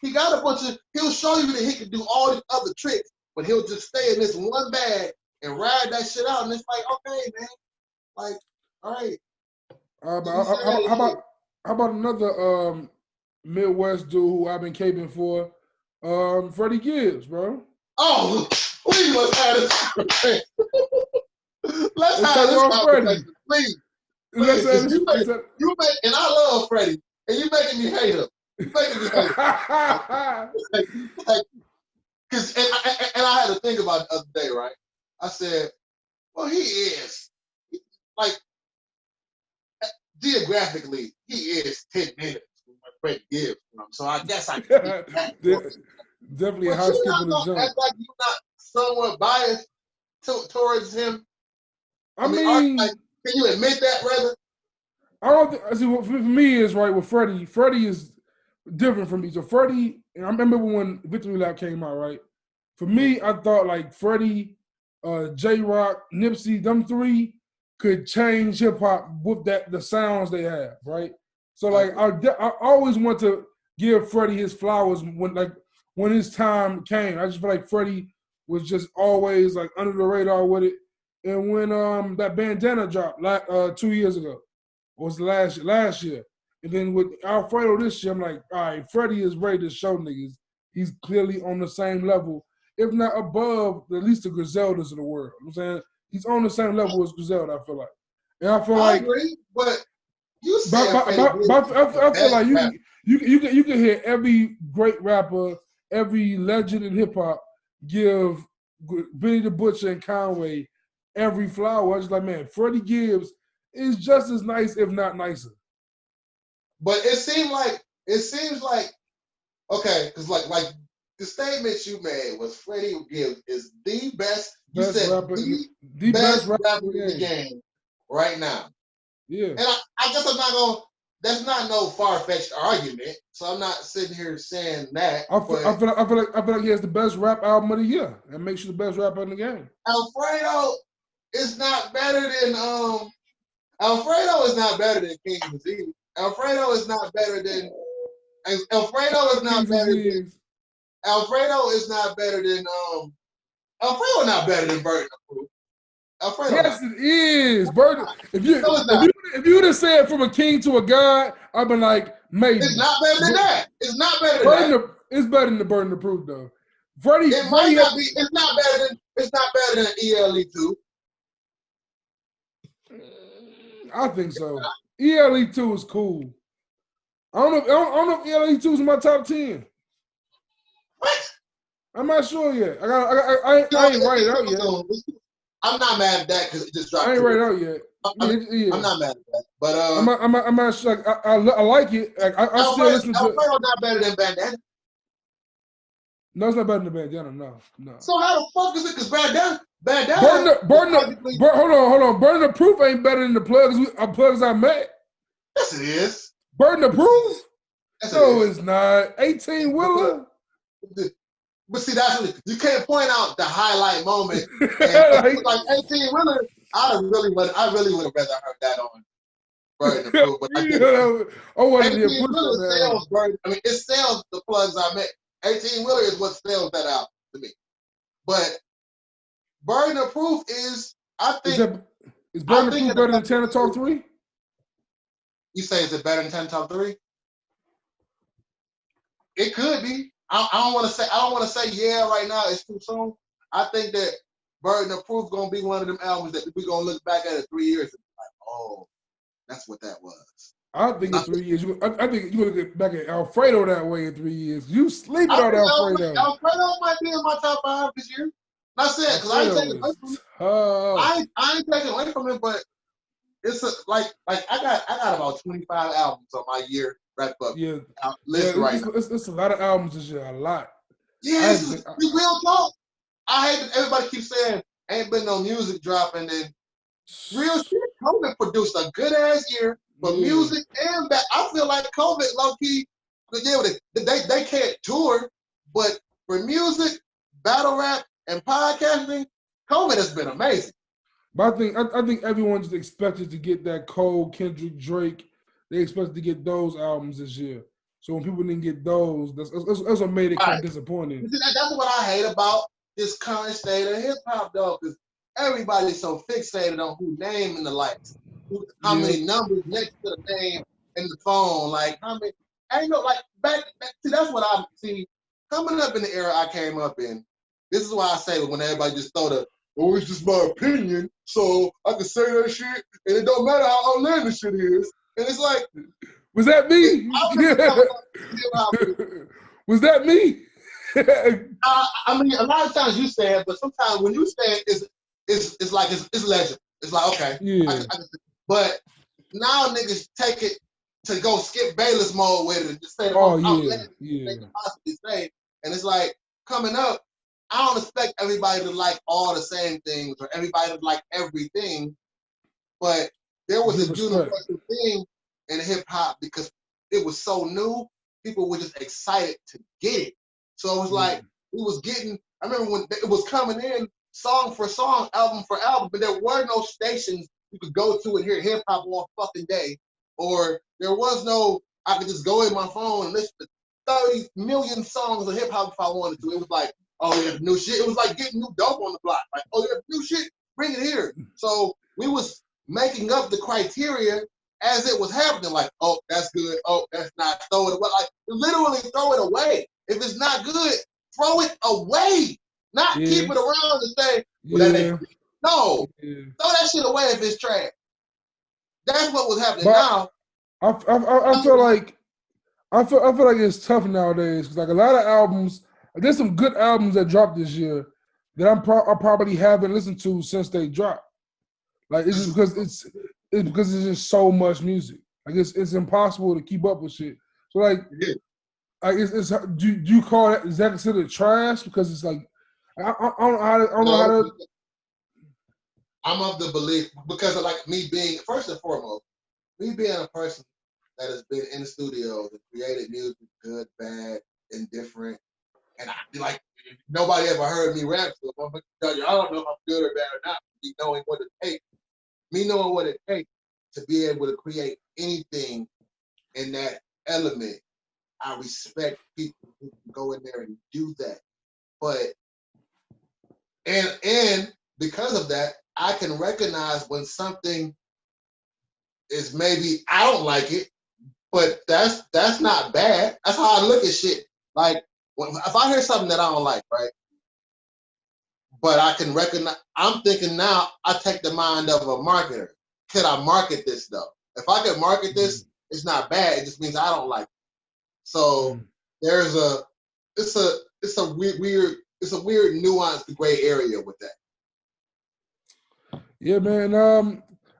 he got a bunch of. He'll show you that he can do all these other tricks, but he'll just stay in this one bag and ride that shit out. And it's like, okay, man, like, all right. How about another Midwest dude who I've been caping for, Freddie Gibbs, bro. Oh, please let's have this. Let's have this conversation, please. And I love Freddie, and you making me hate him. You making me hate him. Cause and I had to think about it the other day, right? I said, well, he is like geographically, he is 10 minutes from where Freddie Gibbs from. So I guess I can definitely a high skip in the jump. Act like you're not somewhat biased towards him. I mean, can you admit that, brother? I don't think. See, for me is right with Freddie. Freddie is different from me. So Freddie, and I remember when Victory Lap came out, right? For me, I thought like Freddie, J-Rock, Nipsey, them 3 could change hip hop with the sounds they have, right? So like I always want to give Freddie his flowers when his time came. I just feel like Freddie was just always like under the radar with it. And when that Bandana dropped 2 years ago, or was last year, and then with Alfredo this year, I'm like, all right, Freddie is ready to show niggas he's clearly on the same level, if not above at least the Griseldas of the world. You know what I'm saying? He's on the same level as Griselda, I feel like. And I feel like, agree, but you say I feel like you can hear every great rapper, every legend in hip hop give Benny the Butcher and Conway, Every Flower. I was just like, man, Freddie Gibbs is just as nice, if not nicer. But it seems like okay, because like the statement you made was Freddie Gibbs is the best. You said rapper, the best rapper in the game right now. Yeah. And I guess I'm not gonna. That's not no far-fetched argument. So I'm not sitting here saying that. I feel like he has the best rap album of the year. That makes you the best rapper in the game. Alfredo is not better than Alfredo is not better than King Verzuz. Alfredo is not better than Alfredo is not better than Alfredo is not better than Alfredo not better than Burden of Proof. Alfredo yes, it is. Burden. If you would have said from a king to a god, I've been like, maybe. It's not better than that. It's not better than that. It's better than the Burden of Proof, though. It might not be. It's not better than ELE2. I think so. ELE2 is cool. I don't know if ELE2 is in my top 10. What? I'm not sure yet. I ain't write it out yet. I'm not mad at that because it just dropped. I ain't write it out yet. I'm not mad at that, but I'm not sure. Like, I like it. Like, I still listen to. Alfredo not better than Bandana. No, it's not better than Bandana. No. So how the fuck is it? Because Bandana. Hold on. Burden of Proof ain't better than the plugs I met. Yes, it is. Burden of Proof? Yes, no, it's not. 18 Wheeler. But see, that's what, you can't point out the highlight moment. And like 18 Wheeler, I really would have rather heard that on Burden of Proof. But 18 Wheeler sells Burden. I mean, it sells the plugs I met. 18 Wheeler is what sells that out to me. But Burden of Proof is, I think. Is Burden of Proof better than Tana Talk 3? You say, is it better than 10 Talk 3? It could be. I don't want to say yeah right now. It's too soon. I think that Burden of Proof gonna be one of them albums that we're gonna look back at it 3 years and be like, oh, that's what that was. I think in 3 years, I think you look back at Alfredo that way in 3 years. You sleeping on Alfredo. Alfredo might be in my top 5 this year. Not saying because I ain't taking away from him. I ain't taking away from him, but it's like I got about 25 albums on my year wrap up list right now. It's a lot of albums this year. A lot. Yeah, real talk. I hate that everybody keeps saying ain't been no music dropping, and real shit. COVID produced a good ass year for music and back. I feel like COVID low key. Yeah, they can't tour, but for music, battle rap, and podcasting, COVID has been amazing. But I think everyone just expected to get that Cole, Kendrick, Drake. They expected to get those albums this year. So when people didn't get those, that's what made it kind of disappointing. See, that's what I hate about this current state of hip hop, though, because everybody's so fixated on who name in the lights, how many numbers next to the name in the phone, like how many. I ain't know, like back. See, that's what I see coming up in the era I came up in. This is why I say when everybody just throw the, oh, it's just my opinion, so I can say that shit, and it don't matter how outlandish shit is. And it's like, was that me? Was that me? I mean, a lot of times you say it, but sometimes when you say it, it's like it's legend. It's like, okay, yeah. But now niggas take it to go Skip Bayless mode with it and just say the most outlandish they can possibly say, and it's like coming up. I don't expect everybody to like all the same things or everybody to like everything, but there was a universal thing in hip hop because it was so new. People were just excited to get it. So it was like it was getting. I remember when it was coming in song for song, album for album, but there were no stations you could go to and hear hip hop all fucking day, or there was no. I could just go in my phone and listen to 30 million songs of hip hop if I wanted to. It was like, oh, yeah, new shit. It was like getting new dope on the block. Like, oh, yeah, new shit, bring it here. So we was making up the criteria as it was happening. Like, oh, that's good. Oh, that's not. Throw it away. Like, literally throw it away. If it's not good, throw it away. Not keep it around and say, well, that ain't good. No, throw that shit away if it's trash. That's what was happening. But now, I feel like it's tough nowadays because like a lot of albums. There's some good albums that dropped this year, that I probably haven't listened to since they dropped. Like it's just because it's because it's just so much music. Like it's impossible to keep up with shit. So like, it's do you call that, is that considered trash? Because it's like I don't know how to. I'm of the belief, because of like me being, first and foremost, me being a person that has been in the studio and created music, good, bad, indifferent, and I be like, nobody ever heard me rap, so I'm gonna tell you, I don't know if I'm good or bad or not. Me knowing what it takes to be able to create anything in that element, I respect people who can go in there and do that. But and because of that, I can recognize when something is, maybe I don't like it, but that's not bad. That's how I look at shit. Like if I hear something that I don't like, right? But I can recognize, I'm thinking now, I take the mind of a marketer. Could I market this though? If I could market this, it's not bad. It just means I don't like it. So there's it's a weird nuanced gray area with that. Yeah, man.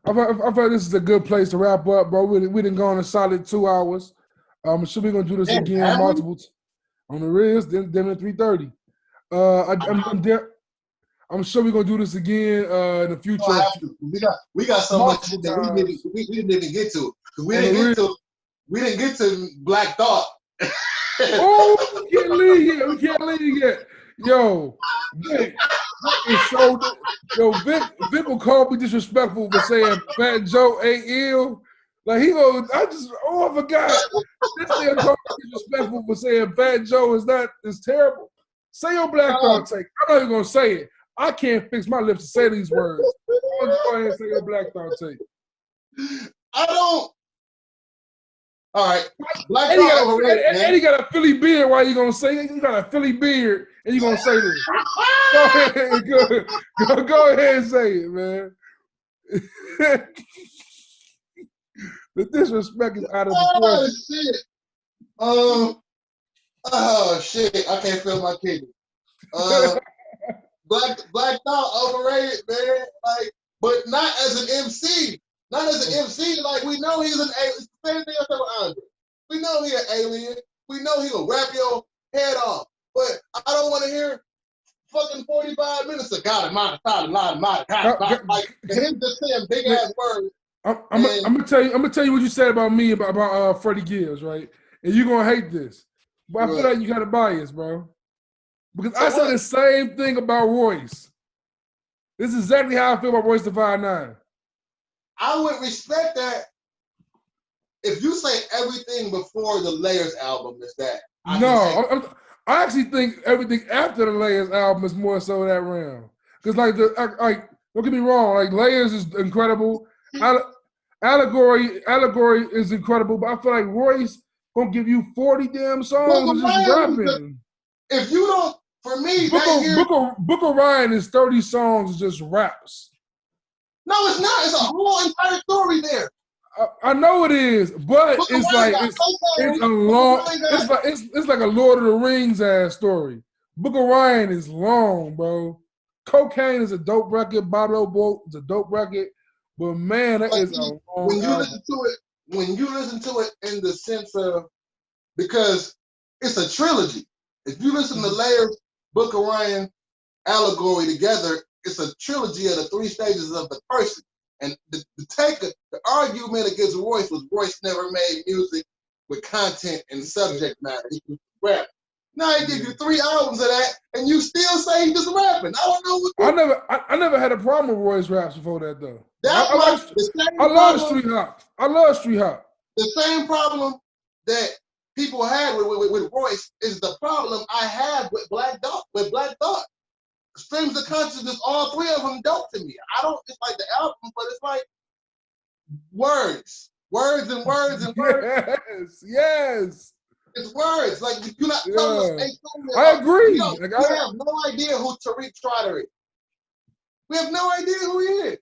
I've heard this is a good place to wrap up, bro. We didn't go on a solid 2 hours. Should we gonna do this again multiple on the Riz? Then at 3:30. I'm sure we're gonna do this again in the future. We got so much that we didn't even get to. We didn't get to Black Thought. Oh, we can't leave yet. Yo, Vic is so. Yo, Vic will call me disrespectful for saying Fat Joe ain't ill. Like he goes, I forgot. This nigga called me disrespectful for saying Fat Joe is terrible. Say your Black Thought take. I'm not even gonna say it. I can't fix my lips to say these words. Go ahead and say your Black Thought take. I don't. All right. Black Thought overrated, man. And he got a Philly beard. Why you gonna say it? You got a Philly beard, and you gonna say this? Go ahead and say it, man. The disrespect is out of proportion. Oh shit! I can't feel my kidney. Black Thought overrated, man. Like, but not as an MC. Not as an MC. Like, we know he's an alien. It's the same thing I said with Andre. We know he's an alien. We know he'll rap your head off. But I don't want to hear fucking 45 minutes of God, like him just saying big ass words. I'm gonna tell you what you said about me about Freddie Gibbs, right? And you're gonna hate this, but I feel like you got a bias, bro. Because I said the same thing about Royce. This is exactly how I feel about Royce the 5'9". I would respect that if you say everything before the Layers album is that. I actually think everything after the Layers album is more so that realm. Because don't get me wrong, like Layers is incredible. Allegory is incredible, but I feel like Royce gonna give you 40 damn songs just rapping. If you don't, for me, Book of Ryan is 30 songs just raps. No, it's not. It's a whole entire story there. I know it is, but it's a long. It's like a Lord of the Rings ass story. Book of Ryan is long, bro. Cocaine is a dope record. Bottle Boat is a dope record, but man, that is a long. When you listen to it in the sense of, because it's a trilogy. If you listen to Layers, Book of Ryan, Allegory together, it's a trilogy of the 3 stages of the person. And the argument against Royce was Royce never made music with content and subject matter. He was rap. Now he give you 3 albums of that, and you still say he just rapping. I don't know what. I never had a problem with Royce raps before that though. I love street hop. I love street hop. The same problem that people had with Royce is the problem I have with Black Thought. Streams of consciousness, all 3 of them dope to me. I don't just like the album, but it's like words and words. Yes. It's words. Like, you're not telling us. I agree. We have no idea who Tariq Trotter is. We have no idea who he is.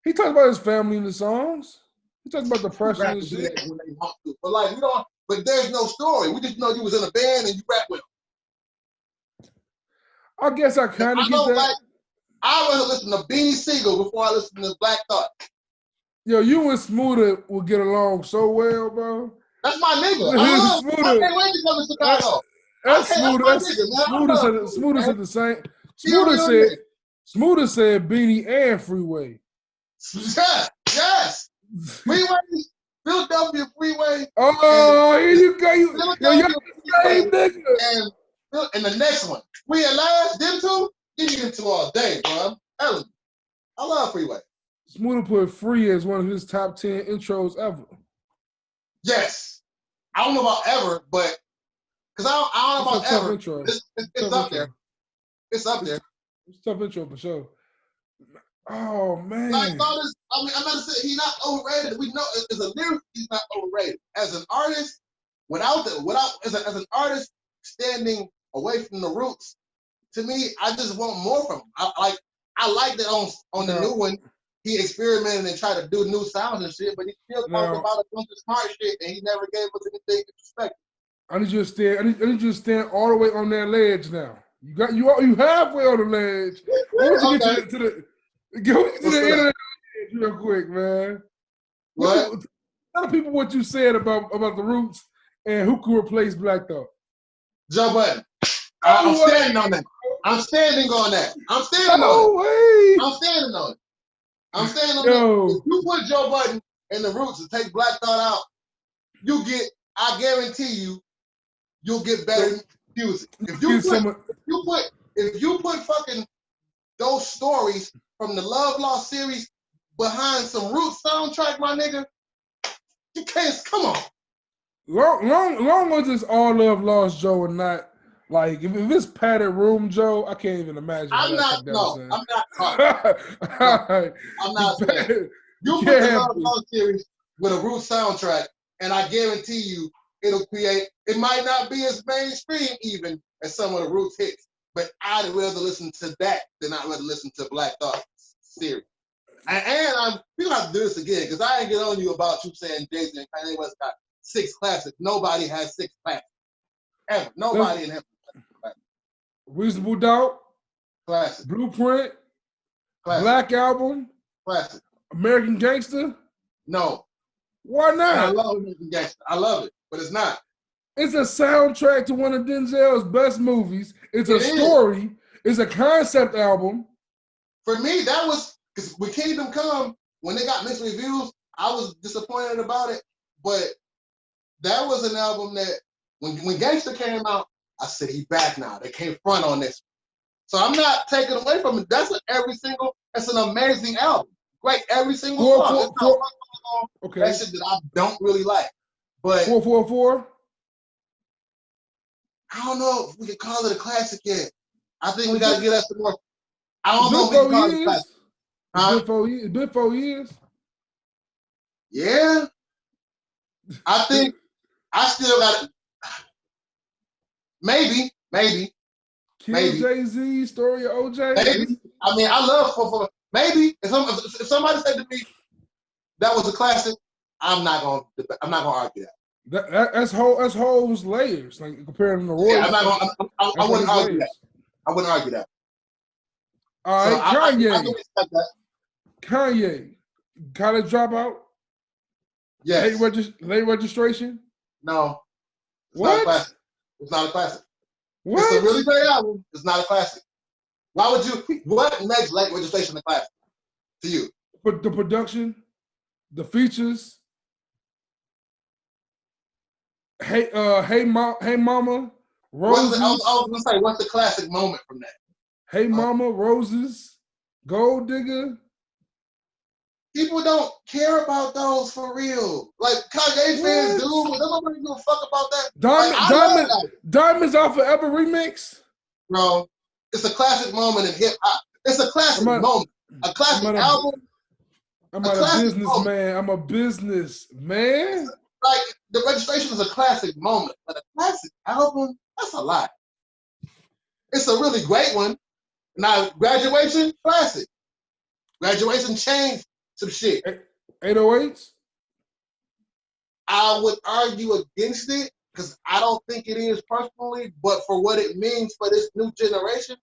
He talks about his family in the songs. He talks about depression and shit. But like, we don't. But there's no story. We just know you was in a band and you rap with him. I guess I kind of get that. I would listen to Beanie Siegel before I listen to Black Thought. Yo, you and Smoother will get along so well, bro. That's my nigga. I can't wait to come to Chicago. That's Smoother. Smoother said the same. Smoother said Beanie and Freeway. Yes. Freeway, Philadelphia Freeway. Oh, here you go. You're the same nigga. And the next one, Free at Last, them two, give me them two all day, bro. I love Freeway. Smoother put Free as one of his top 10 intros ever. Yes. I don't know about ever, but because I don't know about ever. Intro. It's up there. It's up there. It's a tough intro for sure. Oh man. Like, I'm not saying he's not overrated. We know as a lyric, he's not overrated. As an artist, as an artist standing away from the roots, to me, I just want more from him. I like that on the new one. He experimented and tried to do new sounds and shit, but he still talked about a bunch of smart shit, and he never gave us anything to respect. I need you to stand all the way on that ledge now. You halfway on the ledge. I want you to get to the end of the ledge real quick, man. What? Tell the people what you said about the Roots and who could replace Black Thought. Joe Budden. I'm standing on that. I'm standing on it. I'm standing on it. If you put Joe Budden and the Roots and take Black Thought out, I guarantee you'll get better music. If you put fucking those stories from the Love Lost series behind some Roots soundtrack, my nigga, you can't, come on. Long as it's all Love Lost Joe and not like if it's padded room Joe, I can't even imagine. I'm not saying. You put the Love Lost series with a Roots soundtrack, and I guarantee you it might not be as mainstream even as some of the Roots hits, but I'd rather listen to that than I'd rather listen to Black Thought series. And we gonna have to do this again because I ain't get on you about you saying Jay-Z and Kanye West got 6 classics. Nobody has 6 classics ever. Nobody in heaven. Reasonable Doubt, classic. Blueprint, classic. Black Album, classic. American Gangster. No. Why not? I love American Gangster. I love it, but it's not. It's a soundtrack to one of Denzel's best movies. It's a story. It's a concept album. For me, that was because with Kingdom Come, when they got mixed reviews, I was disappointed about it. But that was an album that when Gangster came out, I said he back now. They can't front on this. So I'm not taking away from it. That's an amazing album. Great, every single song. Okay. That shit that I don't really like. But 444. I don't know if we could call it a classic yet. I think we got to get us some more. I don't know if we can call it a classic. It's been 4 years. Yeah. I think I still got it. Maybe. Jay-Z, story of OJ. Maybe. I mean, I love 444. Maybe if somebody said to me that was a classic, I'm not gonna argue that. That's Ho's layers, like comparing them to Royce. Yeah, I wouldn't argue that. I wouldn't argue that. All right, Kanye. I can respect that. Kanye, College Dropout. Yes. Late registration. No. What? It's not a classic. What? It's a really great album. It's not a classic. Why would you? What makes Late Registration a classic to you? The production, the features. Hey Mama, Roses. I was gonna say, what's the classic moment from that? Hey Mama, Roses, Gold Digger. People don't care about those for real. Like Kanye fans do, but nobody give a fuck about that. Diamonds Are Forever remix. Bro, it's a classic moment in hip hop. It's a classic moment. A classic album. I'm a businessman. I'm a businessman. Like the registration is a classic moment, but a classic album, that's a lot. It's a really great one. Now, Graduation, classic. Graduation changed some shit. 808s? I would argue against it because I don't think it is personally, but for what it means for this new generation,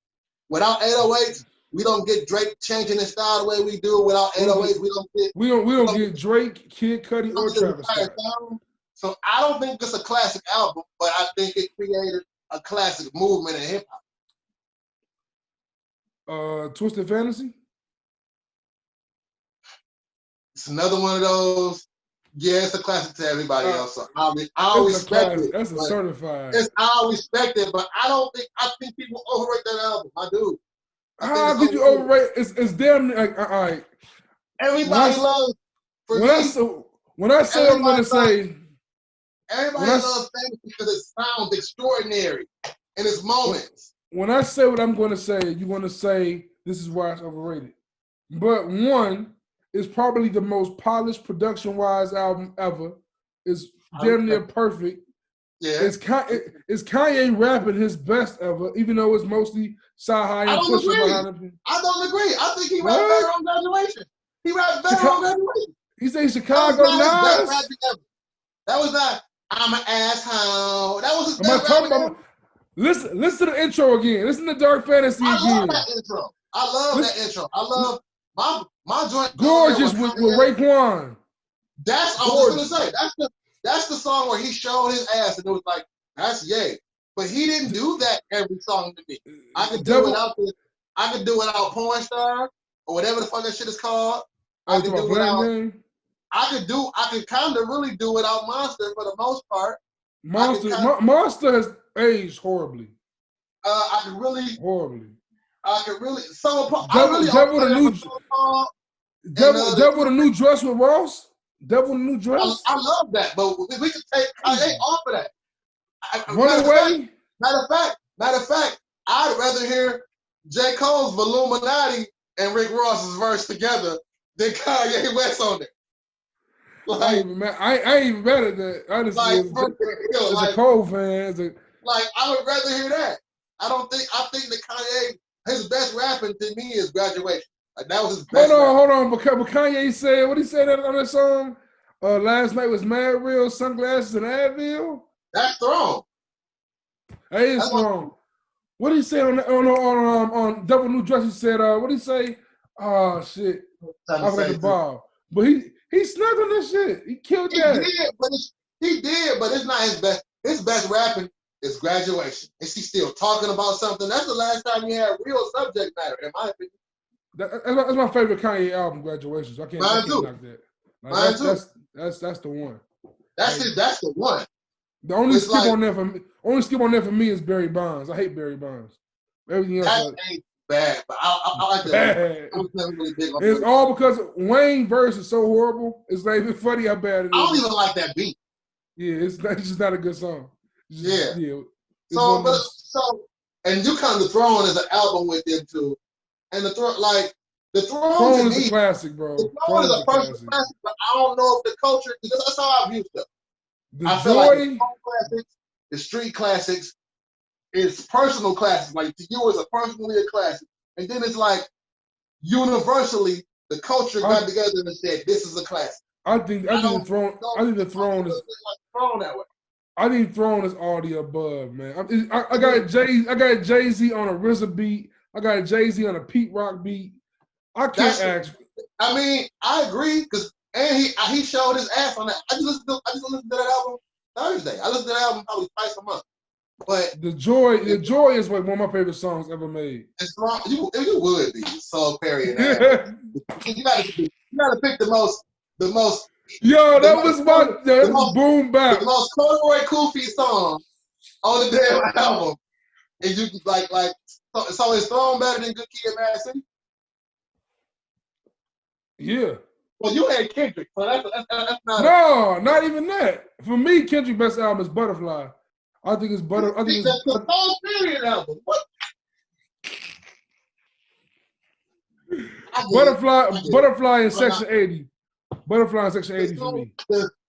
Without 808s, we don't get Drake changing his style the way we do. Without 808s, we don't get Drake, Kid Cudi, or Travis Scott. So I don't think it's a classic album, but I think it created a classic movement in hip hop. Twisted Fantasy. It's another one of those. Yeah, it's a classic to everybody else. So I'll respect it. That's a certified. I'll respect it, but I think people overrate that album. I do. How could you overrate? It's damn like all right. Everybody loves. When I say I'm gonna say. Everybody loves Fantasy because it sounds extraordinary in its moments. When I say what I'm going to say, you're going to say this is why it's overrated. But one is probably the most polished production-wise album ever. It's damn near perfect. Yeah. It's Kanye rapping his best ever, even though it's mostly Sci-Hi and Pusha behind him. I don't agree. I think he rapped better on Graduation. He rapped better on Graduation. He said Chicago Nas. That was not. I'm an asshole. That was his best rap. Listen to the intro again. Listen to Dark Fantasy again. I love that intro. I love my joint. Gorgeous with Raekwon. That's all I was gonna say. That's the song where he showed his ass and it was like, that's yay. But he didn't do that every song to me. I could do without this. I could do without Porn Star or whatever the fuck that shit is called. I could do without. I could kind of really do without Monster for the most part. Monster has aged horribly. I could really. Devil the New Dress with Ross. Devil the New Dress. I love that, but we could take Kanye off of that. Matter of fact, I'd rather hear J. Cole's Voluminati and Rick Ross's verse together than Kanye West on it. Like, I ain't even mad at that. Honestly, as a Cole fan, I would rather hear that. I think that Kanye, his best rapping to me is Graduation. Like, that was his best. Hold on. But Kanye said, what he said on that song? Last night was Mad Real, Sunglasses and Advil. That's Throne. That is Throne. What did he say on Double New Dress? He said, what did he say? Oh shit, I forgot the ball. But he snuck on this shit. He killed that. He did, but it's not his best. His best rapping is Graduation. Is he still talking about something? That's the last time he had real subject matter, in my opinion. That's my favorite Kanye album, Graduation. So I can't knock that. Like, that's the one. That's the one. The only skip on there for me is Barry Bonds. I hate Barry Bonds. Everything else ain't bad, but I like that. I was never really big on it's all because Wayne verse is so horrible. It's not even funny how bad it is. I don't even like that beat. Yeah, it's just not a good song. And you come to Throne as an album with them too, and the Throne is a classic, bro. The Throne is a personal classic, but I don't know if the culture, because that's how I view stuff. I feel like the classics, the street classics, is personal classics. Like to you, it's personally a classic, and then it's like universally the culture got together and said, "This is a classic." I think the Throne is that way. I think Throne is all the above, man. I got Jay-Z on a RZA beat. I got Jay-Z on a Pete Rock beat. I can't ask. I mean, I agree because he showed his ass on that. I just listened to that album Thursday. I listened to that album probably twice a month. But the joy is like one of my favorite songs ever made. It's wrong. You would be Soul Perry and that. You gotta pick the most. Yo, that was boom bap. The most corduroy Koofy song on the damn album, and you like so is Throne better than Good Kid, Mad City? Yeah. Well, you had Kendrick, so that's not. No, not even that. For me, Kendrick's best album is Butterfly. I think it's Butterfly. That's the Soul Period album. What? Butterfly in Section 80. Butterfly in Section 80 for me.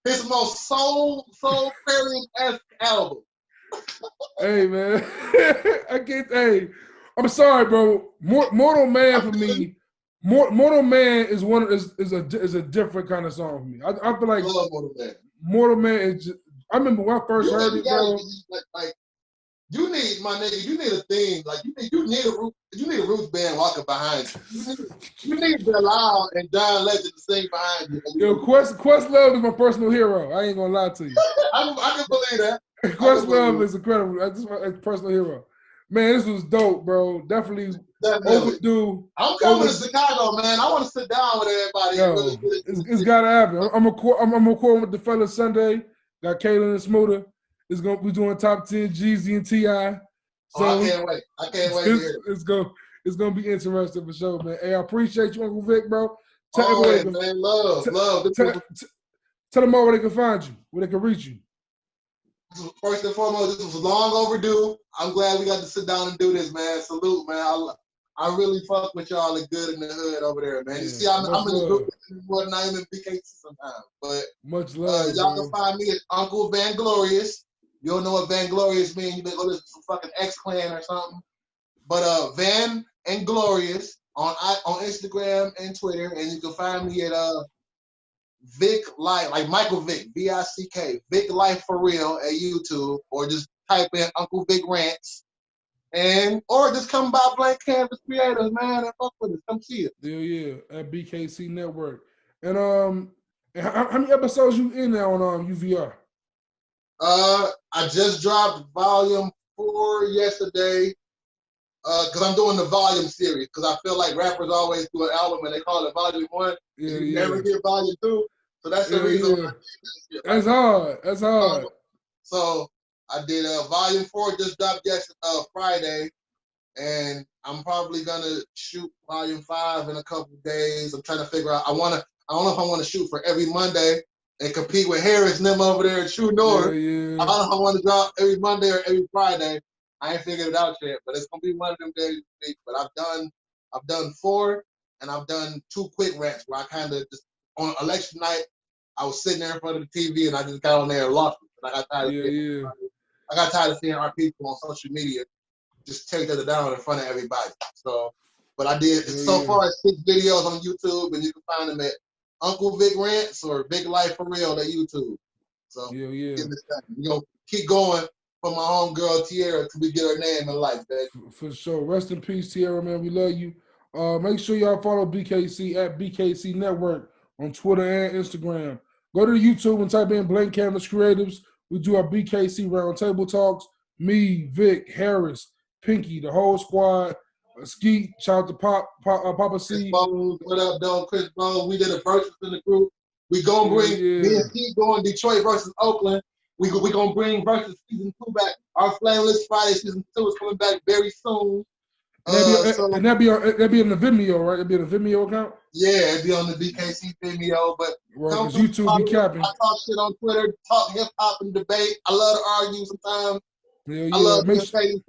His most soul Period-esque album. Hey man, I can't. Hey, I'm sorry, bro. Mortal Man for me. Mortal Man is a different kind of song for me. I feel like I love Mortal Man. Mortal Man is. I remember when I first heard it, bro. You need, my nigga, you need a theme. Like you need a Roots band walking behind you. You need Bilal and John Legend to sing behind you. Yo, Questlove is my personal hero. I ain't gonna lie to you. I can believe that. Questlove is incredible. That's my personal hero. Man, this was dope, bro. Definitely. Overdue. I'm coming to Chicago, man. I want to sit down with everybody. Yo, and really it's gotta happen. I'm recording with the fellas Sunday. Got Kayla and Smoother. We're doing top 10 Jeezy and T.I. So I can't wait. To hear it. It's gonna be interesting for sure, man. Hey, I appreciate you, Uncle Vic, bro. Tell man. Love. Tell them all where they can find you, where they can reach you. First and foremost, this was long overdue. I'm glad we got to sit down and do this, man. Salute, man. I really fuck with y'all the good in the hood over there, man. You see, I'm in the group more than I am in BKC sometimes. But much love. Y'all can find me at Uncle Vanglorious. You don't know what Vanglorious means, you better go listen to some fucking X-Clan or something. But Van and Glorious on Instagram and Twitter, and you can find me at Vick Life, like Michael Vick, Vick, Vick Life for Real at YouTube, or just type in Uncle Vick Rants, or just come by Blank Kanvas Creatives, man, and fuck with us. Come see it. Yeah, at BKC Network. And how many episodes you in now on UVR? I just dropped volume 4 yesterday. Because I'm doing the volume series. Because I feel like rappers always do an album and they call it volume 1. Yeah, you never get volume 2. So that's the reason. Yeah. That's hard. So I did volume 4 just dropped Friday, and I'm probably gonna shoot volume 5 in a couple of days. I'm trying to figure out. I don't know if I want to shoot for every Monday and compete with Harris and them over there at True North. Yeah. I don't know if I want to drop every Monday or every Friday. I ain't figured it out yet, but it's gonna be one of them days. But I've done 4, and I've done 2 quick rants where I kind of just on election night I was sitting there in front of the TV and I just got on there and lost it. And I got tired. I got tired of seeing our people on social media just tear each other down in front of everybody. So, but I did so far 6 videos on YouTube, and you can find them at Uncle Vick Rants or Vick Life for Real at YouTube. So we're gonna keep going for my homegirl Tierra till we get her name in life, baby. For sure. Rest in peace, Tierra, man. We love you. Make sure y'all follow BKC at BKC Network on Twitter and Instagram. Go to YouTube and type in Blank Kanvas Creatives. We do our BKC Roundtable Talks. Me, Vic, Harris, Pinky, the whole squad. Skeet, shout out to Papa C. What up, dog? Chris Bone. We did a Verzuz in the group. We gonna bring me and Skeet going Detroit versus Oakland. We gonna bring Verzuz season 2 back. Our Flameless Friday season 2 is coming back very soon. And that'd be in the Vimeo, right? It'd be in the Vimeo account. Yeah, it'd be on the BKC Vimeo, but because YouTube be capping. I talk shit on Twitter, talk hip hop and debate. I love to argue sometimes. I love being famous.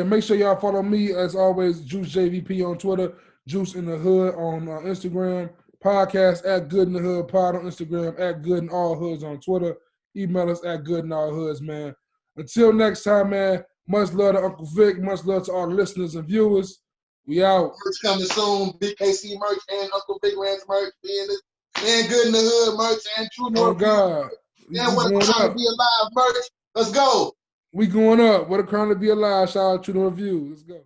Make sure y'all follow me as always, Juice JVP on Twitter, Juice in the Hood on Instagram, podcast at Good in the Hood Pod on Instagram, at Good in All Hoods on Twitter. Email us at Good in All Hoods, man. Until next time, man. Much love to Uncle Vic. Much love to all the listeners and viewers. We out. Merch coming soon. BKC merch and Uncle Vick Rants merch. And Good in the Hood merch and True North. Oh, God. And What a Crime to Be Alive merch. Let's go. We going up. What a Crime to Be Alive. Shout out to the review. Let's go.